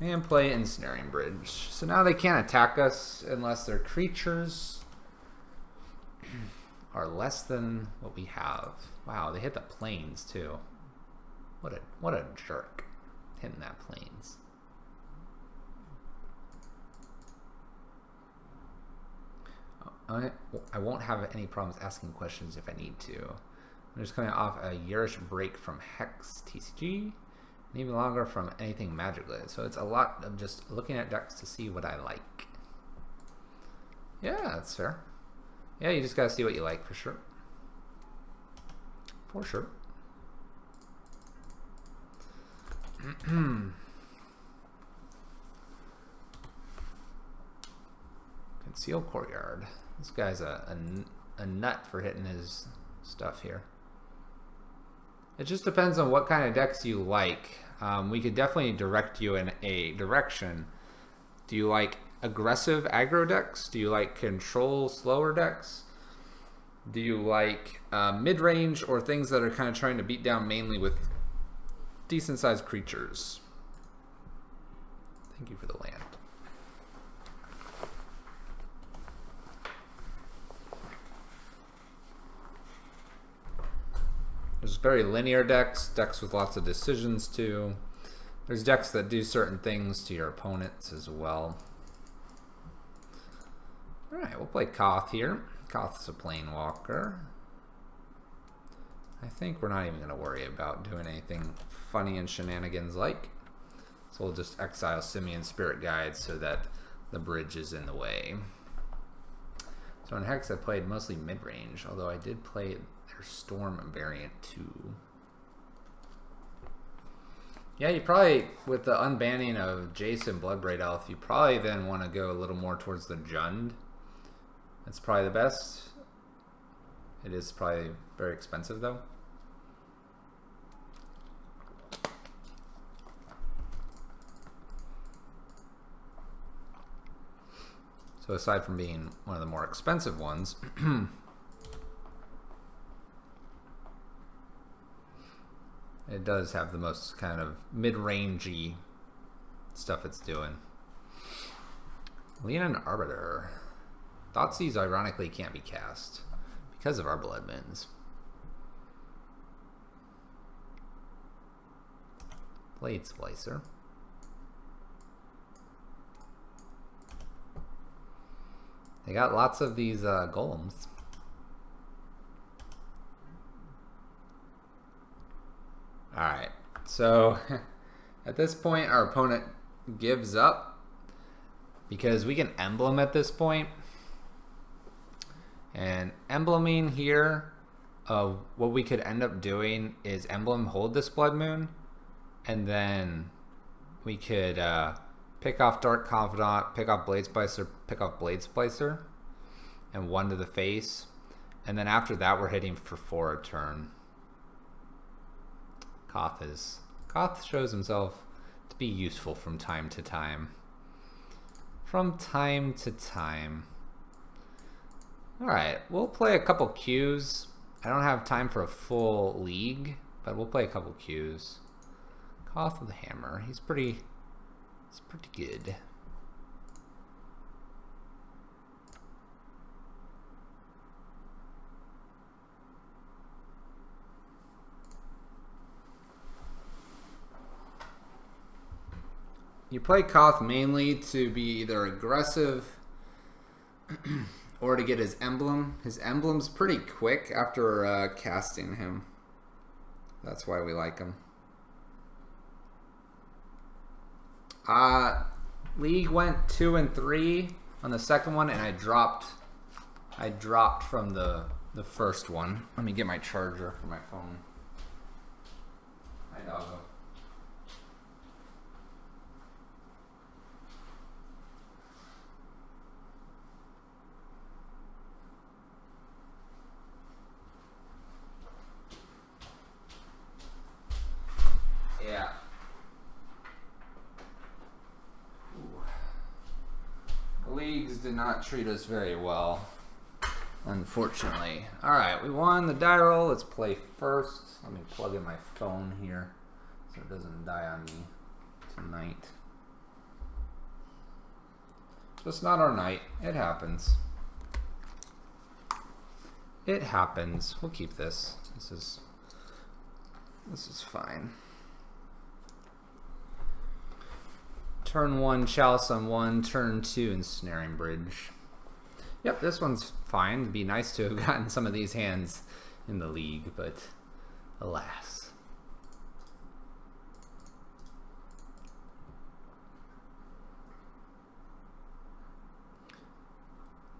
S1: And play Ensnaring Bridge. So now they can't attack us unless their creatures are less than what we have. Wow, they hit the plains too. What a jerk, hitting that plains. I won't have any problems asking questions if I need to. I'm just coming off a yearish break from Hex TCG, and even longer from anything magic related. So it's a lot of just looking at decks to see what I like. Yeah, that's fair. Yeah, you just gotta see what you like for sure. For sure. Concealed Courtyard. This guy's a nut for hitting his stuff here. It just depends on what kind of decks you like. We could definitely direct you in a direction. Do you like aggressive aggro decks? Do you like control slower decks? Do you like mid-range or things that are kind of trying to beat down mainly with decent sized creatures? Thank you for the land. There's very linear decks, decks with lots of decisions too. There's decks that do certain things to your opponents as well. Alright, we'll play Koth here. Koth's a Planewalker. I think we're not even going to worry about doing anything funny and shenanigans like. So we'll just exile Simian Spirit Guide so that the bridge is in the way. So in Hex I played mostly mid-range, although I did play their Storm variant too. Yeah, you probably, with the unbanning of Jason Bloodbraid Elf, you probably then want to go a little more towards the Jund. That's probably the best. It is probably very expensive though. So aside from being one of the more expensive ones, it does have the most kind of mid-rangey stuff it's doing. Leonin Arbiter. Thoughtseize ironically can't be cast because of our Blood Moons. Blade Splicer. They got lots of these golems. Alright, so at this point our opponent gives up because we can emblem at this point. And embleming here, what we could end up doing is emblem hold this Blood Moon, and then we could pick off Dark Confidant, pick off Blade Splicer, pick off Blade Splicer, and 1 to the face. And then after that we're hitting for 4 a turn. Koth is Koth shows himself to be useful from time to time. From time to time. Alright, we'll play a couple Qs. I don't have time for a full league, but we'll play a couple Qs. Koth with the hammer. He's pretty good. You play Koth mainly to be either aggressive or to get his emblem. His emblem's pretty quick after casting him. That's why we like him. League went 2 and 3 on the second one, and I dropped from the first one. Let me get my charger for my phone. Hi, doggo. Yeah. Ooh. The leagues did not treat us very well, unfortunately. Alright, we won the die roll. Let's play first. Let me plug in my phone here so it doesn't die on me tonight. Just not our night. It happens. It happens. We'll keep this. This is fine. Turn 1, Chalice on 1, turn 2, Ensnaring Bridge. Yep, this one's fine. It'd be nice to have gotten some of these hands in the league, but alas.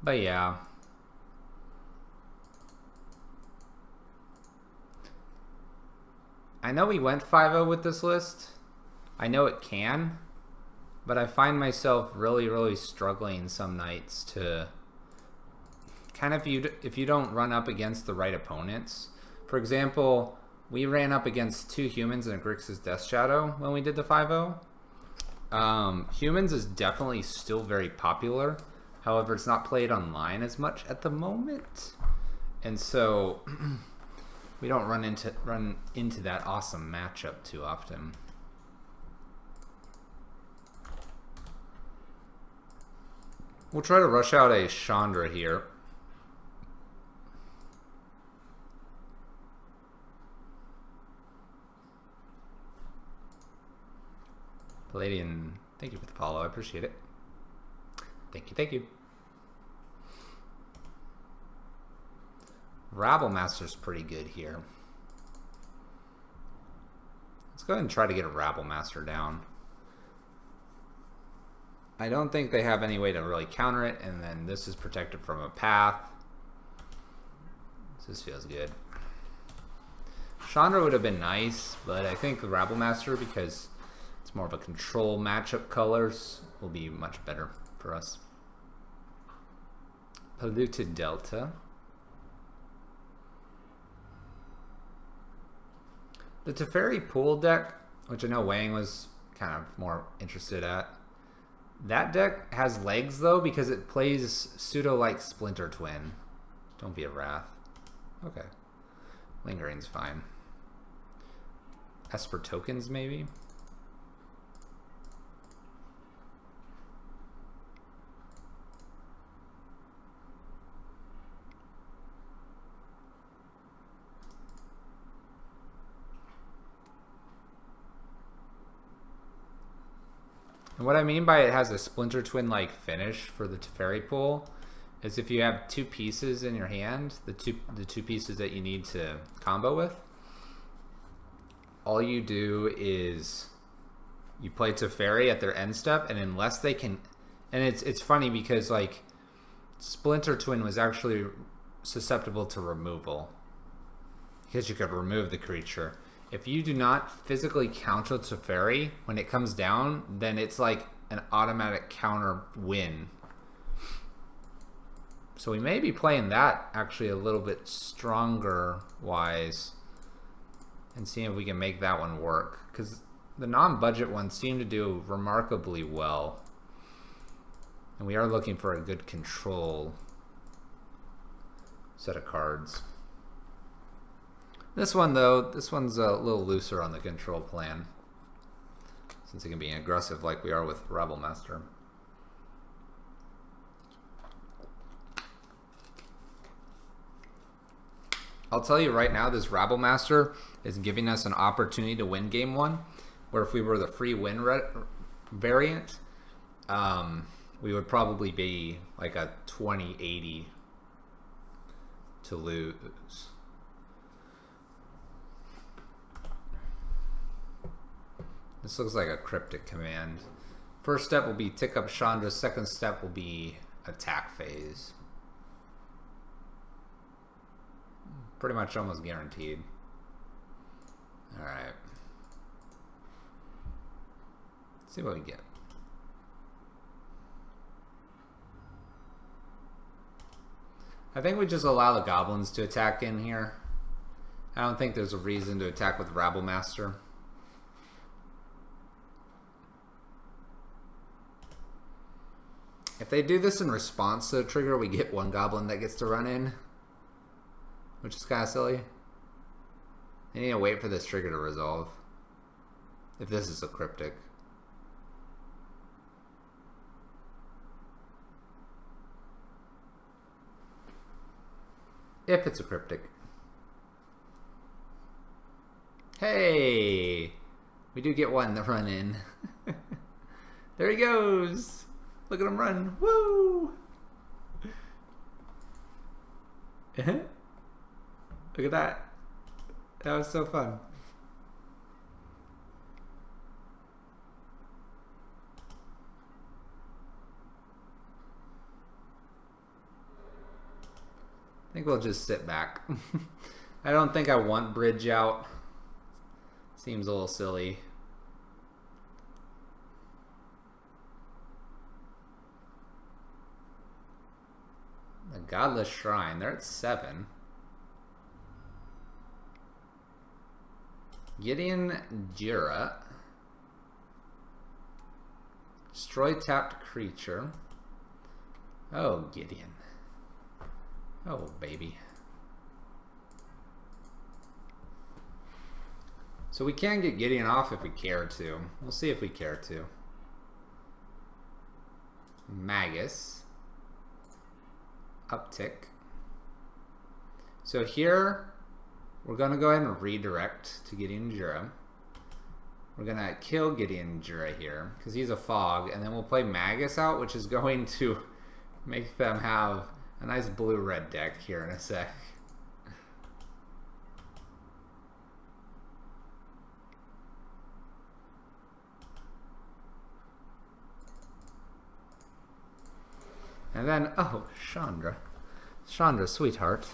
S1: But yeah. I know we went 5-0 with this list. I know it can. But I find myself really struggling some nights to kind of, if you don't run up against the right opponents. For example, we ran up against 2 humans and a Grixis Death Shadow when we did the 5-0. Humans is definitely still very popular. However, it's not played online as much at the moment. And so we don't run into that awesome matchup too often. We'll try to rush out a Chandra here. Palladian, thank you for the follow. I appreciate it. Thank you, thank you. Rabblemaster's pretty good here. Let's go ahead and try to get a Rabblemaster down. I don't think they have any way to really counter it, and then this is protected from a path. This feels good. Chandra would have been nice, but I think the Rabblemaster, because it's more of a control matchup colors, will be much better for us. Polluted Delta. The Teferi Pool deck, which I know Wang was kind of more interested at. That deck has legs though because it plays pseudo-like Splinter Twin. Don't be a Wrath. Okay. Lingering's fine. Esper Tokens maybe? And what I mean by it has a Splinter Twin-like finish for the Teferi Pool is if you have 2 pieces in your hand, the two pieces that you need to combo with, all you do is you play Teferi at their end step, and unless they can, and it's funny because like Splinter Twin was actually susceptible to removal because you could remove the creature. If you do not physically counter Teferi when it comes down, then it's like an automatic counter win. So we may be playing that actually a little bit stronger wise and seeing if we can make that one work. Because the non-budget ones seem to do remarkably well. And we are looking for a good control set of cards. This one, though, this one's a little looser on the control plan, since it can be aggressive like we are with Rabblemaster. I'll tell you right now, this Rabblemaster is giving us an opportunity to win game one, where if we were the free win variant, we would probably be like a 20-80 to lose. This looks like a cryptic command. First step will be tick up Chandra. Second step will be attack phase. Pretty much almost guaranteed. Alright. Let's see what we get. I think we just allow the goblins to attack in here. I don't think there's a reason to attack with Rabblemaster. If they do this in response to the trigger, we get one goblin that gets to run in, which is kind of silly. They need to wait for this trigger to resolve, if this is a cryptic. If it's a cryptic. Hey! We do get one to run in. There he goes! Look at him run. Woo! Look at that. That was so fun. I think we'll just sit back. I don't think I want bridge out. Seems a little silly. The Godless Shrine, they're at 7. Gideon Jira. Destroy tapped creature. Oh, Gideon. Oh, baby. So we can get Gideon off if we care to. We'll see if we care to. Magus. Uptick. So here, we're going to go ahead and redirect to Gideon Jura. We're going to kill Gideon Jura here, because he's a fog, and then we'll play Magus out, which is going to make them have a nice blue-red deck here in a sec. And then, oh, Chandra. Chandra, sweetheart.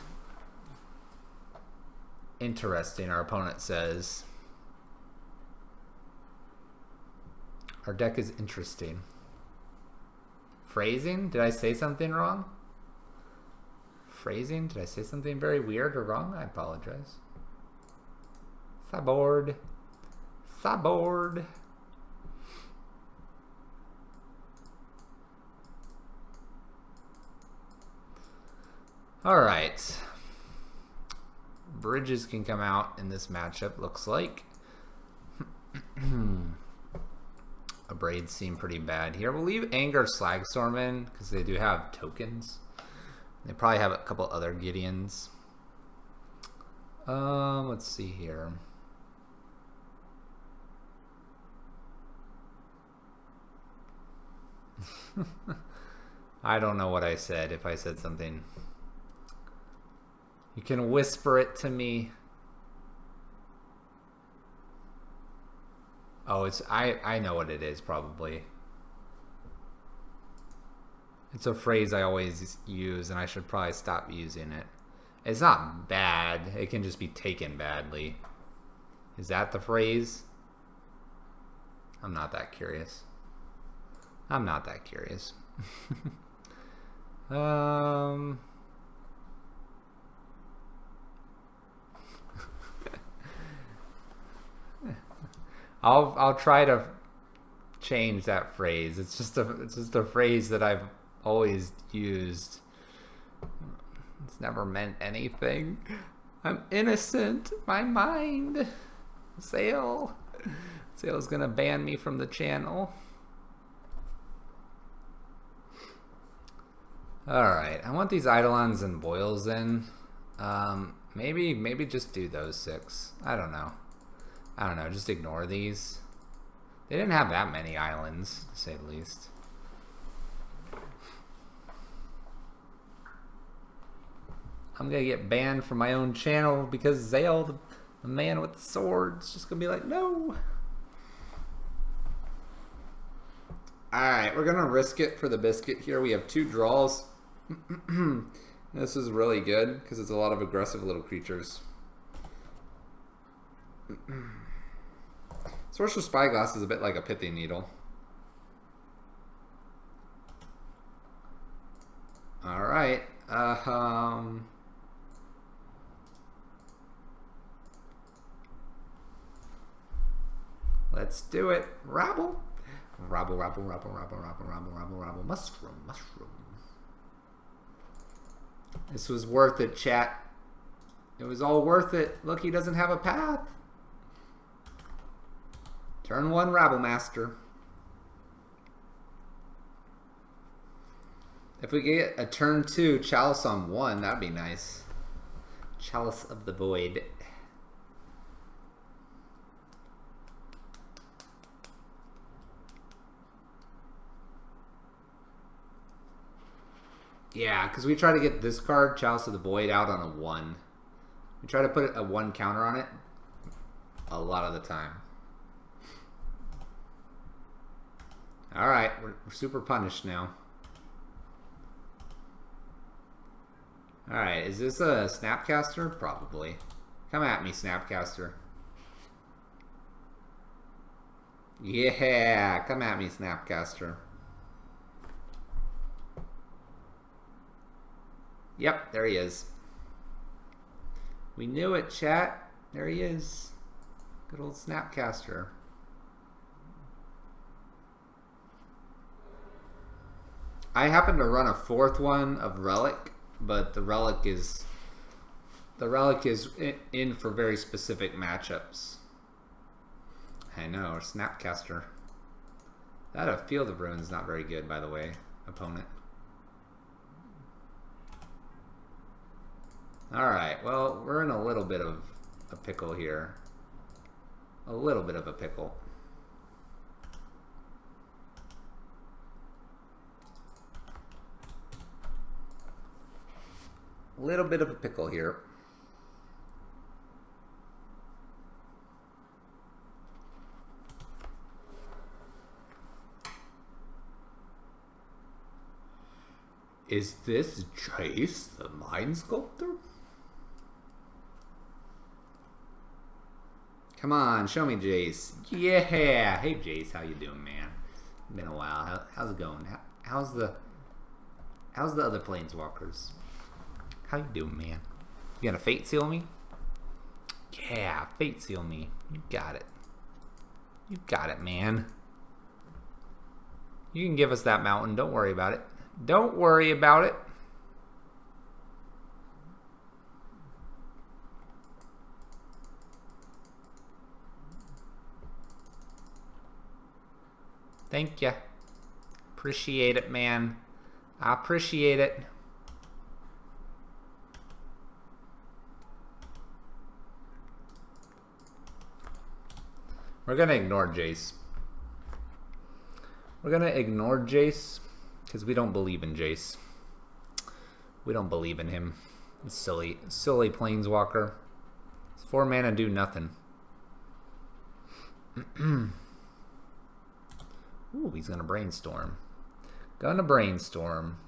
S1: Interesting, our opponent says. Our deck is interesting. Phrasing? Did I say something wrong? Phrasing? Did I say something very weird or wrong? I apologize. Sideboard. Sideboard. Alright. Bridges can come out in this matchup, looks like. Abrades seem pretty bad here. We'll leave Anger Slagstorm in, because they do have tokens. They probably have a couple other Gideons. Let's see here. I don't know what I said, if I said something. You can whisper it to me. Oh, it's I know what it is, probably. It's a phrase I always use, and I should probably stop using it. It's not bad. It can just be taken badly. Is that the phrase? I'm not that curious. I'm not that curious. I'll try to change that phrase. It's just a phrase that I've always used. It's never meant anything. I'm innocent. My mind. Sale's gonna ban me from the channel. Alright, I want these Eidolons and Boils in. Maybe just do those 6. I don't know, just ignore these. They didn't have that many islands, to say the least. I'm gonna get banned from my own channel because Zale, the man with the sword, is just gonna be like, no. Alright, we're gonna risk it for the biscuit here. We have 2 draws. This is really good because it's a lot of aggressive little creatures. Sorcerer's Spyglass is a bit like a Pithy Needle. Alright. Let's do it. Rabble. Rabble, rabble, rabble, rabble, rabble, rabble, rabble, rabble. Mushroom, mushroom. This was worth it, chat. It was all worth it. Look, he doesn't have a path. Turn 1, Rabble Master. If we get a turn 2 Chalice on 1, that'd be nice. Chalice of the Void. Yeah, because we try to get this card, Chalice of the Void, out on a 1. We try to put a 1 counter on it a lot of the time. Alright, we're super punished now. Alright, is this a Snapcaster? Probably. Come at me, Snapcaster. Yeah, come at me, Snapcaster. Yep, there he is. We knew it, chat. There he is. Good old Snapcaster. I happen to run a 4th one of Relic, but the Relic is in for very specific matchups. I know, or Snapcaster. That a Field of Ruins is not very good, by the way, opponent. Alright, well, we're in a little bit of a pickle here. A little bit of a pickle. Little bit of a pickle here. Is this Jace, the Mind Sculptor? Come on, show me Jace. Yeah! Hey Jace, how you doing, man? Been a while. How's it going? How's the other Planeswalkers? How you doing, man? You gonna Fate Seal me? Yeah, Fate Seal me. You got it. You got it, man. You can give us that mountain. Don't worry about it. Don't worry about it. Thank ya. Appreciate it, man. I appreciate it. We're gonna ignore Jace. We're gonna ignore Jace because we don't believe in Jace. We don't believe in him. Silly Planeswalker. It's 4 mana, do nothing. Ooh, he's gonna Brainstorm. Gonna Brainstorm.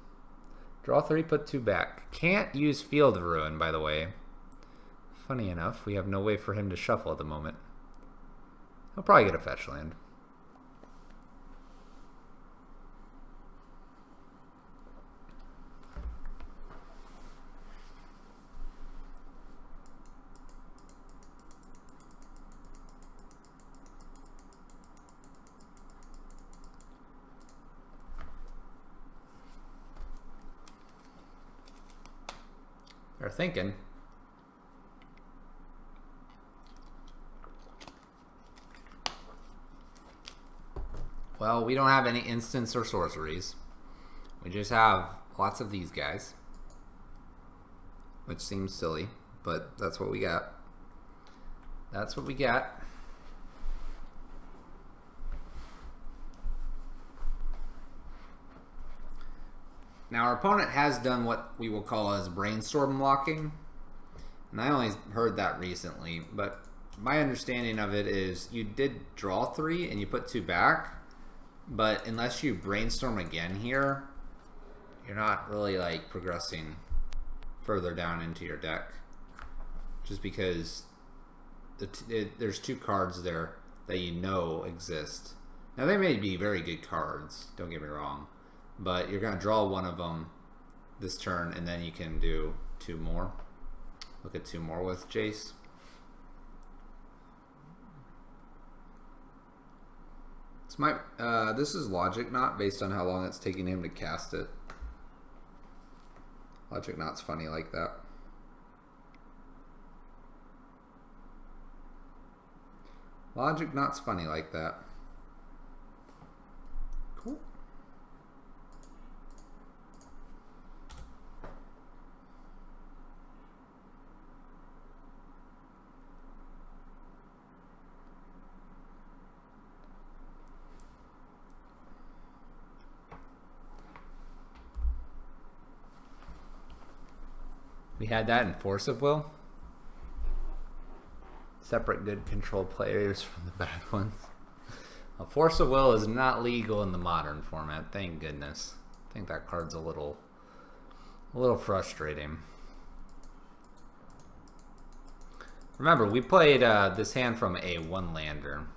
S1: Draw 3, put 2 back. Can't use Field of Ruin, by the way. Funny enough, we have no way for him to shuffle at the moment. He'll probably get a fetch land. They're thinking. Well, we don't have any instants or sorceries. We just have lots of these guys. Which seems silly, but that's what we got. That's what we got. Now our opponent has done what we will call as brainstorm locking. And I only heard that recently, but my understanding of it is you did draw 3 and you put 2 back, but unless you brainstorm again here, you're not really like progressing further down into your deck. Just because there's 2 cards there that you know exist. Now they may be very good cards, don't get me wrong, but you're going to draw one of them this turn and then you can do 2 more. Look at 2 more with Jace. This is Logic Knot based on how long it's taking him to cast it. Logic Knot's funny like that. Logic Knot's funny like that. Cool. We had that in Force of Will. Separate good control players from the bad ones. Well, Force of Will is not legal in the modern format, thank goodness. I think that card's a little frustrating. Remember, we played this hand from a 1-lander.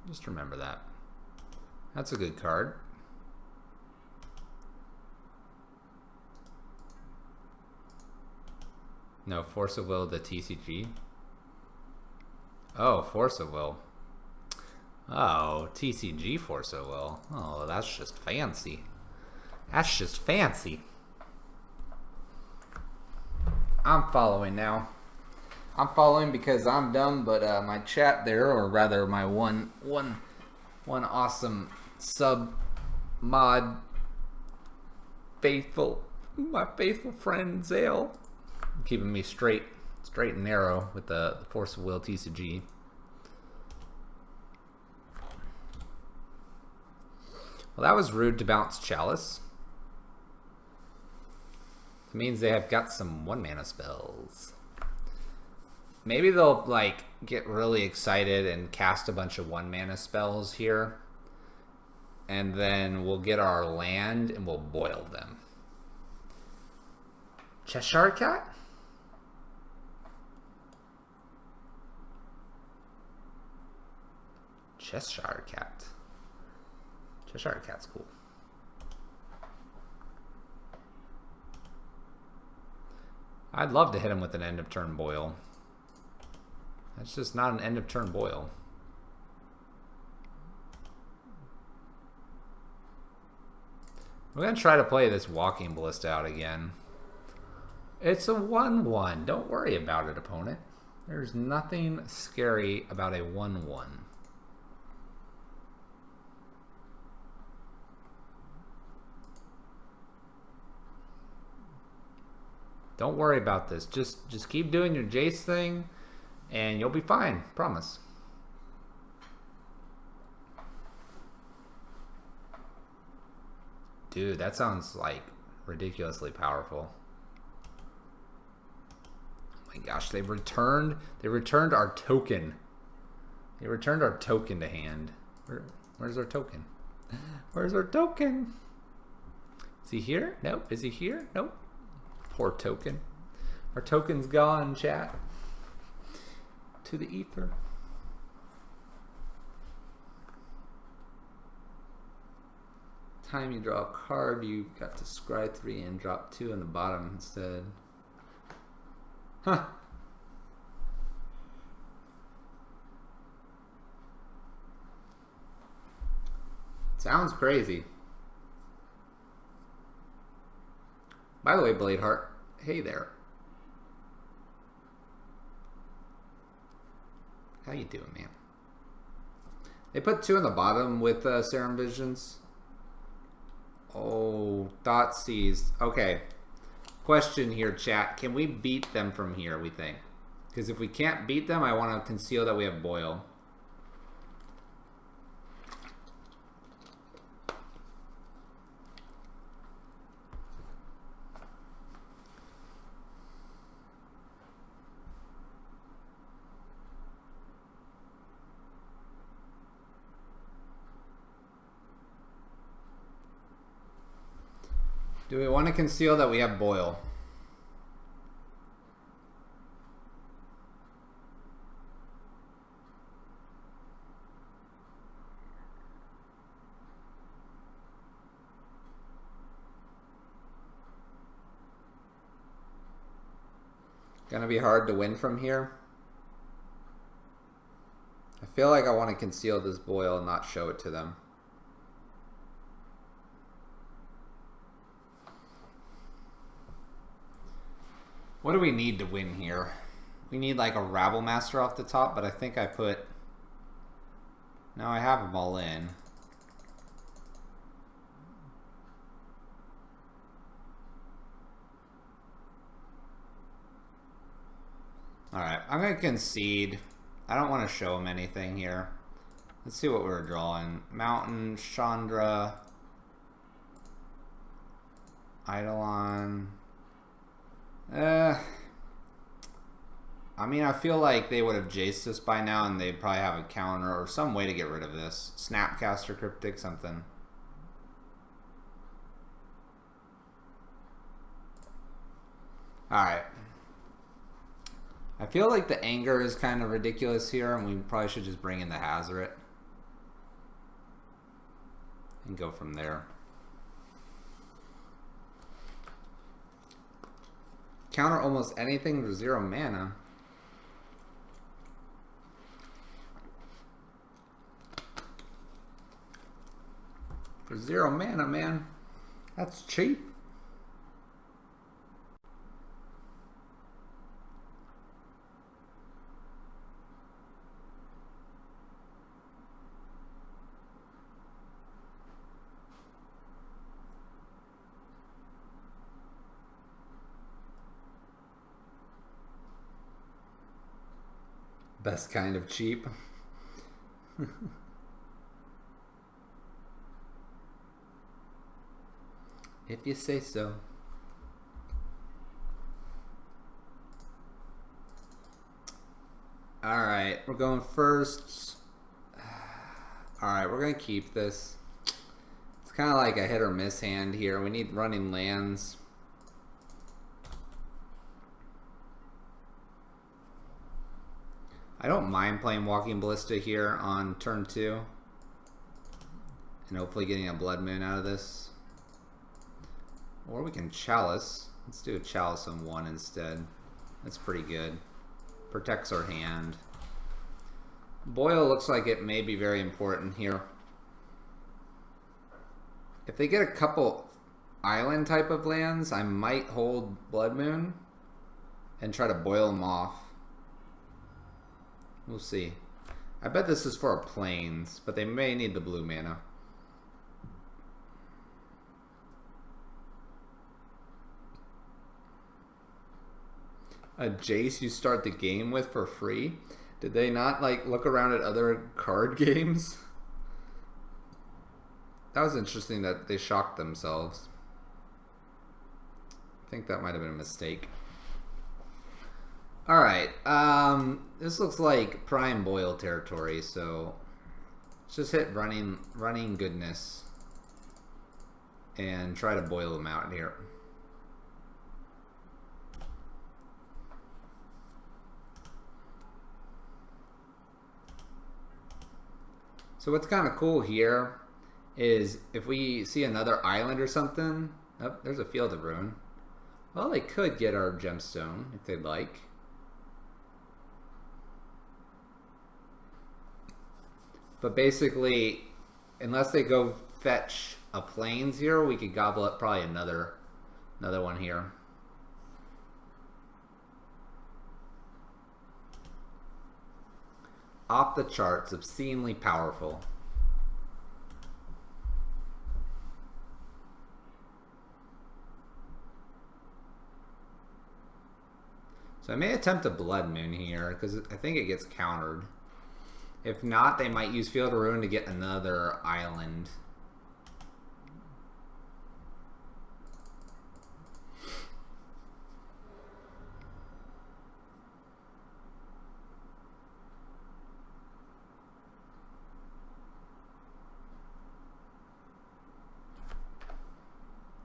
S1: Just remember that. That's a good card. No, Force of Will, the TCG. Oh, Force of Will. Oh, TCG Force of Will. Oh, that's just fancy. That's just fancy. I'm following now. I'm following because I'm dumb, but my chat there, or rather my one awesome sub mod my faithful friend Zale, keeping me straight and narrow with the Force of Will TCG. Well, that was rude to bounce Chalice. It means they have got some 1-mana spells. Maybe they'll like get really excited and cast a bunch of 1-mana spells here, and then we'll get our land and we'll boil them. Cheshire Cat? Cheshire Cat. Cheshire Cat's cool. I'd love to hit him with an end of turn boil. That's just not an end of turn boil. We're going to try to play this Walking Ballista out again. It's a 1/1. Don't worry about it, opponent. There's nothing scary about a 1/1. Don't worry about this. Just keep doing your Jace thing, and you'll be fine. Promise. Dude, that sounds like ridiculously powerful. Oh my gosh, they returned our token. They returned our token to hand. Where's our token? Where's our token? Is he here? Nope. Is he here? Nope. Poor token. Our token's gone, chat. To the ether. Time you draw a card, you got to scry 3 and drop 2 in the bottom instead. Huh. Sounds crazy. By the way, Bladeheart, hey there. How you doing, man? They put 2 in the bottom with Serum Visions. Oh, Thoughtseize. Okay. Question here, chat. Can we beat them from here, we think? Because if we can't beat them, I want to conceal that we have Boil. Do we want to conceal that we have Boil? Gonna be hard to win from here. I feel like I want to conceal this Boil and not show it to them. What do we need to win here? We need like a Rabble Master off the top, but I think I put... No, I have them all in. Alright, I'm going to concede. I don't want to show him anything here. Let's see what we're drawing. Mountain, Chandra, Eidolon. I mean, I feel like they would have Jaced this by now and they'd probably have a counter or some way to get rid of this. Snapcaster Cryptic, something. Alright. I feel like the anger is kind of ridiculous here and we probably should just bring in the Hazoret. And go from there. Counter almost anything for 0 mana. For 0 mana, man. That's cheap. Best kind of cheap. If you say so. Alright, we're going first. Alright, we're going to keep this. It's kind of like a hit or miss hand here. We need running lands. I don't mind playing Walking Ballista here on turn 2. And hopefully getting a Blood Moon out of this. Or we can Chalice. Let's do a Chalice on 1 instead. That's pretty good. Protects our hand. Boil looks like it may be very important here. If they get a couple island type of lands, I might hold Blood Moon and try to boil them off. We'll see. I bet this is for our plains, but they may need the blue mana. A Jace you start the game with for free? Did they not like look around at other card games? That was interesting that they shocked themselves. I think that might have been a mistake. Alright, this looks like prime Boil territory, so let's just hit running goodness and try to boil them out here. So what's kind of cool here is if we see another island or something, oh, there's a Field of Ruin. Well, they could get our gemstone if they'd like. But basically, unless they go fetch a plains here, we could gobble up probably another Another one here. Off the charts, obscenely powerful. So I may attempt a Blood Moon here, because I think it gets countered. If not, they might use Field of Ruin to get another island.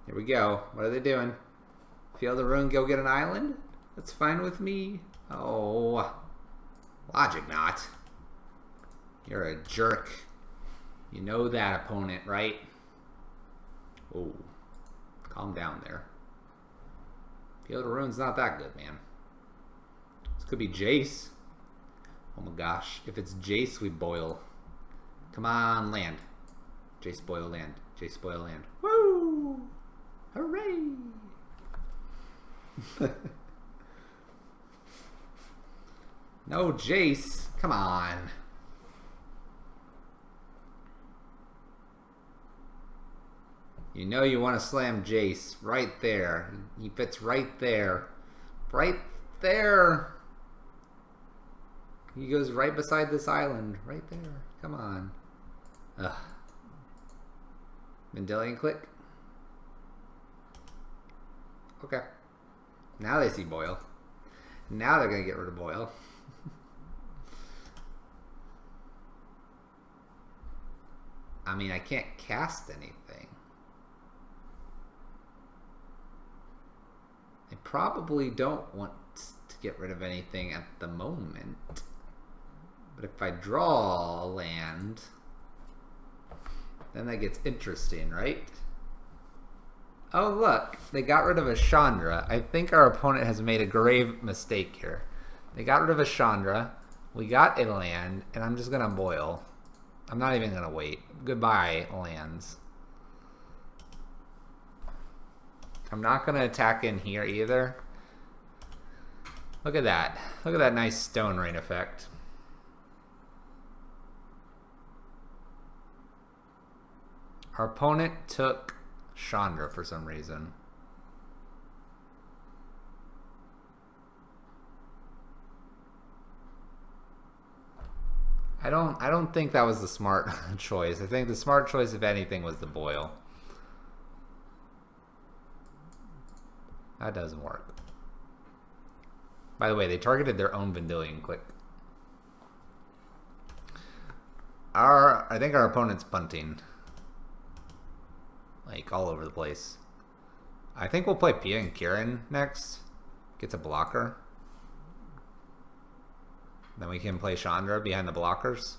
S1: Here we go. What are they doing? Field of Ruin, go get an island? That's fine with me. Oh, Logic Knot. You're a jerk. You know that, opponent, right? Oh, calm down there. Field of Ruin's not that good, man. This could be Jace. Oh my gosh. If it's Jace, we boil. Come on, land. Jace boil land. Jace boil land. Woo! Hooray! No Jace. Come on. You know you want to slam Jace right there. He fits right there. Right there. He goes right beside this island. Right there. Come on. Ugh. Vendilion Clique. Okay. Now they see Boil. Now they're going to get rid of Boil. I mean, I can't cast anything. I probably don't want to get rid of anything at the moment. But if I draw a land, then that gets interesting, right? Oh, look. They got rid of a Chandra. I think our opponent has made a grave mistake here. They got rid of a Chandra. We got a land, and I'm just going to boil. I'm not even going to wait. Goodbye, lands. I'm not going to attack in here either. Look at that. Look at that nice Stone Rain effect. Our opponent took Chandra for some reason. I don't think that was the smart choice. I think the smart choice, if anything, was the boil. That doesn't work. By the way, they targeted their own Vendilion Clique. I think our opponent's punting. Like, all over the place. I think we'll play Pia and Kirin next. Gets a blocker. Then we can play Chandra behind the blockers.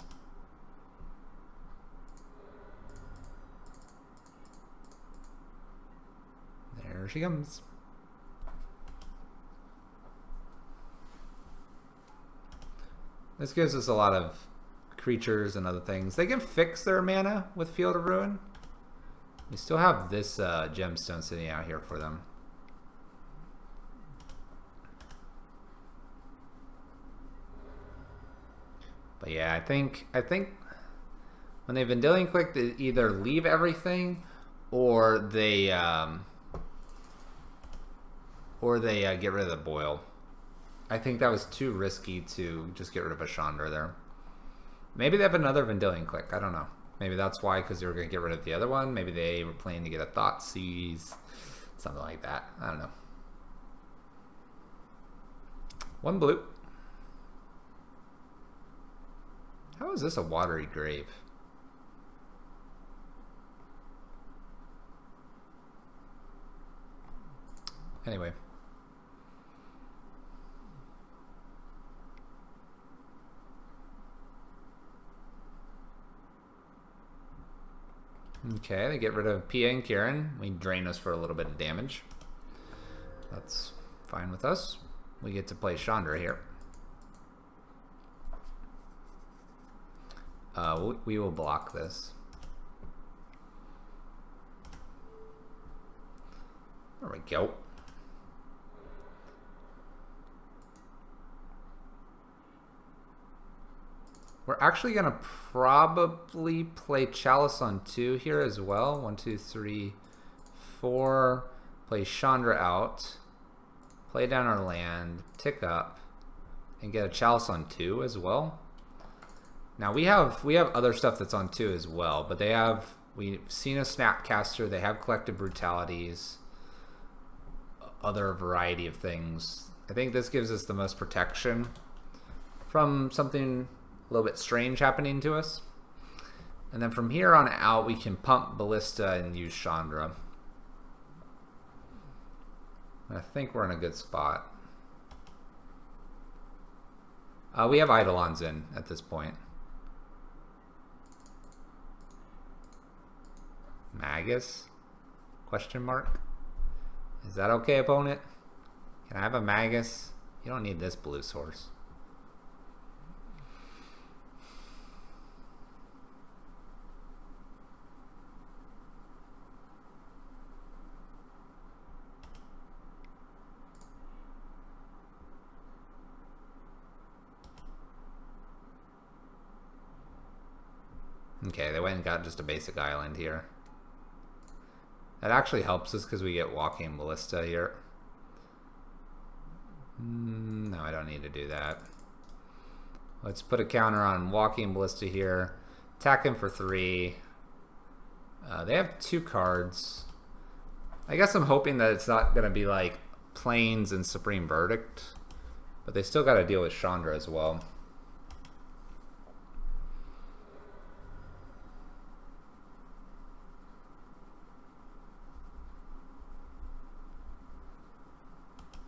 S1: There she comes. This gives us a lot of creatures and other things. They can fix their mana with Field of Ruin. We still have this gemstone sitting out here for them. But yeah, I think when they Vendilion Clique, they either leave everything or they get rid of the boil. I think that was too risky to just get rid of a Chandra there. Maybe they have another Vendilion Clique. I don't know. Maybe that's why, because they were going to get rid of the other one. Maybe they were planning to get a Thoughtseize. Something like that. I don't know. One blue. How is this a Watery Grave? Anyway. Okay, they get rid of Pia and Kirin. We drain us for a little bit of damage. That's fine with us. We get to play Chandra here. We will block this. There we go. We're actually going to probably play Chalice on 2 here as well. 1, 2, 3, 4. Play Chandra out. Play down our land. Tick up. And get a Chalice on 2 as well. Now we have other stuff that's on 2 as well. But they have... We've seen a Snapcaster. They have Collective Brutalities. Other variety of things. I think this gives us the most protection from something a little bit strange happening to us. And then from here on out, we can pump Ballista and use Chandra. I think we're in a good spot. We have Eidolons in at this point. Magus? Question mark? Is that okay, opponent? Can I have a Magus? You don't need this blue source. Okay, they went and got just a basic island here. That actually helps us because we get Walking Ballista here. No, I don't need to do that. Let's put a counter on Walking Ballista here. Attack him for 3. They have 2 cards. I guess I'm hoping that it's not going to be like Plains and Supreme Verdict. But they still got to deal with Chandra as well.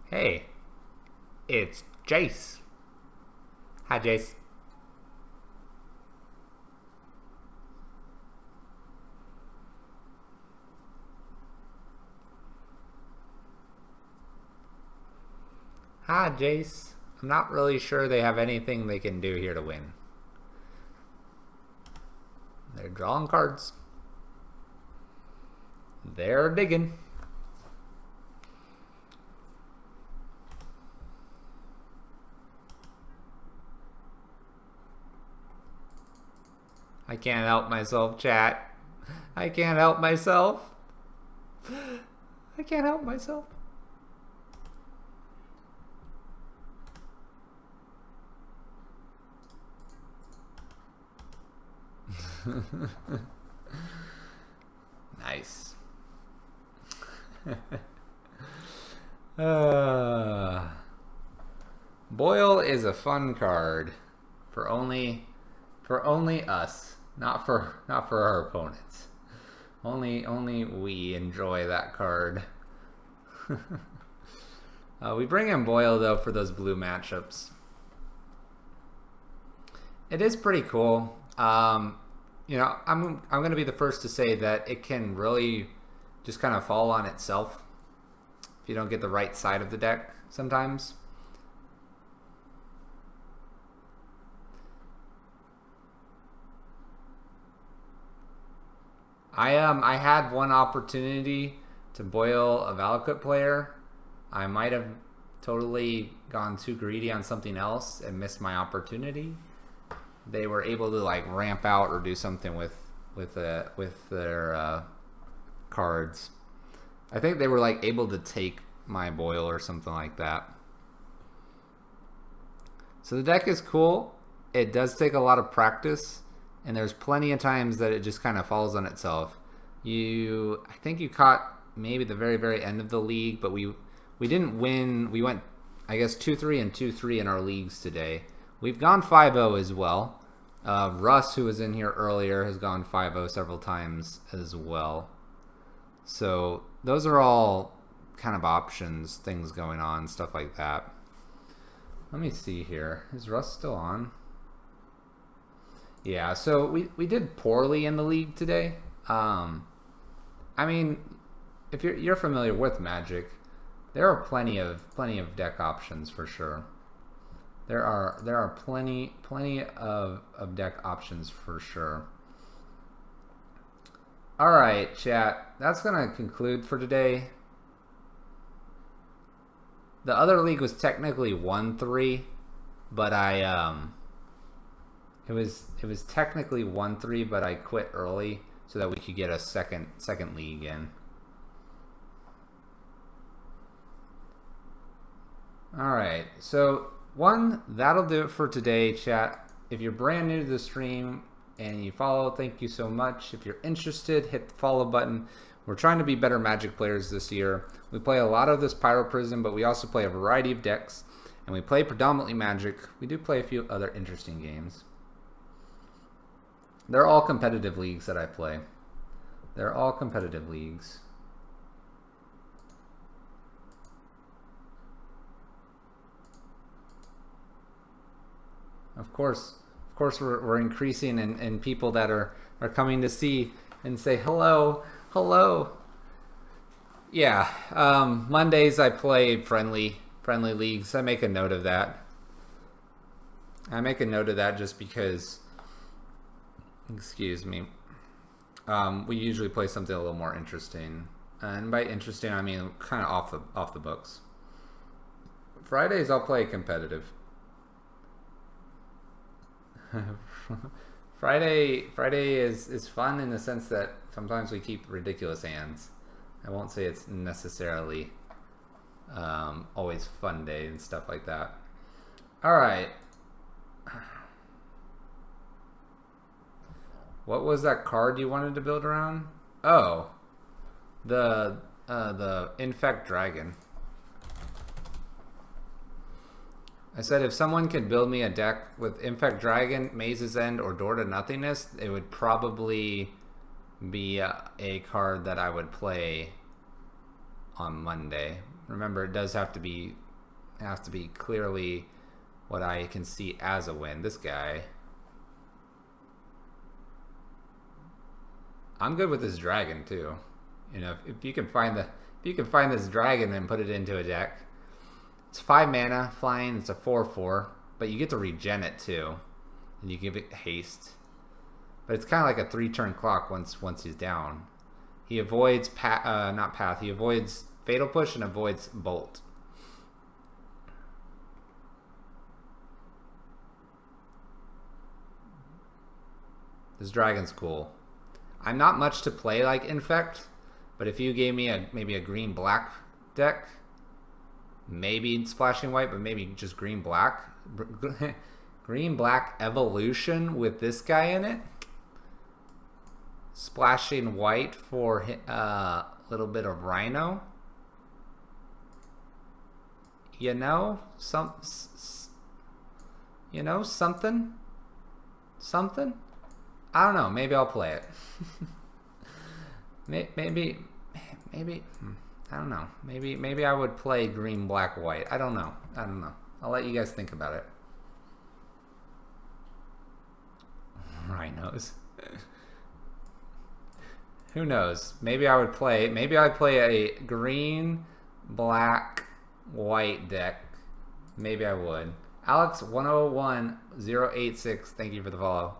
S1: Hey, it's Jace. Hi, Jace. Hi, Jace. I'm not really sure they have anything they can do here to win. They're drawing cards. They're digging. I can't help myself, chat. I can't help myself. I can't help myself. Nice. Boil is a fun card for only us. Not for our opponents. Only we enjoy that card. We bring in Boil though for those blue matchups. It is pretty cool. You know, I'm gonna be the first to say that it can really just kind of fall on itself if you don't get the right side of the deck sometimes. I had one opportunity to boil a Valakut player. I might have totally gone too greedy on something else and missed my opportunity. They were able to like ramp out or do something with their cards. I think they were like able to take my boil or something like that. So the deck is cool. It does take a lot of practice. And there's plenty of times that it just kind of falls on itself. I think you caught maybe the very, very end of the league, but we didn't win. We went, I guess, 2-3 and 2-3 in our leagues today. We've gone 5-0 as well. Russ, who was in here earlier, has gone 5-0 several times as well. So those are all kind of options, things going on, stuff like that. Let me see here. Is Russ still on? Yeah, so we did poorly in the league today. I mean, if you're familiar with Magic, there are plenty of deck options for sure. There are plenty of deck options for sure. All right, chat. That's gonna conclude for today. The other league was technically 1-3, but it was technically 1-3, but I quit early so that we could get a second league in. All right, so that'll do it for today, chat. If you're brand new to the stream and you follow, thank you so much. If you're interested, hit the follow button. We're trying to be better Magic players this year. We play a lot of this Pyro Prism, but we also play a variety of decks, and we play predominantly Magic. We do play a few other interesting games. They're all competitive leagues that I play. They're all competitive leagues. Of course, we're increasing in people that are coming to see and say hello. Yeah, Mondays I play friendly leagues. I make a note of that. Just because, excuse me, we usually play something a little more interesting. And by interesting, I mean kind of off the books. Fridays I'll play competitive. Friday is fun in the sense that sometimes we keep ridiculous hands. I won't say it's necessarily always fun day and stuff like that. All right. What was that card you wanted to build around? Oh, the Infect Dragon. I said if someone could build me a deck with Infect Dragon, Maze's End, or Door to Nothingness, it would probably be a card that I would play on Monday. Remember, it has to be clearly what I can see as a win. This guy, I'm good with this dragon too. You know, if you can find this dragon and put it into a deck. It's 5 mana, flying, it's a 4/4, but you get to regen it too, and you give it haste. But it's kind of like a 3-turn clock once he's down. He avoids he avoids Fatal Push and avoids Bolt. This dragon's cool. I'm not much to play like Infect, but if you gave me maybe a green-black deck, maybe splashing white, but maybe just green-black. Green-black evolution with this guy in it. Splashing white for a little bit of Rhino. You know, something. I don't know. Maybe I'll play it. maybe. I don't know. Maybe I would play green, black, white. I don't know. I'll let you guys think about it. Rhinos. Who knows? Maybe I'd play a green, black, white deck. Maybe I would. Alex101086, thank you for the follow.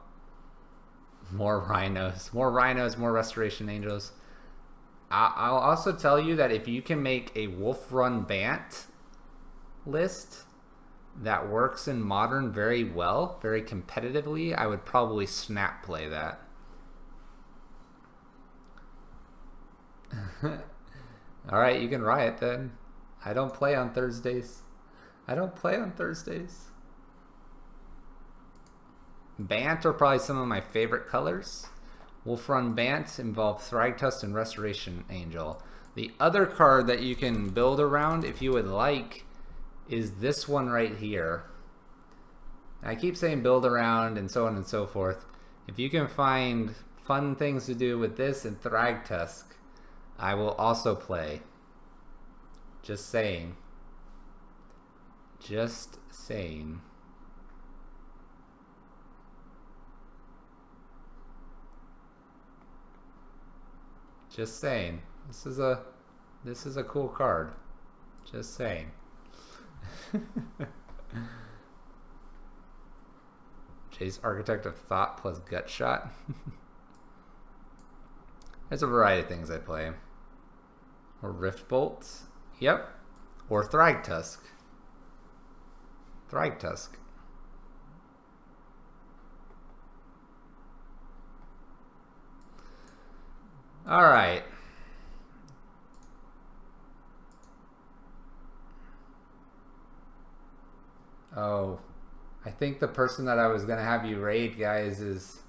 S1: More rhinos, more Restoration Angels. I'll also tell you that if you can make a Wolf Run Bant list that works in Modern very well, very competitively, I would probably snap play that. Alright, you can riot then. I don't play on Thursdays. Bant are probably some of my favorite colors. Wolf Run Bant involve Thragtusk and Restoration Angel. The other card that you can build around, if you would like, is this one right here. I keep saying build around and so on and so forth. If you can find fun things to do with this and Thragtusk, I will also play. Just saying. Just saying. Just saying. This is a cool card. Just saying. Jace, Architect of Thought plus Gut Shot. There's a variety of things I play. Or Rift Bolts. Yep. Or Thragtusk. Thragtusk. All right. Oh, I think the person that I was going to have you raid, guys, is...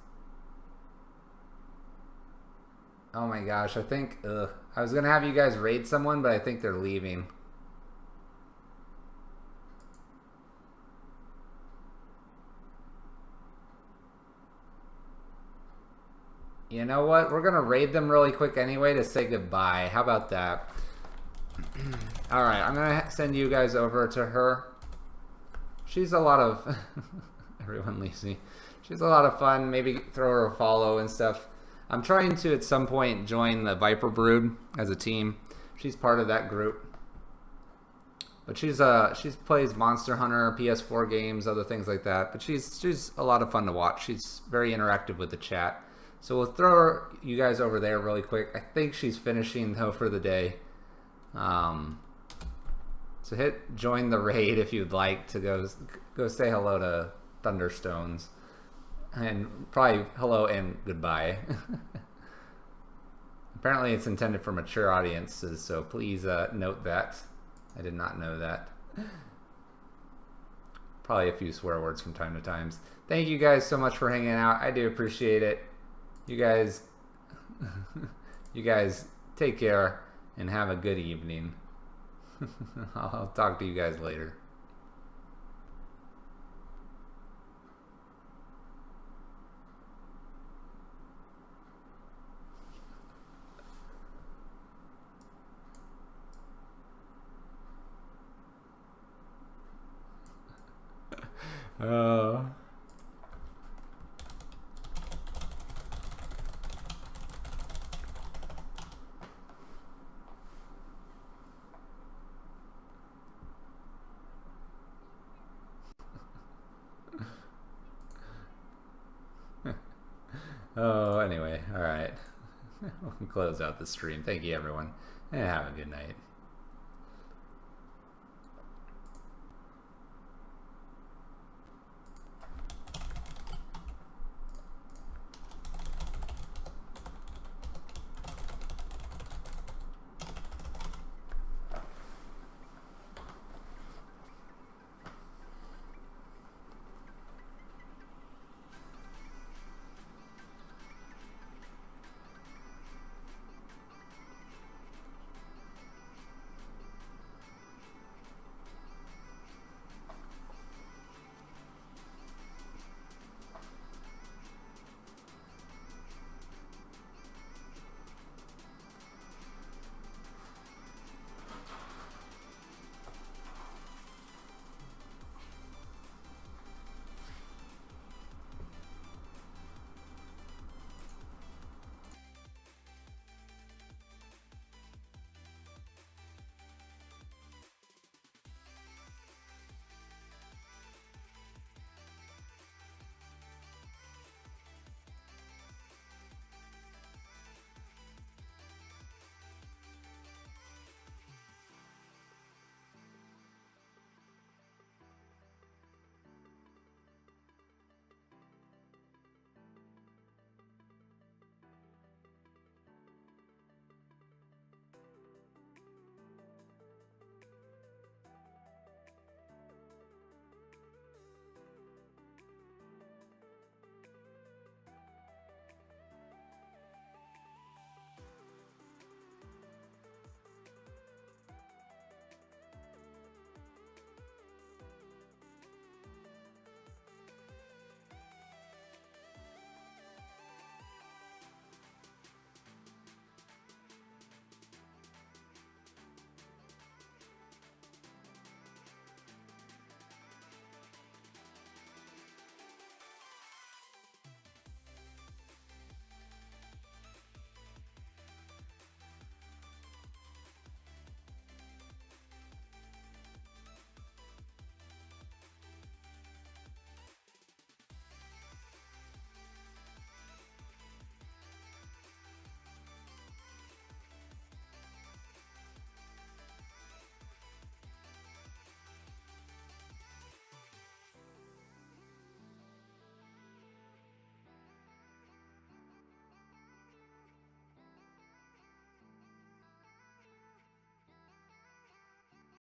S1: Oh my gosh, I think... I was going to have you guys raid someone, but I think they're leaving. You know what? We're going to raid them really quick anyway to say goodbye. How about that? Alright, I'm going to send you guys over to her. She's a lot of... Everyone leaves me. She's a lot of fun. Maybe throw her a follow and stuff. I'm trying to, at some point, join the Viper Brood as a team. She's part of that group. But she's plays Monster Hunter, PS4 games, other things like that. But she's a lot of fun to watch. She's very interactive with the chat. So we'll throw you guys over there really quick. I think she's finishing, though, for the day. So hit join the raid if you'd like to go say hello to Thunderstones. And probably hello and goodbye. Apparently it's intended for mature audiences, so please note that. I did not know that. Probably a few swear words from time to time. Thank you guys so much for hanging out. I do appreciate it. You guys take care and have a good evening. I'll talk to you guys later. Oh, anyway, all right. We'll close out the stream. Thank you, everyone, and have a good night.